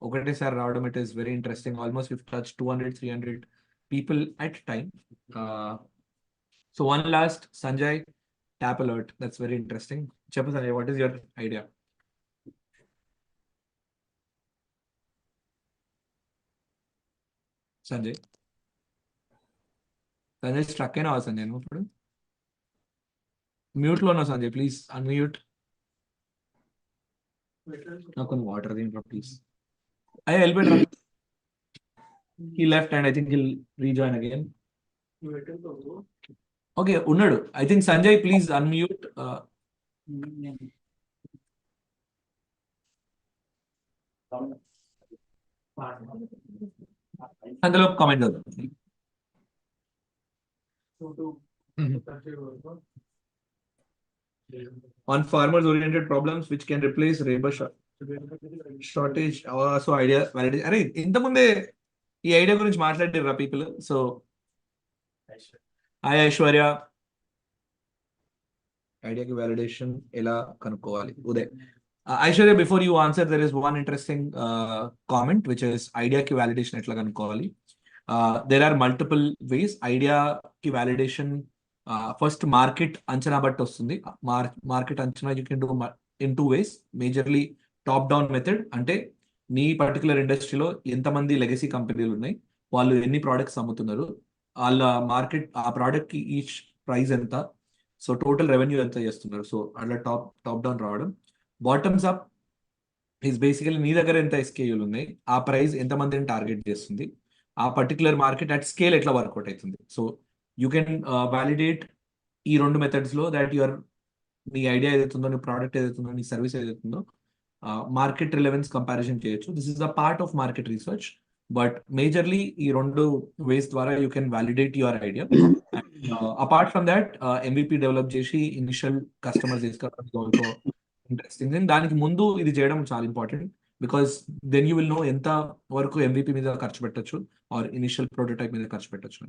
A: ఒకటేసారి రావడం, it is very interesting. Almost we've touched 200-300 people at time. So one last, Sanjay, tap alert. That's very interesting. Cheppu Sanjay, what is your idea? Sanjay struck అయినా సంజయ్ నువ్వు ఇప్పుడు mute లో ఉన్నావు Sanjay, please unmute. నాకు కొన్ని వాటర్ దీంట్లో please. అయ్యా వెళ్ళిపోయాడు. He left and I think he'll rejoin again. Okay, ఉన్నాడు. I think Sanjay, please unmute. అందులో కామెంట్ అవుతుంది. On farmers oriented problems which can replace labor shortage. So idea validation. అరే ఇంతకుముందే ఈ ఐడియా గురించి మాట్లాడారు పీపుల్. సో హాయ్ ఐశ్వర్య, ఐడియాకి validation ఎలా కనుక్కోవాలి? Uday. Aishwarya, before you answer, there is one interesting comment which is ఐడియాకి వ్యాలిడేషన్ ఎట్లా కనుక్కోవాలి. There are multiple ways. ఐడియాకి వ్యాలిడేషన్ ఫస్ట్ మార్కెట్ అంచనా బట్టి వస్తుంది. మార్కెట్ అంచనా you can do in 2 ways. Majorly top down method, అంటే నీ పర్టికులర్ ఇండస్ట్రీలో ఎంతమంది లెగసీ కంపెనీలు ఉన్నాయి, వాళ్ళు ఎన్ని ప్రోడక్ట్స్ అమ్ముతున్నారు, వాళ్ళ మార్కెట్ ఆ ప్రోడక్ట్ కి ఈచ్ ప్రైస్ ఎంత, సో టోటల్ రెవెన్యూ ఎంత చేస్తున్నారు. సో అట్లా టాప్ డౌన్ రావడం. బాటమ్స్ అప్ ఈస్ బేసికలీ నీ దగ్గర ఎంత ఎస్కేయూలు ఉన్నాయి, ఆ ప్రైస్ ఎంతమందిని టార్గెట్ చేస్తుంది, ఆ పర్టికులర్ మార్కెట్ అట్ స్కేల్ ఎట్లా వర్కౌట్ అవుతుంది. సో యూ కెన్ వ్యాలిడేట్ ఈ 2 మెథడ్స్ లో దాట్ యువర్ నీ ఐడియా ఏదైతుందో, నీ ప్రోడక్ట్ ఏదైతుందో, నీ సర్వీస్ ఏదైతుందో మార్కెట్ రిలవెన్స్ కంపారిజన్ చేయొచ్చు. This is the part of market research, but majorly ఈ 2 వేస్ ద్వారా you can validate your idea. Apart from that MVP develop చేసి ఇనిషియల్ కస్టమర్స్ తీసుకోవడం ఇంట్రెస్టింగ్. దానికి ముందు ఇది చేయడం చాలా important, because then you will know ఎంత వరకు MVP మీద ఖర్చు పెట్టచ్చు ఆర్ ఇనిషియల్ ప్రోటోటైప్ మీద ఖర్చు పెట్టచ్చు.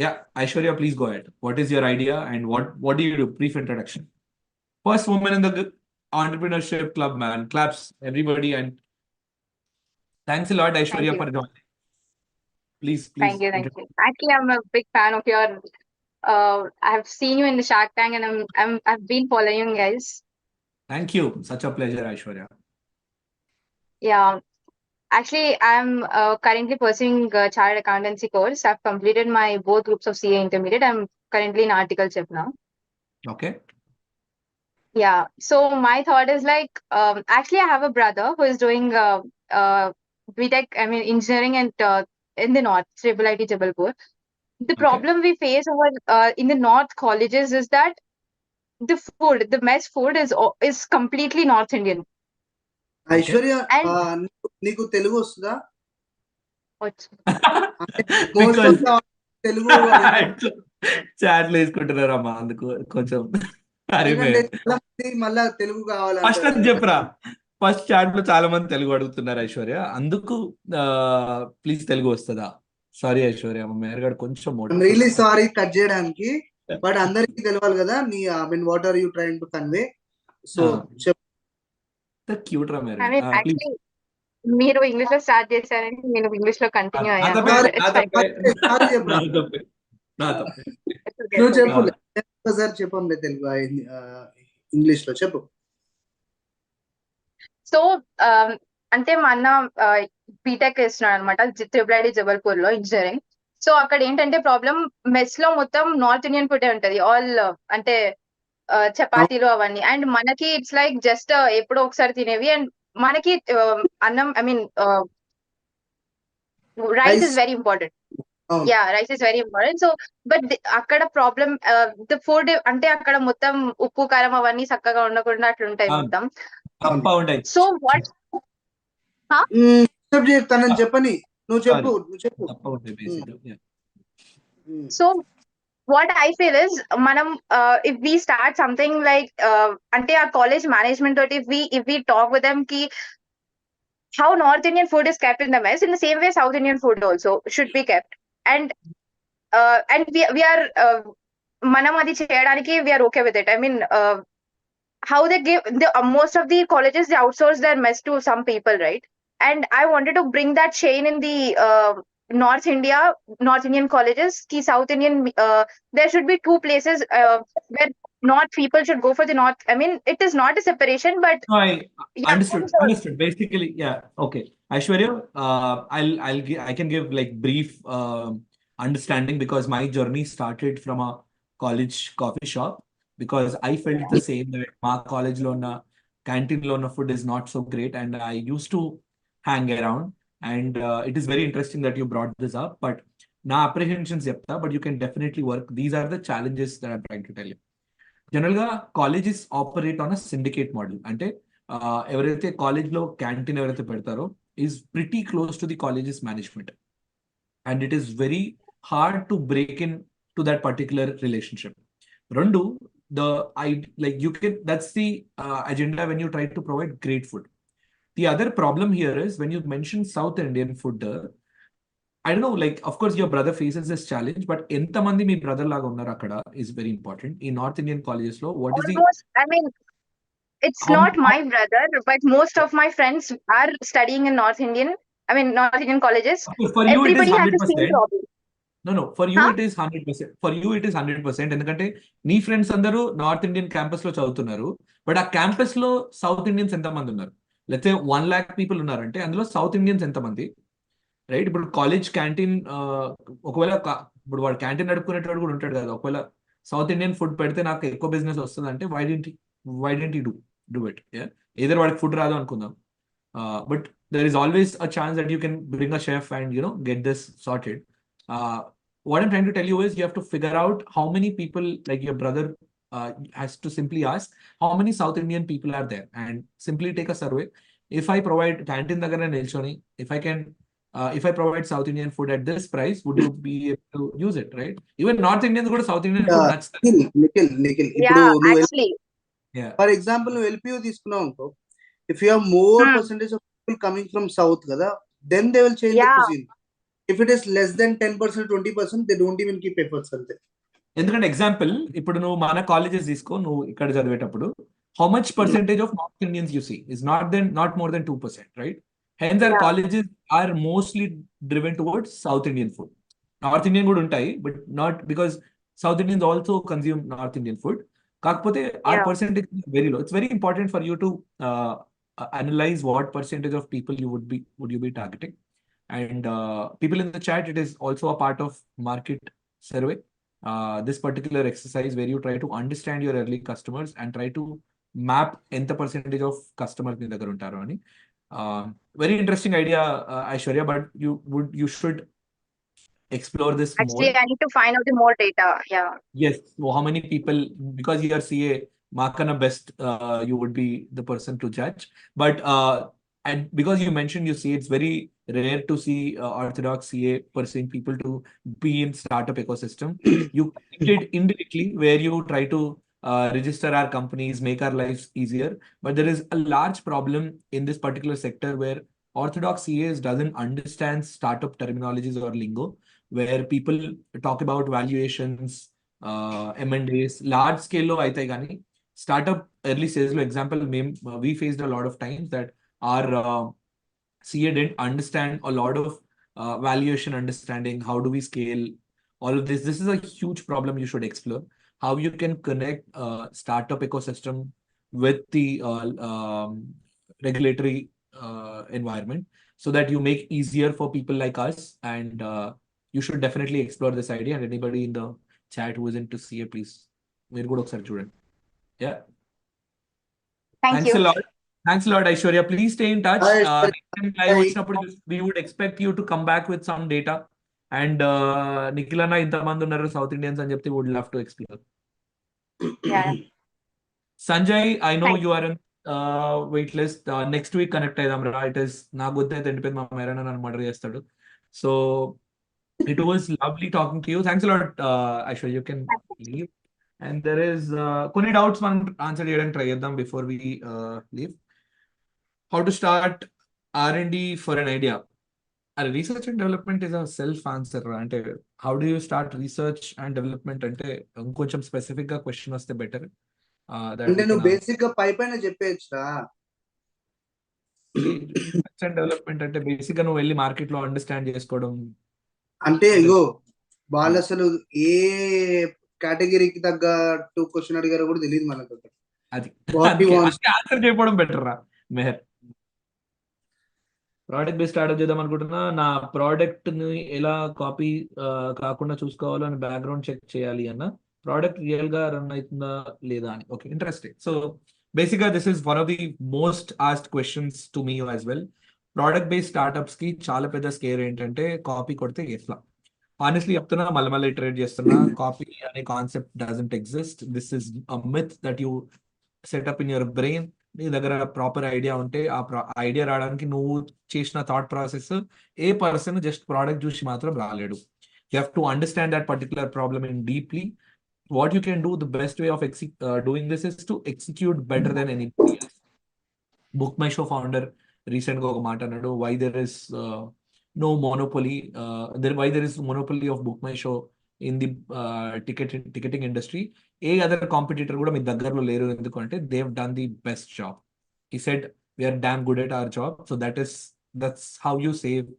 A: Yeah Aishwarya, please go ahead. What is your idea and what do you do? Brief introduction. First woman in the entrepreneurship club, man. Claps everybody. And Thanks a lot,
P: Thank
A: Aishwarya,
P: you.
A: for joining. Please,
P: Thank you. Thank you. Actually, I'm a big fan of your. I have seen you in the Shark Tank, and I've been following you guys.
A: Thank you. Such a pleasure, Aishwarya.
P: Yeah. Actually, I'm currently pursuing a chartered accountancy course. I've completed my both groups of CA intermediate. I'm currently in article chip now.
A: Okay.
P: Yeah. So my thought is like, actually, I have a brother who is doing BTech, I mean, engineering and in the North, Triple IT Jabalpur. The problem we face over in the North colleges is that the food, the mess food is completely North Indian.
C: Aishwarya
P: And
C: నీకు తెలుగు వస్తుందా?
P: what's
C: most
A: Because
C: of Telugu
A: chat లో వేసుకుంటున్నారమ్మా, అందుకు కొంచెం
C: ఎందుకంటే చాలా మంది మళ్ళా తెలుగు
A: ఫస్ట్
C: కావాలంటారు.
A: అని చెప్పరా. ఫస్ట్ చాట్ లో చాలా మంది తెలుగు అడుగుతున్నారు ఐశ్వర్య, అందుకు ప్లీజ్ తెలుగు వస్తుందా? సారీ ఐశ్వర్య, మేరగాడు కొంచెం
C: రియలీ సారీ కట్ చేయడానికి, బట్ అందరికి తెలియాలి కదా నీ I mean what are you trying to convey. So
A: cute రా
P: I mean,
A: మేరగాడు.
P: actually, మీరు ఇంగ్లీష్ లో స్టార్ట్ చేశారని నేను ఇంగ్లీష్ లో కంటిన్యూ అయ్యాను.
C: నువ్వు చెప్పు సార్, చెప్పండి తెలుగు ఇంగ్లీష్ లో చెప్పు.
P: సో అంటే మా అన్న బీటెక్ చేస్తున్నాడు అనమాట ట్రిపుల్ ఐటీ జబల్పూర్ లో ఇంజనీరింగ్. సో అక్కడ ఏంటంటే ప్రాబ్లం, మెస్ లో మొత్తం నార్త్ ఇండియన్ ఫుడ్ ఉంటది, ఆల్ అంటే చపాతీలు అవన్నీ. అండ్ మనకి ఇట్స్ లైక్ జస్ట్ ఎప్పుడో ఒకసారి తినేవి. అండ్ మనకి అన్నం, I mean rice is very important. Yeah, rice is very important. So but అక్కడ ప్రాబ్లం ద ఫుడ్ అంటే అక్కడ మొత్తం ఉప్పు కారం అవన్నీ చక్కగా ఉండకుండా అట్లుంటాయి మొత్తం. సో వాట్
C: తనని చెప్పని, నువ్వు చెప్పు.
P: So what I feel is manam if we start something like ante our college management, or if we talk with them ki how North Indian food is kept in the mess, in the same way South Indian food also should be kept. And we are manam adi cheyadaniki we are okay with it. I mean how they give the most of the colleges, they outsource their mess to some people, right? And I wanted to bring that chain in the North Indian colleges. Ki South Indian, there should be two places where North people should go for the North. I mean, it is not a separation, but
A: understood. Basically, yeah, okay. Aishwarya, I can give like brief understanding, because my journey started from a college coffee shop, because I felt the same that my college lo na canteen lo na food is not so great, and I used to hang around. And it is very interesting that you brought this up, but na apprehensions chepta, but you can definitely work. These are the challenges that I'm trying to tell you. Generally, colleges operate on a syndicate model. Ante evaraithe college lo canteen evaraithe pedtaro is pretty close to the college's management, and it is very hard to break in to that particular relationship. Rendu, that's the agenda when you try to provide great food. The other problem here is when you mention South Indian food, I don't know, like, of course, your brother faces this challenge, but enta mandi mee brother laga unnaru akkada is very important. In North Indian colleges lo, what is the...
P: I mean, it's not my brother, but most of my friends are studying in North Indian colleges.
A: For you,
P: everybody
A: it is
P: has the same
A: 100%.
P: problem.
A: No, for you it is 100%. For you it is 100%. ఎందుకంటే నీ friends అందరూ north Indian campus లో చదువుతున్నారు, but ఆ campus లో south Indians ఎంతమంది ఉన్నారు? లేకపోతే 1 lakh పీపుల్ ఉన్నారంటే అందులో సౌత్ ఇండియన్స్ ఎంతమంది, రైట్? ఇప్పుడు కాలేజ్ క్యాంటీన్ ఒకవేళ ఇప్పుడు వాడు క్యాంటీన్ నడుపుకునేటోడు కూడా ఉంటాడు కదా, ఒకవేళ సౌత్ ఇండియన్ ఫుడ్ పెడితే నాకు ఎక్కువ బిజినెస్ వస్తుంది అంటే why didn't you do it? Either వాడికి ఫుడ్ రాదు అనుకుందాం, but there is always a chance that you can bring a chef and get this sorted. What I'm trying to tell you is you have to figure out how many people, like your brother has to simply ask how many South Indian people are there, and simply take a survey. If I provide canteen dagara nilchoni, if I provide South Indian food at this price, would you be able to use it, right? Even North Indians కూడా South Indian food నచ్చుతారు.
C: నిఖిల్ ఇప్పుడు for example నువ్వు LPU తీసుకున్నావు అనుకో, if you have more percentage of people coming from south కదా, then they will change the cuisine. If it is less than 10%, 20%, they don't even keep efforts ante.
A: ఎందుకంటే example ఇప్పుడు నువ్వు మన colleges తీసుకో, నువ్వు ఇక్కడ చదివేటప్పుడు how much percentage of North Indians you see is not more than 2%, right? Hence, our
P: Yeah.
A: colleges are mostly driven towards South Indian food. North Indian good untai, but not because South Indians also consume North Indian food. Kakpote, our
P: Yeah.
A: percentage is very low. It's very important for you to analyze what percentage of people would you be targeting. And people in the chat, it is also a part of market survey. This particular exercise where you try to understand your early customers and try to map ఎంత percentage of customers మీ దగ్గర ఉంటారు అని. Very interesting idea, Aishwarya, but you should explore this
P: Actually,
A: more.
P: I need to find out the more data. Yeah.
A: Yes, so how many people, because you are CA, Makana best, you would be the person to judge. But and because you mentioned you see it's very rare to see orthodox CA pursuing people to be in startup ecosystem. You did indirectly where you try to register our companies, make our lives easier. But there is a large problem in this particular sector where orthodox CAs doesn't understand startup terminologies or lingo, where people talk about valuations, M&As, large scale lo aitay gani startup early stage lo example we faced a lot of times that our CA didn't understand a lot of valuation understanding, how do we scale all of this. This is a huge problem you should explore, how you can connect startup ecosystem with the regulatory environment so that you make easier for people like us. And you should definitely explore this idea. And anybody in the chat who is into CA, please, మీరు కూడా ఒకసారి చూడండి. Yeah.
P: Thank
A: Thanks
P: you.
A: a lot. Thanks a lot, Aishwarya. Please stay in touch.
C: Bye,
A: Next time live వచ్చినప్పుడు we would expect you to come back with some data. And Nikhilana, ఇంతమంది ఉన్నారు South Indians అని చెప్తే would love to explore.
P: Yeah.
A: Sanjay, I know
P: Thanks.
A: you are in wait list. Next week connect అయ్యాం రా. It is నా గుర్తు అయితే ఎండిపోయింది, మా మేరన్న నన్ను మర్డర్ చేస్తాడు. So it was lovely talking to you. Thanks a lot, Aishwarya. You can leave. And there is కొన్ని doubts మనం ఆన్సర్ చేయడానికి ట్రై చేద్దాం before we leave. How to start R&D for an idea? Research and development is a self answer. అంటే how do you start research and development అంటే ఇంకొంచెం specific గా question వస్తే better.
C: అంటే నువ్వు బేసిక్ గా పైన చెప్పేయచ్చురా.
A: రీసెర్చ్ అండ్ డెవలప్మెంట్ అంటే బేసిక్ గా నువ్వు వెళ్ళి మార్కెట్ లో అండర్స్టాండ్ చేసుకోవడం.
C: అంటే ఇగో వాళ్ళు అసలు ఏ కేటగిరీకి తగ్గట్టు క్వశ్చన్ అడిగారో కూడా తెలియదు మనకు.
A: అది ఆన్సర్ చేయడం బెటర్ రా మెహర్. ప్రోడక్ట్ బేస్డ్ స్టార్ట్అప్ చేద్దాం అనుకుంటున్నా. నా ప్రోడక్ట్ ని ఎలా కాపీ కాకుండా చూసుకోవాలో అని బ్యాక్గ్రౌండ్ చెక్ చేయాలి అన్న. ప్రోడక్ట్ రియల్ గా రన్ అవుతుందా లేదా అని. Okay, interesting. సో బేసిక్ గా this is one of the most asked questions to me as well. Product based startups కి చాలా పెద్ద స్కేర్ ఏంటంటే కాపీ కొడితే ఎట్లా. Honestly, చెప్తున్నా, మళ్ళీ ఇటరేట్ చేస్తున్నా, కాపీ అనే concept doesn't exist. This is a myth that you set up in your brain. నీ దగ్గర ప్రాపర్ ఐడియా ఉంటే ఆ ఐడియా రావడానికి నువ్వు చేసిన thought process a person just product చూసి మాత్రం రాలేడు. You have to understand that particular problem in deeply. What you can do, the best way of doing this is to execute better than anybody else. Book My Show founder recent గా ఒక మాట అన్నాడు, why there is no monopoly, why there is monopoly of book my show in the ticketing industry. A other competitor kuda మీ దగ్గరలో లేరు ఎందుకంటే they've done the best job. He said we are damn good at our job. So that's how you save.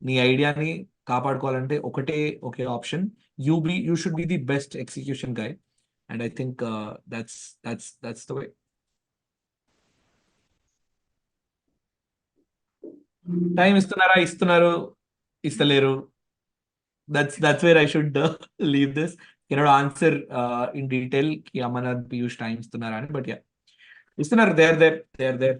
A: నీ ఐడియాని కాపాడుకోవాలంటే ఒకే option, you should be the best execution guy. And I think that's the way. Time ఇస్తున్నారు, ఇస్తలేరు. That's where I should leave this. Cannot answer in detail ki Amarnath Piyush time ఇస్తున్నారా అని. But yeah, ఇస్తున్నారు. They're there.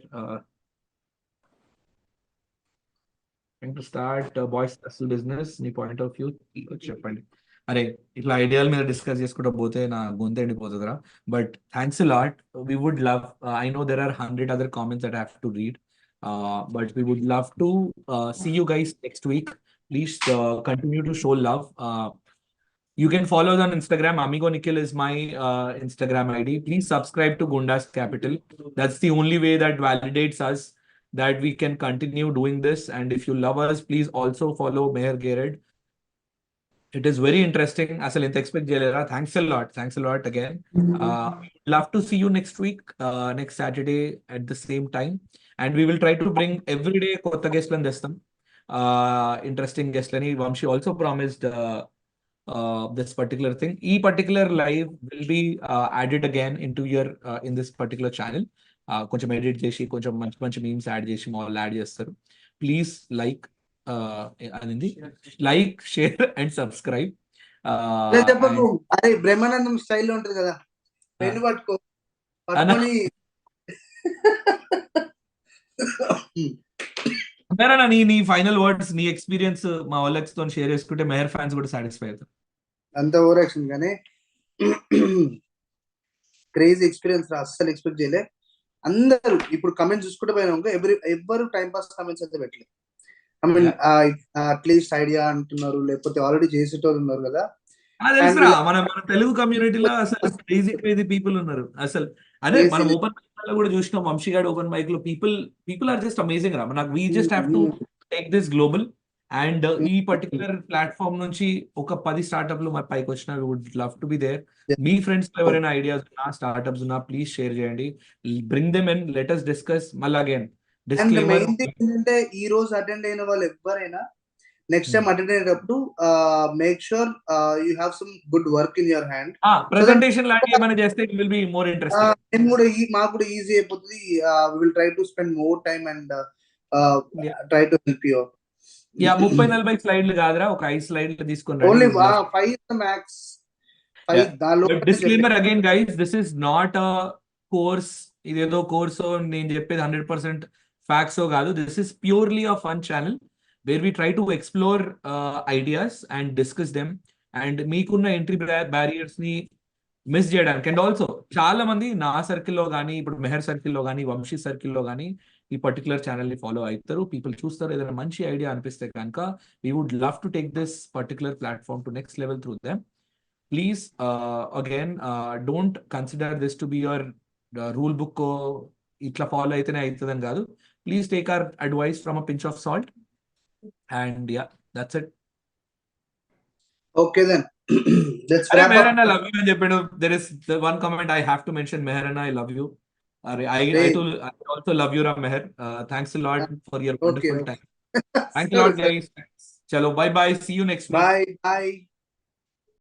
A: Trying to start boys hustle business. నీ point of view చెప్పండి. అరే ఇట్లా ఐడియాల మీద డిస్కస్ చేసుకుంటూ పోతే నా గొంతు ఎండిపోతుందిరా. But thanks a lot. We would love, I know there are 100 other comments that I have to read. But we would love to see you guys next week. Please continue to show love. You can follow us on Instagram. Amigo Nikhil is my Instagram ID. Please subscribe to Gundas Capital. That's the only way that validates us that we can continue doing this. And if you love us, please also follow Meher Gered. It is very interesting. Asal inta expect cheyalera. Thanks a lot again. Love to see you next week, next Saturday at the same time. And we will try to bring every day కొత్త గెస్ట్లను తెస్తాం, interesting గెస్ట్లని. Vamshi also promised this particular thing. E particular live will be added again into your in this particular channel. కొంచెం edit చేసి కొంచెం మంచి మంచి memes add చేసి మాల్ యాడ్ చేస్తారు. ప్లీజ్ లైక్ అనేది లైక్, షేర్ అండ్ సబ్స్క్రైబ్.
C: చెప్పకు, అరే బ్రహ్మానందం స్టైల్లో ఉంటది కదా, పెన్ను పట్టుకొని
A: మెహర్ నీ ఫైనల్ వర్డ్స్, నీ ఎక్స్పీరియన్స్ మా వాళ్ళతో షేర్ చేసుకుంటే మెహర్ ఫ్యాన్స్ కూడా సాటిస్ఫై అవుతారు.
C: అంత ఓవర్ యాక్షన్ కానీ క్రేజీ ఎక్స్పీరియన్స్ రా, అస్సలు ఎక్స్పెక్ట్ చేయలే. అందరూ ఇప్పుడు కమెంట్స్ చూసుకుంటే పోయినా ఎవరు టైం పాస్ కమెంట్స్ అయితే పెట్టలేదు. ఐ మీన్ అట్లీస్ట్ ఐడియా అంటున్నారు, లేకపోతే ఆల్రెడీ చేసేటోళ్ళు ఉన్నారు కదా.
A: మన తెలుగు కమ్యూనిటీలో అసలు క్రేజీ క్రేజీ పీపుల్ ఉన్నారు అసలు. అదే మనం ఓపెన్ మైక్ లో కూడా చూసినాం, వంశీ గారు ఓపెన్ మైక్ లో పీపుల్ ఆర్ జస్ట్ అమేజింగ్ రా. నాకు we just have to take this global. And ఈ పర్టికులర్ ప్లాట్ఫామ్ నుంచి ఒక 10 స్టార్ట్అప్లు మా పైకి వచ్చిన, would love to be there. మీ ఫ్రెండ్స్ ఎవరైనా ఐడియాస్ ఉన్నా, స్టార్ట్అప్స్ ఉన్నా, ప్లీజ్ షేర్ చేయండి. Bring them in, let us discuss. మళ్ళీ అగైన్ డిస్క్లైమర్
C: ఏంటంటే ఈ రోజు అటెండ్ అయిన వాళ్ళు ఎవరైనా నెక్స్ట్ టైం అటెండ్ అయినప్పుడు make sure you have some good work in your hand.
A: Presentation లాంటివి ఏమైనా చేస్తే it will be more interesting.
C: మాకు కూడా ఈజీ అయిపోతుంది. We will try to spend more time and try to help you.
A: 30-40 స్లైడ్లు కాదురా, ఒక 5 స్లైడ్లు తీసుకుని.
C: Only 5 max.
A: Disclaimer again guys, this is not a course. ఇదేదో కోర్స్ నేను చెప్పేది 100% ఫ్యాక్ట్స్ కాదు. This is purely a fun channel where we try to explore ideas and discuss them. And మీకున్న ఎంట్రీ బ్యారియర్స్ ని మిస్ చేయడానికి. And also చాలా మంది నా సర్కిల్లో కానీ, ఇప్పుడు మెహర్ సర్కిల్లో కానీ, వంశీ సర్కిల్లో కానీ ఈ పర్టికులర్ ఛానల్ ని ఫాలో అవుతారు. పీపుల్ చూస్తారు, ఏదైనా మంచి ఐడియా అనిపిస్తే కనుక we would love to take this particular platform to next level through them. Please, again, don't consider this to be your rule book. Itla follow aitane aitadani kaadu. Please take our advice from a pinch of salt. And yeah, that's it.
C: Okay then. Let's wrap up.
A: Meher Anna, I love you అని చెప్పాడు. There is the one comment I have to mention. Meher Anna, I love you. I also love you, Meher. Thanks a lot for your wonderful time. Thanks a lot, guys. Chalo, bye bye. See you next week.
C: Bye.